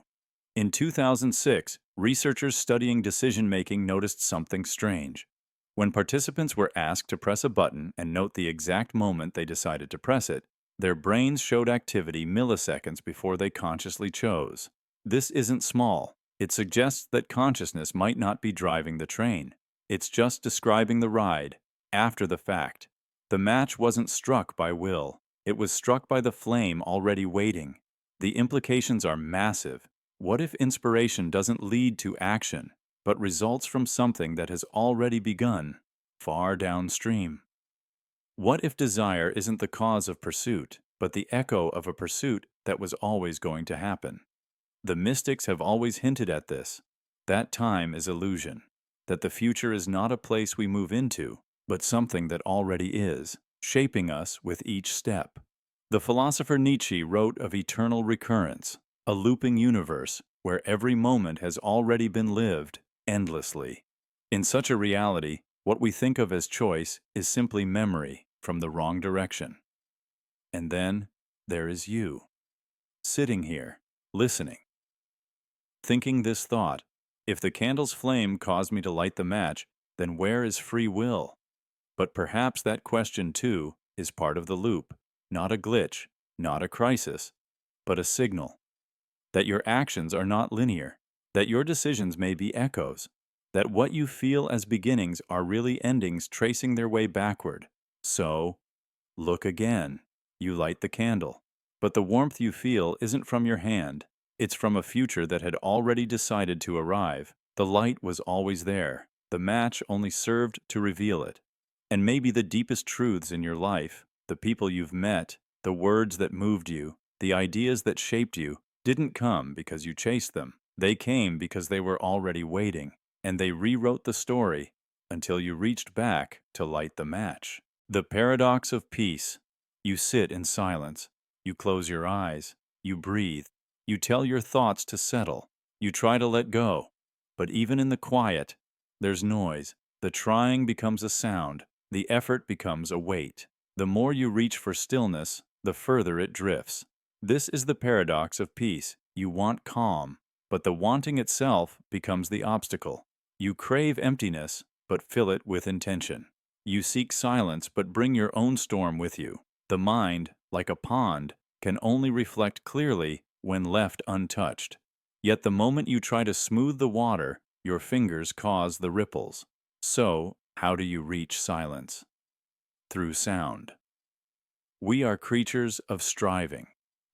In 2006, researchers studying decision-making noticed something strange. When participants were asked to press a button and note the exact moment they decided to press it, their brains showed activity milliseconds before they consciously chose. This isn't small. It suggests that consciousness might not be driving the train. It's just describing the ride, after the fact. The match wasn't struck by will. It was struck by the flame already waiting. The implications are massive. What if inspiration doesn't lead to action, but results from something that has already begun, far downstream? What if desire isn't the cause of pursuit, but the echo of a pursuit that was always going to happen? The mystics have always hinted at this, that time is illusion, that the future is not a place we move into, but something that already is, shaping us with each step. The philosopher Nietzsche wrote of eternal recurrence, a looping universe where every moment has already been lived endlessly. In such a reality, what we think of as choice is simply memory from the wrong direction. And then there is you, sitting here, listening, thinking this thought, if the candle's flame caused me to light the match, then where is free will? But perhaps that question, too, is part of the loop, not a glitch, not a crisis, but a signal. That your actions are not linear, that your decisions may be echoes, that what you feel as beginnings are really endings tracing their way backward. So, look again. You light the candle. But the warmth you feel isn't from your hand. It's from a future that had already decided to arrive. The light was always there. The match only served to reveal it. And maybe the deepest truths in your life, the people you've met, the words that moved you, the ideas that shaped you, didn't come because you chased them. They came because they were already waiting, and they rewrote the story until you reached back to light the match. The paradox of peace. You sit in silence. You close your eyes. You breathe. You tell your thoughts to settle. You try to let go. But even in the quiet, there's noise. The trying becomes a sound. The effort becomes a weight. The more you reach for stillness, the further it drifts. This is the paradox of peace. You want calm, but the wanting itself becomes the obstacle. You crave emptiness, but fill it with intention. You seek silence, but bring your own storm with you. The mind, like a pond, can only reflect clearly when left untouched. Yet the moment you try to smooth the water, your fingers cause the ripples. So, how do you reach silence? Through sound. We are creatures of striving,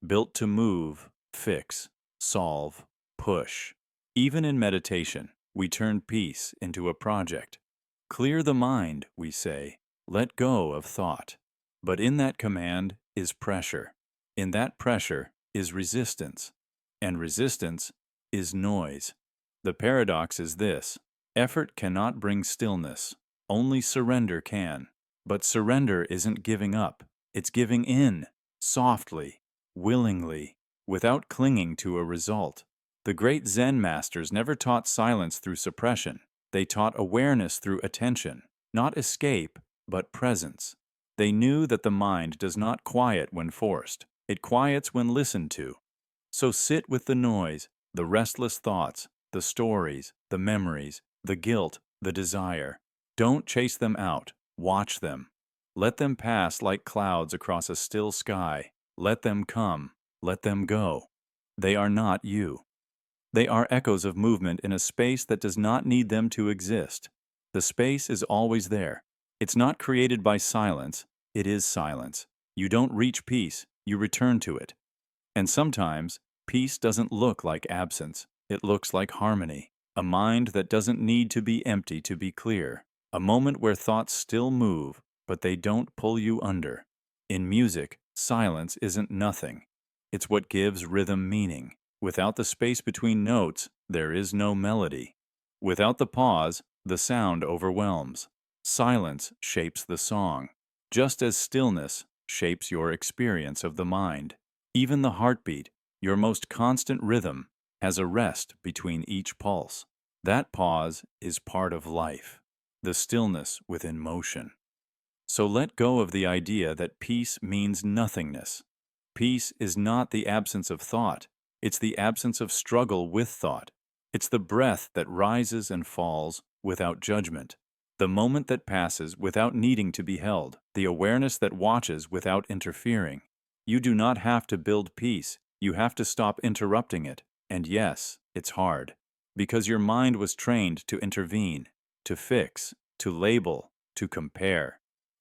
built to move, fix, solve, push. Even in meditation, we turn peace into a project. Clear the mind, we say, let go of thought. But in that command is pressure. In that pressure is resistance. And resistance is noise. The paradox is this: effort cannot bring stillness. Only surrender can. But surrender isn't giving up. It's giving in, softly, willingly, without clinging to a result. The great Zen masters never taught silence through suppression. They taught awareness through attention, not escape, but presence. They knew that the mind does not quiet when forced. It quiets when listened to. So sit with the noise, the restless thoughts, the stories, the memories, the guilt, the desire. Don't chase them out. Watch them. Let them pass like clouds across a still sky. Let them come. Let them go. They are not you. They are echoes of movement in a space that does not need them to exist. The space is always there. It's not created by silence. It is silence. You don't reach peace. You return to it. And sometimes, peace doesn't look like absence. It looks like harmony. A mind that doesn't need to be empty to be clear. A moment where thoughts still move, but they don't pull you under. In music, silence isn't nothing. It's what gives rhythm meaning. Without the space between notes, there is no melody. Without the pause, the sound overwhelms. Silence shapes the song, just as stillness shapes your experience of the mind. Even the heartbeat, your most constant rhythm, has a rest between each pulse. That pause is part of life, the stillness within motion. So let go of the idea that peace means nothingness. Peace is not the absence of thought. It's the absence of struggle with thought. It's the breath that rises and falls without judgment. The moment that passes without needing to be held. The awareness that watches without interfering. You do not have to build peace. You have to stop interrupting it. And yes, it's hard. Because your mind was trained to intervene, to fix, to label, to compare.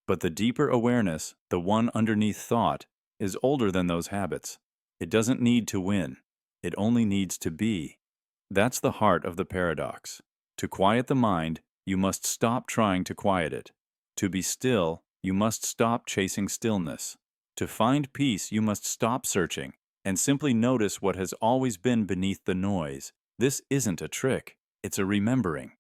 But the deeper awareness, the one underneath thought, is older than those habits. It doesn't need to win. It only needs to be. That's the heart of the paradox. To quiet the mind, you must stop trying to quiet it. To be still, you must stop chasing stillness. To find peace, you must stop searching and simply notice what has always been beneath the noise. This isn't a trick. It's a remembering.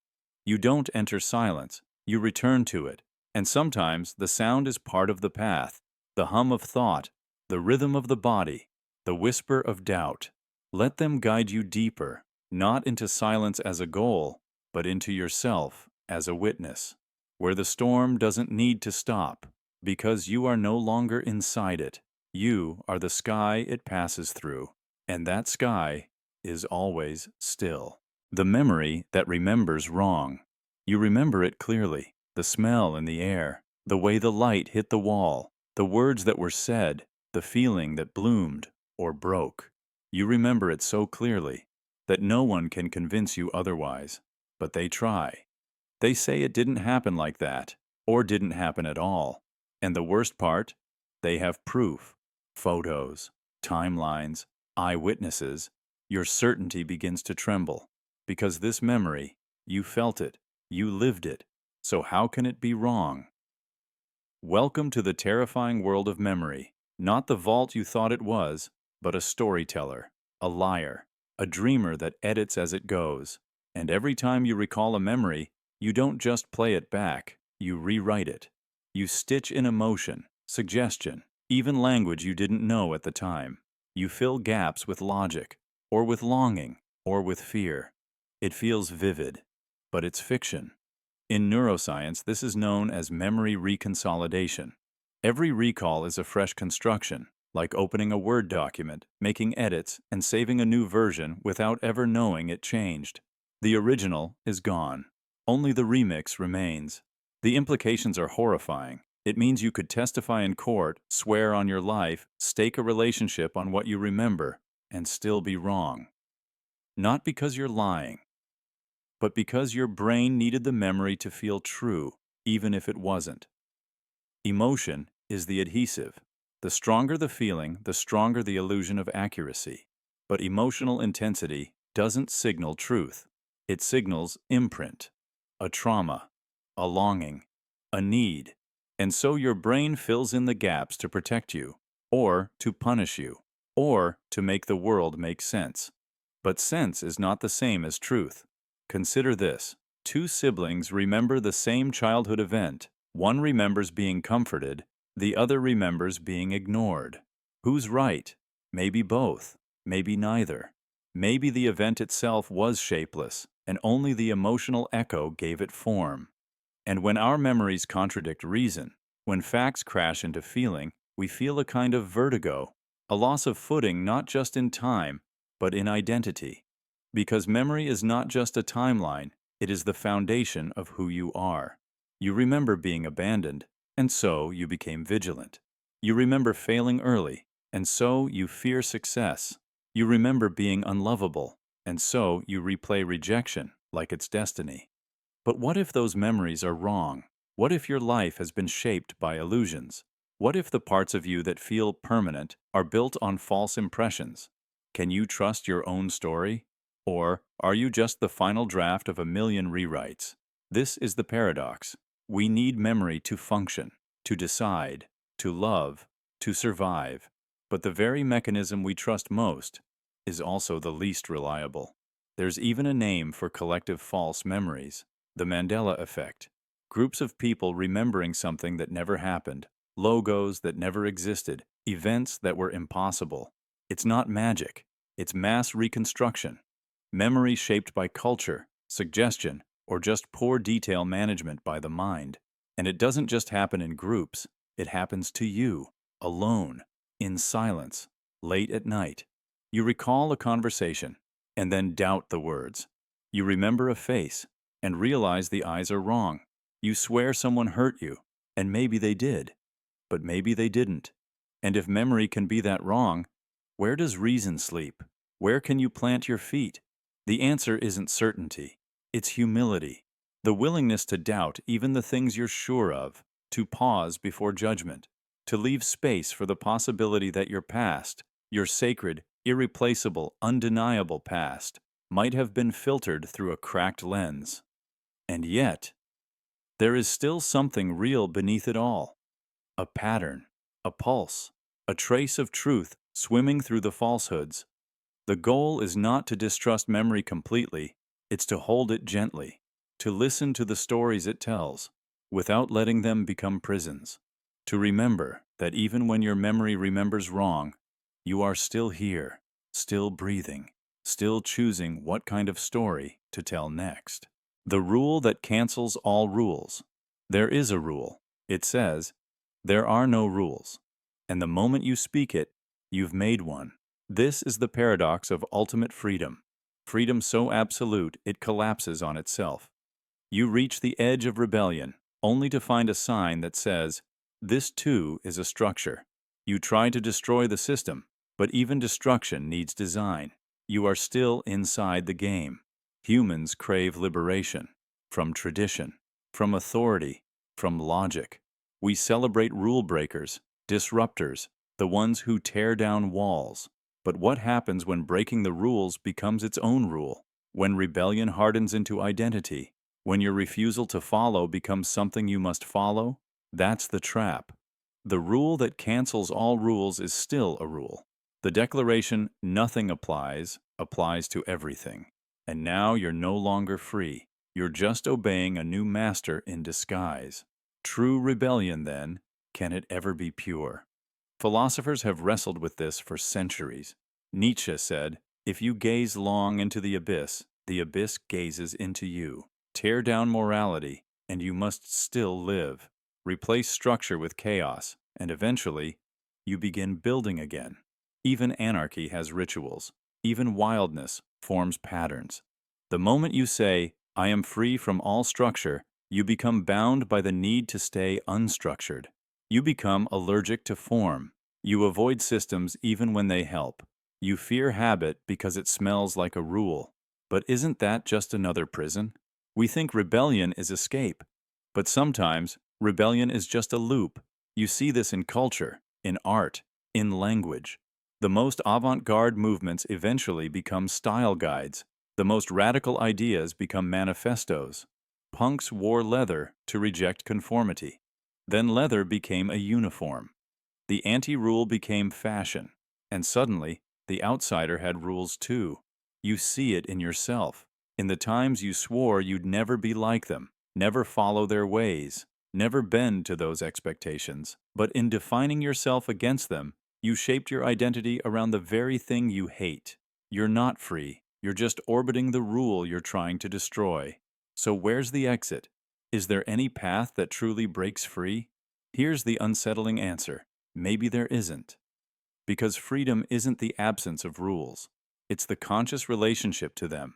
You don't enter silence. You return to it. And sometimes the sound is part of the path, the hum of thought, the rhythm of the body, the whisper of doubt. Let them guide you deeper, not into silence as a goal, but into yourself as a witness, where the storm doesn't need to stop, because you are no longer inside it. You are the sky it passes through, and that sky is always still. The memory that remembers wrong. You remember it clearly, the smell in the air, the way the light hit the wall, the words that were said, the feeling that bloomed or broke. You remember it so clearly that no one can convince you otherwise, but they try. They say it didn't happen like that, or didn't happen at all. And the worst part? They have proof. Photos, timelines, eyewitnesses. Your certainty begins to tremble, because this memory, you felt it, you lived it, so how can it be wrong? Welcome to the terrifying world of memory, not the vault you thought it was, but a storyteller, a liar, a dreamer that edits as it goes. And every time you recall a memory, you don't just play it back, you rewrite it. You stitch in emotion, suggestion, even language you didn't know at the time. You fill gaps with logic, or with longing, or with fear. It feels vivid, but it's fiction. In neuroscience, this is known as memory reconsolidation. Every recall is a fresh construction, like opening a Word document, making edits, and saving a new version without ever knowing it changed. The original is gone. Only the remix remains. The implications are horrifying. It means you could testify in court, swear on your life, stake a relationship on what you remember, and still be wrong. Not because you're lying, but because your brain needed the memory to feel true, even if it wasn't. Emotion is the adhesive. The stronger the feeling, the stronger the illusion of accuracy. But emotional intensity doesn't signal truth. It signals imprint, a trauma, a longing, a need. And so your brain fills in the gaps to protect you, or to punish you, or to make the world make sense. But sense is not the same as truth. Consider this. Two siblings remember the same childhood event. One remembers being comforted, the other remembers being ignored. Who's right? Maybe both. Maybe neither. Maybe the event itself was shapeless, and only the emotional echo gave it form. And when our memories contradict reason, when facts crash into feeling, we feel a kind of vertigo, a loss of footing not just in time, but in identity. Because memory is not just a timeline, it is the foundation of who you are. You remember being abandoned, and so you became vigilant. You remember failing early, and so you fear success. You remember being unlovable, and so you replay rejection like it's destiny. But what if those memories are wrong? What if your life has been shaped by illusions? What if the parts of you that feel permanent are built on false impressions? Can you trust your own story? Or are you just the final draft of a million rewrites? This is the paradox. We need memory to function, to decide, to love, to survive. But the very mechanism we trust most is also the least reliable. There's even a name for collective false memories: the Mandela effect. Groups of people remembering something that never happened, logos that never existed, events that were impossible. It's not magic, it's mass reconstruction. Memory shaped by culture, suggestion, or just poor detail management by the mind. And it doesn't just happen in groups, it happens to you, alone, in silence, late at night. You recall a conversation, and then doubt the words. You remember a face, and realize the eyes are wrong. You swear someone hurt you, and maybe they did, but maybe they didn't. And if memory can be that wrong, where does reason sleep? Where can you plant your feet? The answer isn't certainty, it's humility. The willingness to doubt even the things you're sure of, to pause before judgment, to leave space for the possibility that your past, your sacred, irreplaceable, undeniable past, might have been filtered through a cracked lens. And yet, there is still something real beneath it all: a pattern, a pulse, a trace of truth swimming through the falsehoods. The goal is not to distrust memory completely, it's to hold it gently, to listen to the stories it tells, without letting them become prisons, to remember that even when your memory remembers wrong, you are still here, still breathing, still choosing what kind of story to tell next. The rule that cancels all rules. There is a rule. It says, there are no rules. And the moment you speak it, you've made one. This is the paradox of ultimate freedom. Freedom so absolute it collapses on itself. You reach the edge of rebellion, only to find a sign that says, this too is a structure. You try to destroy the system, but even destruction needs design. You are still inside the game. Humans crave liberation from tradition, from authority, from logic. We celebrate rule breakers, disruptors, the ones who tear down walls. But what happens when breaking the rules becomes its own rule? When rebellion hardens into identity? When your refusal to follow becomes something you must follow? That's the trap. The rule that cancels all rules is still a rule. The declaration, nothing applies to everything. And now you're no longer free. You're just obeying a new master in disguise. True rebellion, then, can it ever be pure? Philosophers have wrestled with this for centuries. Nietzsche said, if you gaze long into the abyss gazes into you. Tear down morality, and you must still live. Replace structure with chaos, and eventually, you begin building again. Even anarchy has rituals. Even wildness forms patterns. The moment you say, I am free from all structure, you become bound by the need to stay unstructured. You become allergic to form. You avoid systems even when they help. You fear habit because it smells like a rule. But isn't that just another prison? We think rebellion is escape. But sometimes, rebellion is just a loop. You see this in culture, in art, in language. The most avant-garde movements eventually become style guides. The most radical ideas become manifestos. Punks wore leather to reject conformity. Then leather became a uniform. The anti-rule became fashion. And suddenly, the outsider had rules too. You see it in yourself. In the times you swore you'd never be like them, never follow their ways, never bend to those expectations. But in defining yourself against them, you shaped your identity around the very thing you hate. You're not free. You're just orbiting the rule you're trying to destroy. So where's the exit? Is there any path that truly breaks free? Here's the unsettling answer. Maybe there isn't. Because freedom isn't the absence of rules. It's the conscious relationship to them.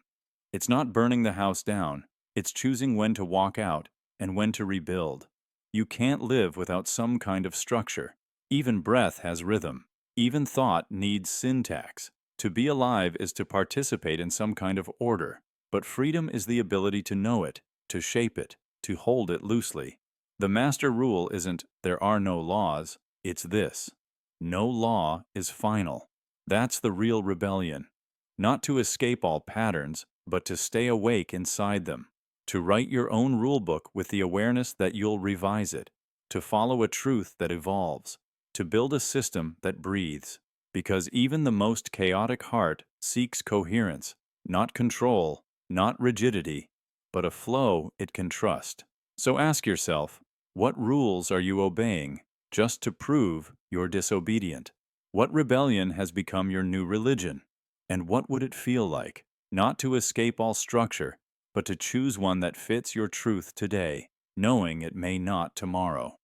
It's not burning the house down. It's choosing when to walk out and when to rebuild. You can't live without some kind of structure. Even breath has rhythm. Even thought needs syntax. To be alive is to participate in some kind of order. But freedom is the ability to know it, to shape it, to hold it loosely. The master rule isn't "there are no laws," it's this: no law is final. That's the real rebellion. Not to escape all patterns, but to stay awake inside them. To write your own rulebook with the awareness that you'll revise it. To follow a truth that evolves. To build a system that breathes. Because even the most chaotic heart seeks coherence, not control, not rigidity, but a flow it can trust. So ask yourself, what rules are you obeying just to prove you're disobedient? What rebellion has become your new religion? And what would it feel like, not to escape all structure, but to choose one that fits your truth today, knowing it may not tomorrow?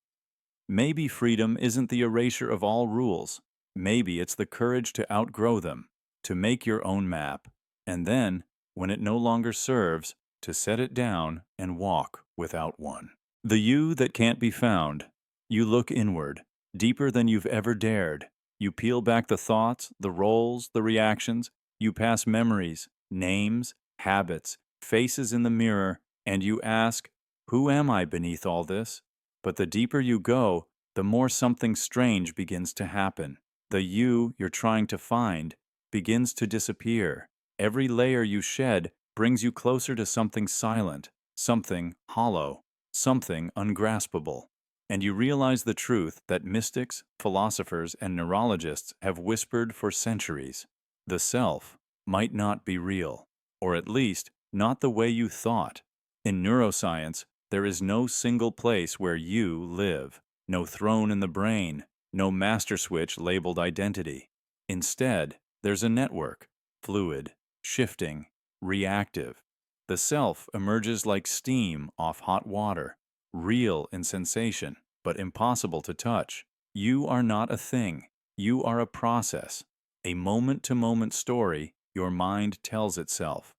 Maybe freedom isn't the erasure of all rules. Maybe it's the courage to outgrow them, to make your own map, and then, when it no longer serves, to set it down and walk without one. The you that can't be found. You look inward, deeper than you've ever dared. You peel back the thoughts, the roles, the reactions. You pass memories, names, habits, faces in the mirror, and you ask, who am I beneath all this? But the deeper you go, the more something strange begins to happen. The you you're trying to find begins to disappear. Every layer you shed brings you closer to something silent, something hollow, something ungraspable. And you realize the truth that mystics, philosophers, and neurologists have whispered for centuries. The self might not be real, or at least not the way you thought. In neuroscience, there is no single place where you live, no throne in the brain, no master switch labeled identity. Instead, there's a network, fluid, shifting, reactive. The self emerges like steam off hot water, real in sensation, but impossible to touch. You are not a thing. You are a process, a moment-to-moment story your mind tells itself.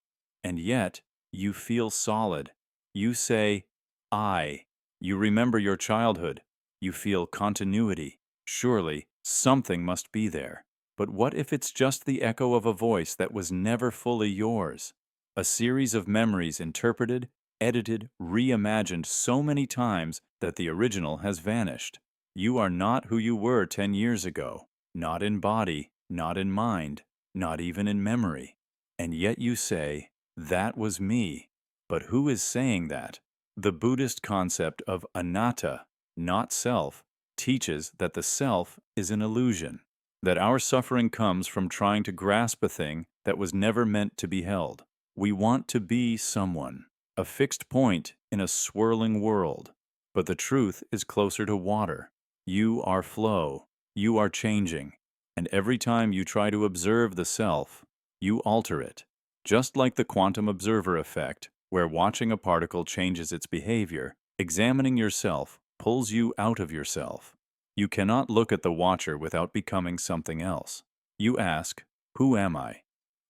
And yet, you feel solid. You say, I. You remember your childhood. You feel continuity. Surely, something must be there. But what if it's just the echo of a voice that was never fully yours? A series of memories interpreted, edited, reimagined so many times that the original has vanished. You are not who you were 10 years ago, not in body, not in mind, not even in memory. And yet you say, that was me. But who is saying that? The Buddhist concept of anatta, not self, teaches that the self is an illusion, that our suffering comes from trying to grasp a thing that was never meant to be held. We want to be someone, a fixed point in a swirling world. But the truth is closer to water. You are flow. You are changing. And every time you try to observe the self, you alter it. Just like the quantum observer effect, where watching a particle changes its behavior, examining yourself pulls you out of yourself. You cannot look at the watcher without becoming something else. You ask, who am I?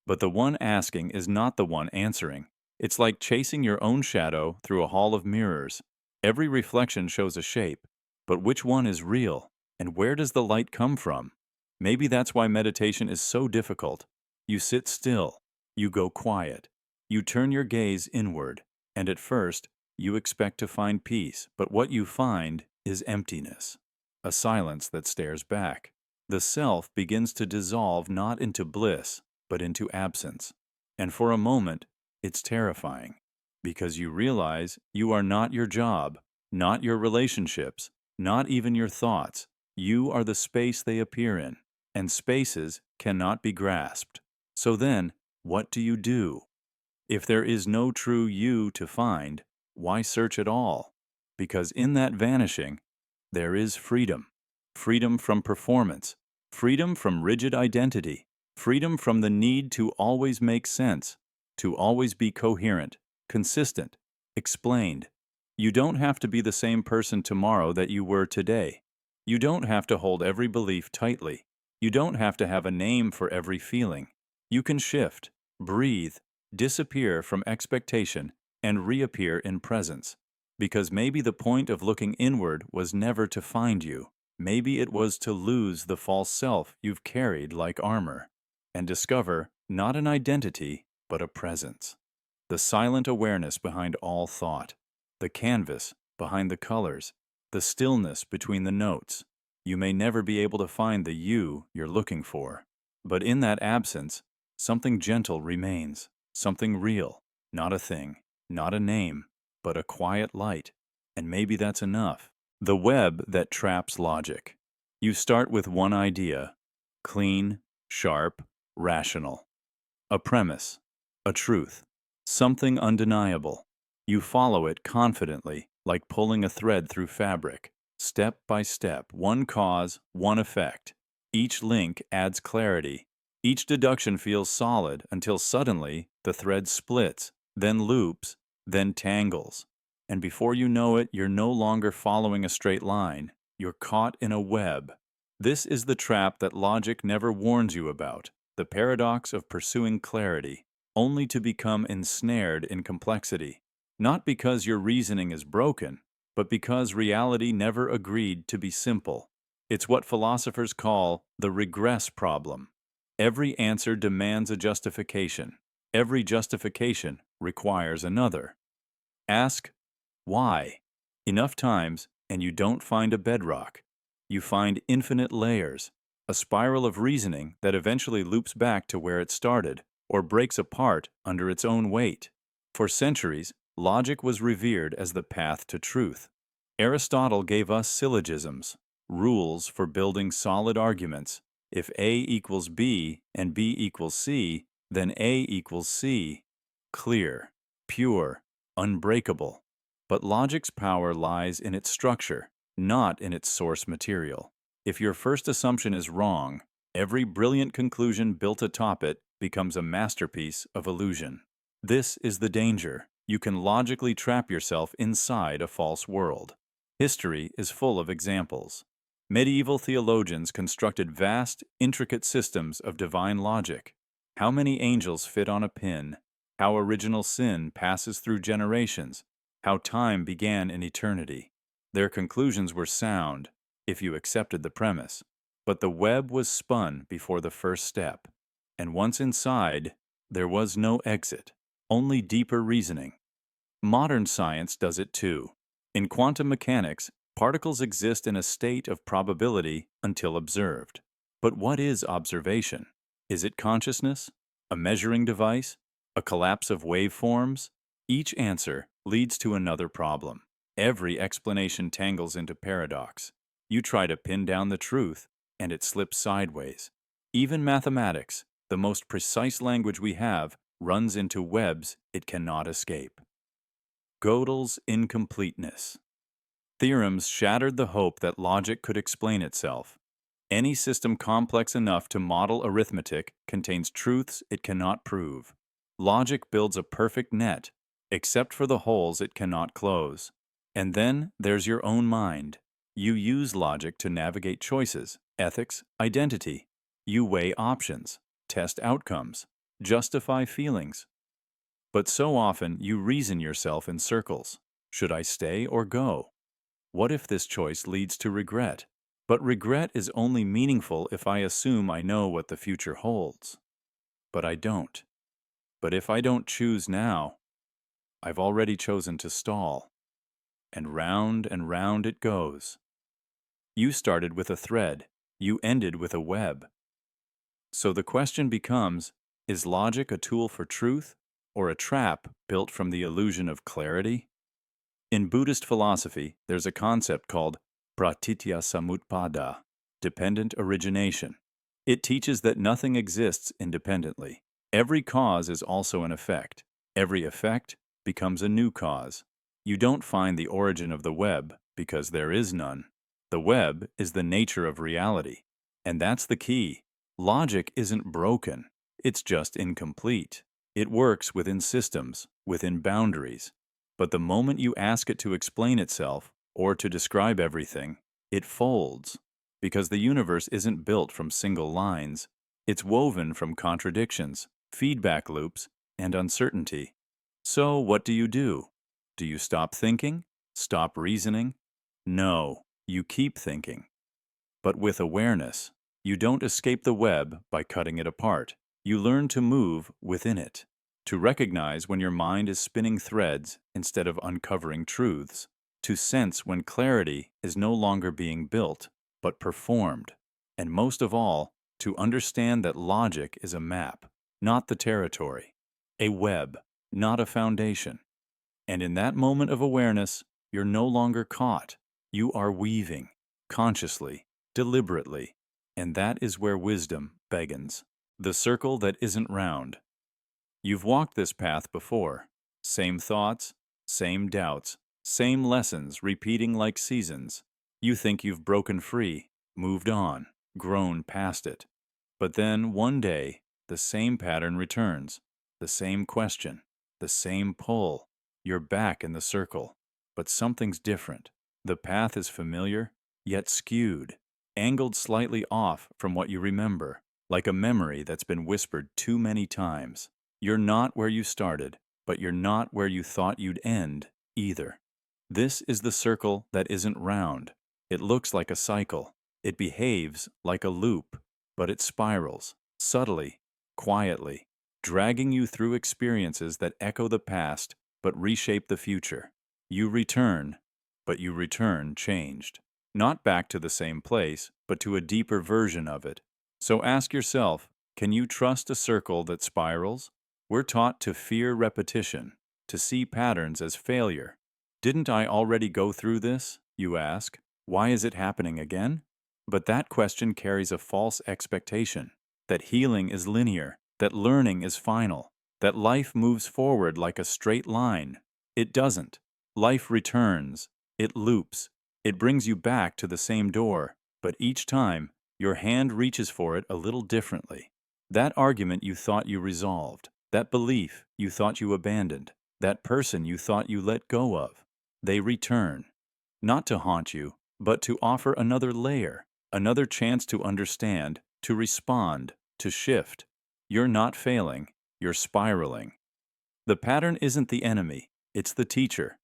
But the one asking is not the one answering. It's like chasing your own shadow through a hall of mirrors. Every reflection shows a shape, but which one is real? And where does the light come from? Maybe that's why meditation is so difficult. You sit still. You go quiet. You turn your gaze inward, and at first, you expect to find peace, but what you find is emptiness, a silence that stares back. The self begins to dissolve not into bliss, but into absence. And for a moment, it's terrifying, because you realize you are not your job, not your relationships, not even your thoughts. You are the space they appear in, and spaces cannot be grasped. So then, what do you do? If there is no true you to find, why search at all? Because in that vanishing, there is freedom. Freedom from performance. Freedom from rigid identity. Freedom from the need to always make sense, to always be coherent, consistent, explained. You don't have to be the same person tomorrow that you were today. You don't have to hold every belief tightly. You don't have to have a name for every feeling. You can shift, breathe, disappear from expectation, and reappear in presence. Because maybe the point of looking inward was never to find you. Maybe it was to lose the false self you've carried like armor and discover not an identity, but a presence. The silent awareness behind all thought, the canvas behind the colors, the stillness between the notes. You may never be able to find the you you're looking for, but in that absence, something gentle remains, something real, not a thing, not a name, but a quiet light, and maybe that's enough. The web that traps logic. You start with one idea, clean, sharp, rational. A premise, a truth, something undeniable. You follow it confidently, like pulling a thread through fabric, step by step, one cause, one effect. Each link adds clarity. Each deduction feels solid until suddenly the thread splits, then loops, then tangles. And before you know it, you're no longer following a straight line. You're caught in a web. This is the trap that logic never warns you about, the paradox of pursuing clarity, only to become ensnared in complexity. Not because your reasoning is broken, but because reality never agreed to be simple. It's what philosophers call the regress problem. Every answer demands a justification. Every justification requires another. Ask, why? Enough times, and you don't find a bedrock. You find infinite layers, a spiral of reasoning that eventually loops back to where it started, or breaks apart under its own weight. For centuries, logic was revered as the path to truth. Aristotle gave us syllogisms, rules for building solid arguments. If A equals B and B equals C, then A equals C. Clear, pure, unbreakable. But logic's power lies in its structure, not in its source material. If your first assumption is wrong, every brilliant conclusion built atop it becomes a masterpiece of illusion. This is the danger. You can logically trap yourself inside a false world. History is full of examples. Medieval theologians constructed vast, intricate systems of divine logic. How many angels fit on a pin? How original sin passes through generations? How time began in eternity? Their conclusions were sound, if you accepted the premise. But the web was spun before the first step. And once inside, there was no exit, only deeper reasoning. Modern science does it too. In quantum mechanics, particles exist in a state of probability until observed. But what is observation? Is it consciousness? A measuring device? A collapse of waveforms? Each answer leads to another problem. Every explanation tangles into paradox. You try to pin down the truth, and it slips sideways. Even mathematics, the most precise language we have, runs into webs it cannot escape. Gödel's incompleteness. Theorems shattered the hope that logic could explain itself. Any system complex enough to model arithmetic contains truths it cannot prove. Logic builds a perfect net, except for the holes it cannot close. And then there's your own mind. You use logic to navigate choices, ethics, identity. You weigh options, test outcomes, justify feelings. But so often you reason yourself in circles. Should I stay or go? What if this choice leads to regret? But regret is only meaningful if I assume I know what the future holds. But I don't. But if I don't choose now, I've already chosen to stall. And round it goes. You started with a thread. You ended with a web. So the question becomes, is logic a tool for truth or a trap built from the illusion of clarity? In Buddhist philosophy, there's a concept called pratitya samutpada, dependent origination. It teaches that nothing exists independently. Every cause is also an effect. Every effect becomes a new cause. You don't find the origin of the web because there is none. The web is the nature of reality. And that's the key. Logic isn't broken. It's just incomplete. It works within systems, within boundaries. But the moment you ask it to explain itself, or to describe everything, it folds. Because the universe isn't built from single lines. It's woven from contradictions, feedback loops, and uncertainty. So what do? Do you stop thinking? Stop reasoning? No, you keep thinking. But with awareness, you don't escape the web by cutting it apart. You learn to move within it, to recognize when your mind is spinning threads instead of uncovering truths, to sense when clarity is no longer being built, but performed, and most of all, to understand that logic is a map, not the territory, a web, not a foundation. And in that moment of awareness, you're no longer caught. You are weaving, consciously, deliberately. And that is where wisdom begins. The circle that isn't round. You've walked this path before. Same thoughts, same doubts, same lessons repeating like seasons. You think you've broken free, moved on, grown past it. But then, one day, the same pattern returns. The same question, the same pull. You're back in the circle. But something's different. The path is familiar, yet skewed, angled slightly off from what you remember, like a memory that's been whispered too many times. You're not where you started, but you're not where you thought you'd end either. This is the circle that isn't round. It looks like a cycle. It behaves like a loop, but it spirals, subtly, quietly, dragging you through experiences that echo the past but reshape the future. You return, but you return changed. Not back to the same place, but to a deeper version of it. So ask yourself, can you trust a circle that spirals? We're taught to fear repetition, to see patterns as failure. Didn't I already go through this? You ask. Why is it happening again? But that question carries a false expectation that healing is linear, that learning is final, that life moves forward like a straight line. It doesn't. Life returns. It loops. It brings you back to the same door, but each time, your hand reaches for it a little differently. That argument you thought you resolved, that belief you thought you abandoned, that person you thought you let go of, they return. Not to haunt you, but to offer another layer, another chance to understand, to respond, to shift. You're not failing, you're spiraling. The pattern isn't the enemy, it's the teacher.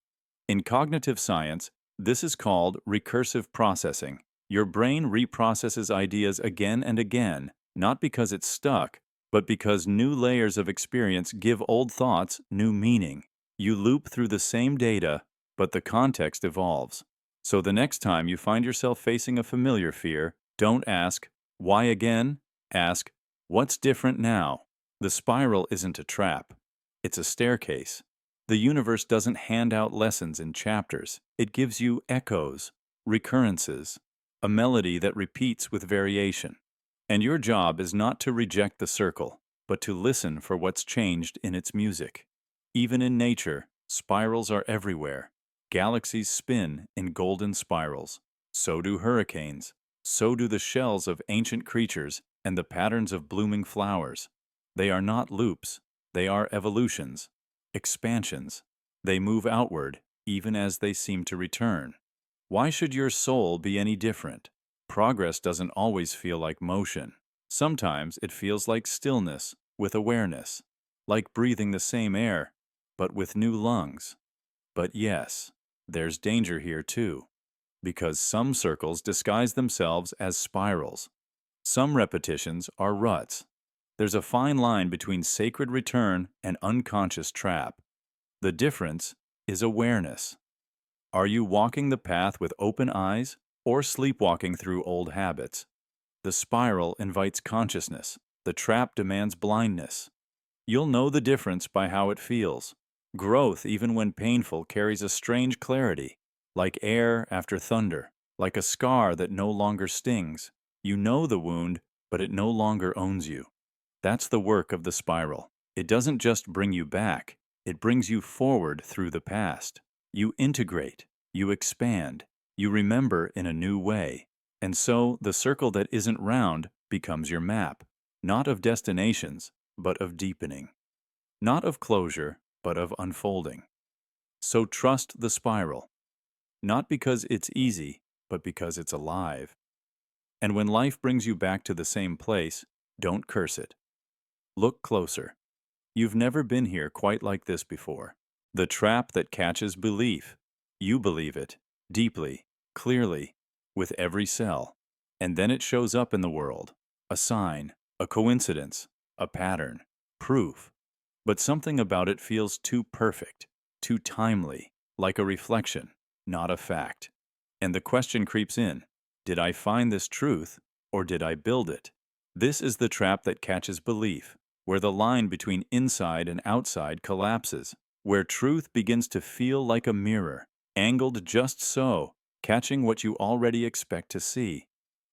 In cognitive science, this is called recursive processing. Your brain reprocesses ideas again and again, not because it's stuck, but because new layers of experience give old thoughts new meaning. You loop through the same data, but the context evolves. So the next time you find yourself facing a familiar fear, don't ask, why again? Ask, what's different now? The spiral isn't a trap. It's a staircase. The universe doesn't hand out lessons in chapters. It gives you echoes, recurrences, a melody that repeats with variation. And your job is not to reject the circle, but to listen for what's changed in its music. Even in nature, spirals are everywhere. Galaxies spin in golden spirals. So do hurricanes. So do the shells of ancient creatures and the patterns of blooming flowers. They are not loops. They are evolutions, expansions. They move outward, even as they seem to return. Why should your soul be any different? Progress doesn't always feel like motion. Sometimes it feels like stillness with awareness, like breathing the same air, but with new lungs. But yes, there's danger here too, because some circles disguise themselves as spirals. Some repetitions are ruts. There's a fine line between sacred return and unconscious trap. The difference is awareness. Are you walking the path with open eyes or sleepwalking through old habits? The spiral invites consciousness. The trap demands blindness. You'll know the difference by how it feels. Growth, even when painful, carries a strange clarity, like air after thunder, like a scar that no longer stings. You know the wound, but it no longer owns you. That's the work of the spiral. It doesn't just bring you back, it brings you forward through the past. You integrate, you expand, you remember in a new way. And so the circle that isn't round becomes your map, not of destinations, but of deepening. Not of closure, but of unfolding. So trust the spiral, not because it's easy, but because it's alive. And when life brings you back to the same place, don't curse it. Look closer. You've never been here quite like this before. The trap that catches belief. You believe it, deeply, clearly, with every cell. And then it shows up in the world. A sign, a coincidence, a pattern, proof. But something about it feels too perfect, too timely, like a reflection, not a fact. And the question creeps in, did I find this truth, or did I build it? This is the trap that catches belief, where the line between inside and outside collapses, where truth begins to feel like a mirror, angled just so, catching what you already expect to see.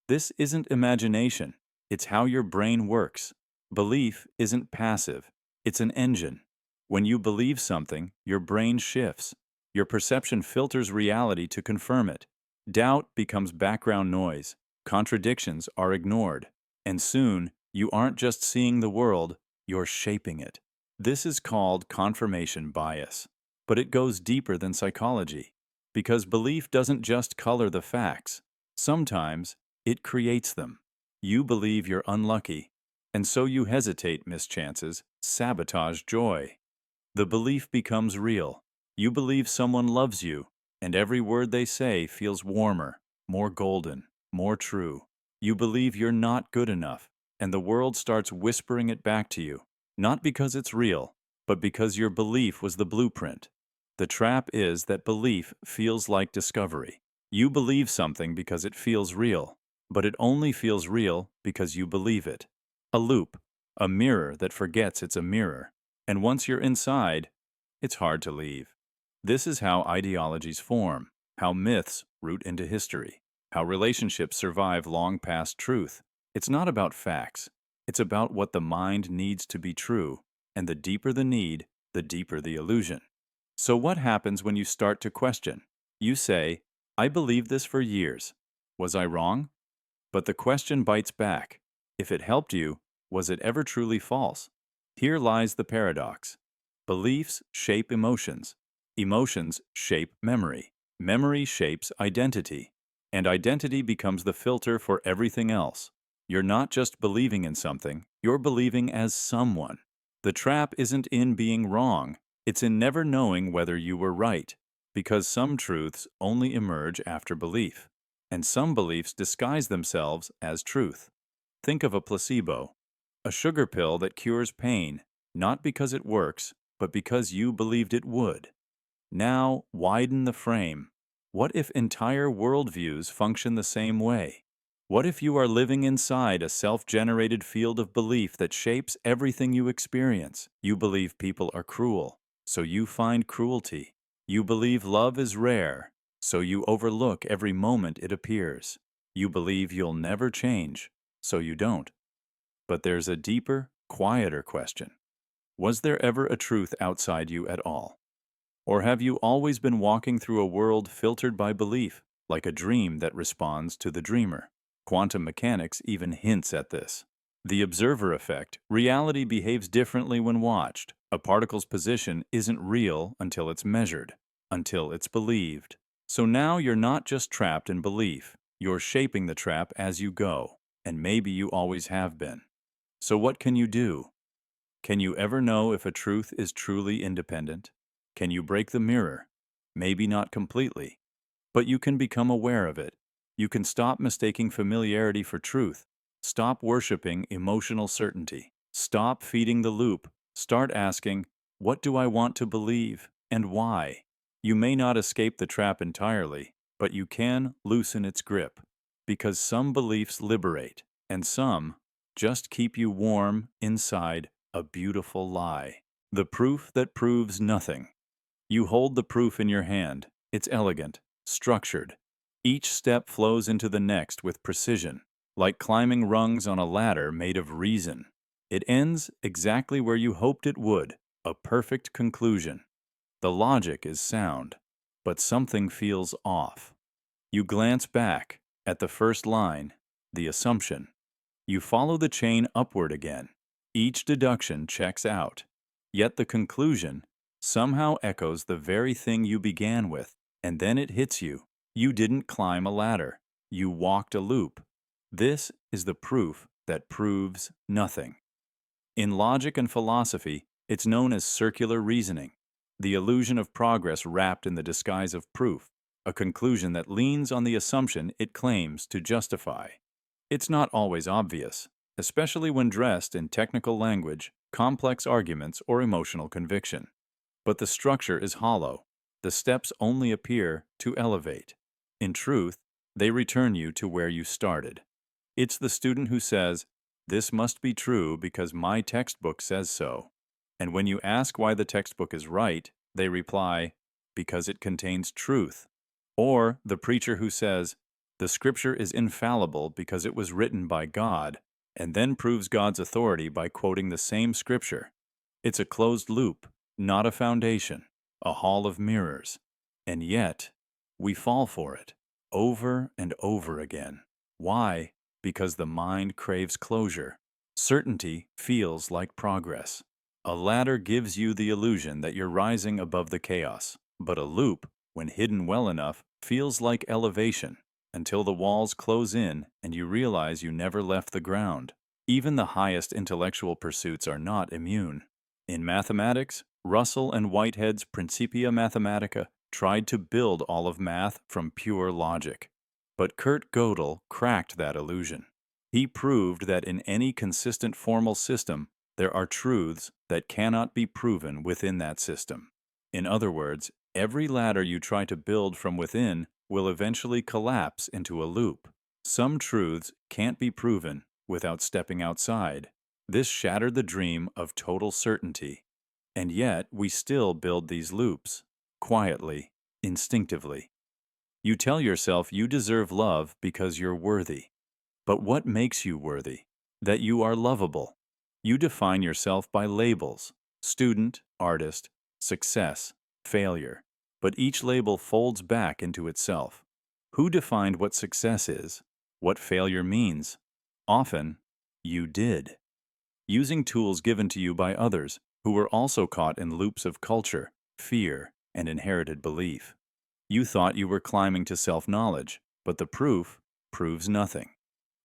This isn't imagination, it's how your brain works. Belief isn't passive, it's an engine. When you believe something, your brain shifts. Your perception filters reality to confirm it. Doubt becomes background noise. Contradictions are ignored. And soon, you aren't just seeing the world, you're shaping it. This is called confirmation bias. But it goes deeper than psychology. Because belief doesn't just color the facts. Sometimes, it creates them. You believe you're unlucky, and so you hesitate, miss chances, sabotage joy. The belief becomes real. You believe someone loves you, and every word they say feels warmer, more golden, more true. You believe you're not good enough, and the world starts whispering it back to you, not because it's real, but because your belief was the blueprint. The trap is that belief feels like discovery. You believe something because it feels real, but it only feels real because you believe it. A loop, a mirror that forgets it's a mirror. And once you're inside, it's hard to leave. This is how ideologies form, how myths root into history, how relationships survive long past truth. It's not about facts. It's about what the mind needs to be true. And the deeper the need, the deeper the illusion. So what happens when you start to question? You say, I believed this for years. Was I wrong? But the question bites back. If it helped you, was it ever truly false? Here lies the paradox. Beliefs shape emotions. Emotions shape memory. Memory shapes identity. And identity becomes the filter for everything else. You're not just believing in something, you're believing as someone. The trap isn't in being wrong, it's in never knowing whether you were right. Because some truths only emerge after belief. And some beliefs disguise themselves as truth. Think of a placebo, a sugar pill that cures pain, not because it works, but because you believed it would. Now, widen the frame. What if entire worldviews function the same way? What if you are living inside a self-generated field of belief that shapes everything you experience? You believe people are cruel, so you find cruelty. You believe love is rare, so you overlook every moment it appears. You believe you'll never change, so you don't. But there's a deeper, quieter question. Was there ever a truth outside you at all? Or have you always been walking through a world filtered by belief, like a dream that responds to the dreamer? Quantum mechanics even hints at this. The observer effect, reality behaves differently when watched. A particle's position isn't real until it's measured, until it's believed. So now you're not just trapped in belief, you're shaping the trap as you go, and maybe you always have been. So what can you do? Can you ever know if a truth is truly independent? Can you break the mirror? Maybe not completely, but you can become aware of it. You can stop mistaking familiarity for truth. Stop worshiping emotional certainty. Stop feeding the loop. Start asking, what do I want to believe and why? You may not escape the trap entirely, but you can loosen its grip. Because some beliefs liberate, and some just keep you warm inside a beautiful lie. The proof that proves nothing. You hold the proof in your hand. It's elegant, structured. Each step flows into the next with precision, like climbing rungs on a ladder made of reason. It ends exactly where you hoped it would, a perfect conclusion. The logic is sound, but something feels off. You glance back at the first line, the assumption. You follow the chain upward again. Each deduction checks out. Yet the conclusion somehow echoes the very thing you began with, and then it hits you. You didn't climb a ladder. You walked a loop. This is the proof that proves nothing. In logic and philosophy, it's known as circular reasoning. the illusion of progress wrapped in the disguise of proof, a conclusion that leans on the assumption it claims to justify. It's not always obvious, especially when dressed in technical language, complex arguments, or emotional conviction. But the structure is hollow. The steps only appear to elevate. In truth, they return you to where you started. It's the student who says, "This must be true because my textbook says so." And when you ask why the textbook is right, they reply, "Because it contains truth." Or the preacher who says, "The scripture is infallible because it was written by God," and then proves God's authority by quoting the same scripture. It's a closed loop, not a foundation, a hall of mirrors. And yet, we fall for it, over and over again. Why? Because the mind craves closure. Certainty feels like progress. A ladder gives you the illusion that you're rising above the chaos, but a loop, when hidden well enough, feels like elevation, until the walls close in and you realize you never left the ground. Even the highest intellectual pursuits are not immune. In mathematics, Russell and Whitehead's Principia Mathematica tried to build all of math from pure logic. But Kurt Gödel cracked that illusion. He proved that in any consistent formal system, there are truths that cannot be proven within that system. In other words, every ladder you try to build from within will eventually collapse into a loop. Some truths can't be proven without stepping outside. This shattered the dream of total certainty. And yet, we still build these loops, quietly, instinctively. You tell yourself you deserve love because you're worthy. But what makes you worthy? That you are lovable. You define yourself by labels: student, artist, success, failure. But each label folds back into itself. Who defined what success is? What failure means? Often, you did. Using tools given to you by others who were also caught in loops of culture, fear, and inherited belief. You thought you were climbing to self-knowledge, but the proof proves nothing.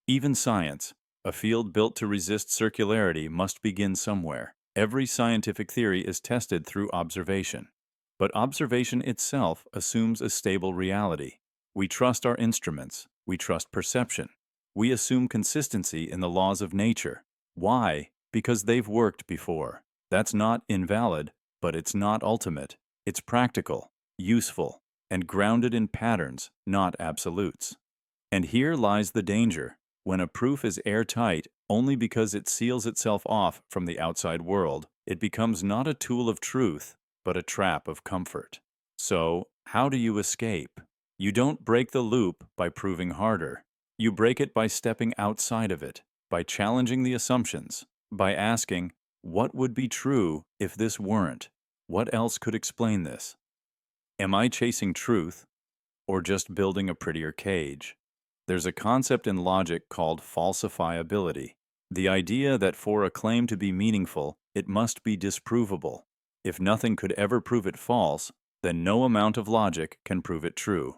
Even science, a field built to resist circularity, must begin somewhere. Every scientific theory is tested through observation. But observation itself assumes a stable reality. We trust our instruments. We trust perception. We assume consistency in the laws of nature. Why? Because they've worked before. That's not invalid, but it's not ultimate. It's practical, useful, and grounded in patterns, not absolutes. And here lies the danger. When a proof is airtight only because it seals itself off from the outside world, it becomes not a tool of truth, but a trap of comfort. So, how do you escape? You don't break the loop by proving harder. You break it by stepping outside of it, by challenging the assumptions, by asking, what would be true if this weren't? What else could explain this? Am I chasing truth, or just building a prettier cage? There's a concept in logic called falsifiability, the idea that for a claim to be meaningful, it must be disprovable. If nothing could ever prove it false, then no amount of logic can prove it true.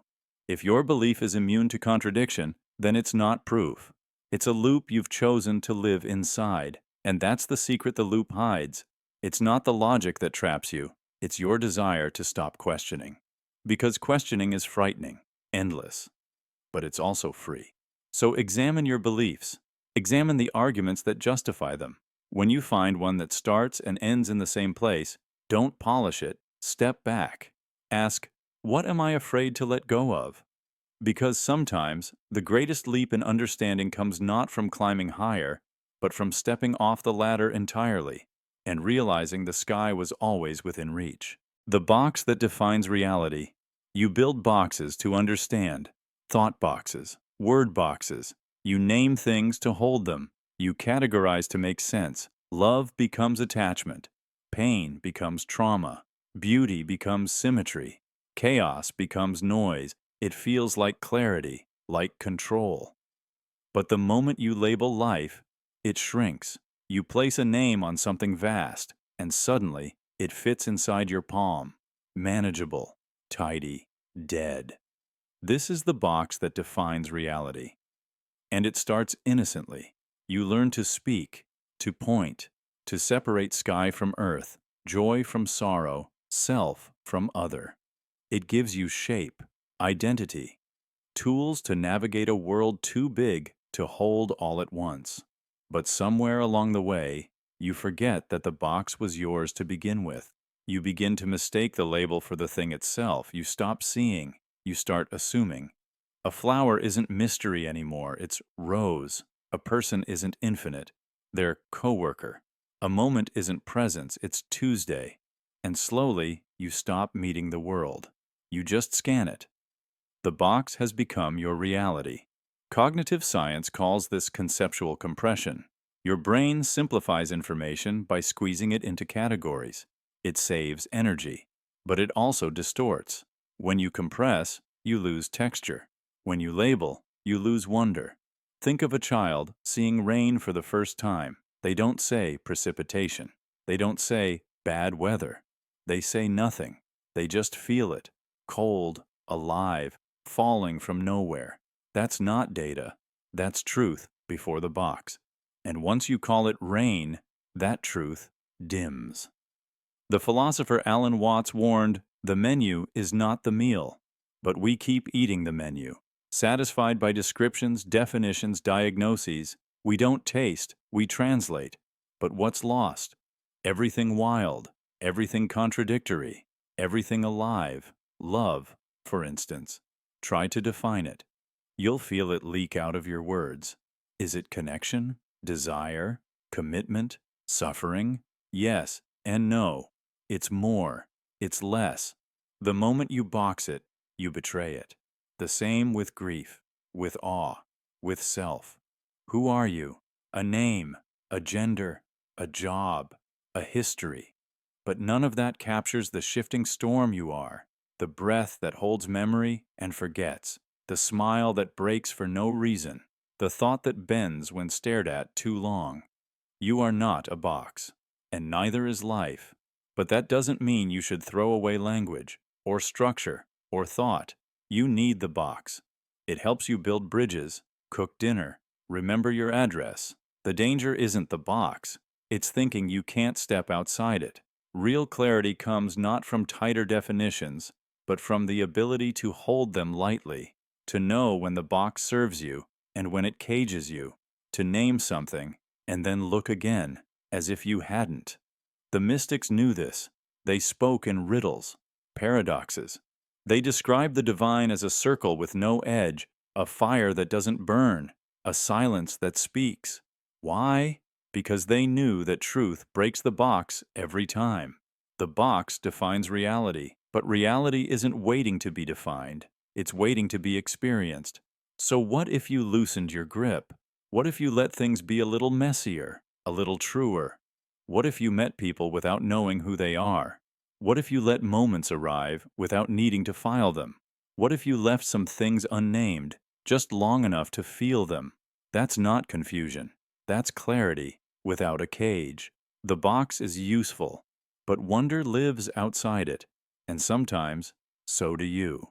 If your belief is immune to contradiction, then it's not proof. It's a loop you've chosen to live inside, and that's the secret the loop hides. It's not the logic that traps you, it's your desire to stop questioning. Because questioning is frightening, endless, but it's also free. So examine your beliefs. Examine the arguments that justify them. When you find one that starts and ends in the same place, don't polish it, step back. Ask, what am I afraid to let go of? Because sometimes the greatest leap in understanding comes not from climbing higher, but from stepping off the ladder entirely and realizing the sky was always within reach. The box that defines reality. You build boxes to understand, thought boxes, word boxes. You name things to hold them. You categorize to make sense. Love becomes attachment. Pain becomes trauma. Beauty becomes symmetry. Chaos becomes noise. It feels like clarity, like control. But the moment you label life, it shrinks. You place a name on something vast, and suddenly it fits inside your palm. Manageable, tidy, dead. This is the box that defines reality. And it starts innocently. You learn to speak, to point, to separate sky from earth, joy from sorrow, self from other. It gives you shape, identity, tools to navigate a world too big to hold all at once. But somewhere along the way, you forget that the box was yours to begin with. You begin to mistake the label for the thing itself. You stop seeing, you start assuming. A flower isn't mystery anymore, it's rose. A person isn't infinite, they're coworker. A moment isn't presence, it's Tuesday. And slowly, you stop meeting the world. You just scan it. The box has become your reality. Cognitive science calls this conceptual compression. Your brain simplifies information by squeezing it into categories. It saves energy, but it also distorts. When you compress, you lose texture. When you label, you lose wonder. Think of a child seeing rain for the first time. They don't say precipitation. They don't say bad weather. They say nothing. They just feel it. Cold, alive, falling from nowhere. That's not data. That's truth before the box. And once you call it rain, that truth dims. The philosopher Alan Watts warned, "The menu is not the meal." But we keep eating the menu. Satisfied by descriptions, definitions, diagnoses, we don't taste, we translate. But what's lost? Everything wild, everything contradictory, everything alive. Love, for instance. Try to define it. You'll feel it leak out of your words. Is it connection, desire, commitment, suffering? Yes and no. It's more. It's less. The moment you box it, you betray it. The same with grief, with awe, with self. Who are you? A name, a gender, a job, a history. But none of that captures the shifting storm you are, the breath that holds memory and forgets, the smile that breaks for no reason, the thought that bends when stared at too long. You are not a box, and neither is life. But that doesn't mean you should throw away language, or structure, or thought. You need the box. It helps you build bridges, cook dinner, remember your address. The danger isn't the box. It's thinking you can't step outside it. Real clarity comes not from tighter definitions, but from the ability to hold them lightly, to know when the box serves you and when it cages you, to name something and then look again, as if you hadn't. The mystics knew this. They spoke in riddles, paradoxes. They described the divine as a circle with no edge, a fire that doesn't burn, a silence that speaks. Why? Because they knew that truth breaks the box every time. The box defines reality, but reality isn't waiting to be defined. It's waiting to be experienced. So what if you loosened your grip? What if you let things be a little messier, a little truer? What if you met people without knowing who they are? What if you let moments arrive without needing to file them? What if you left some things unnamed, just long enough to feel them? That's not confusion. That's clarity without a cage. The box is useful, but wonder lives outside it, and sometimes so do you.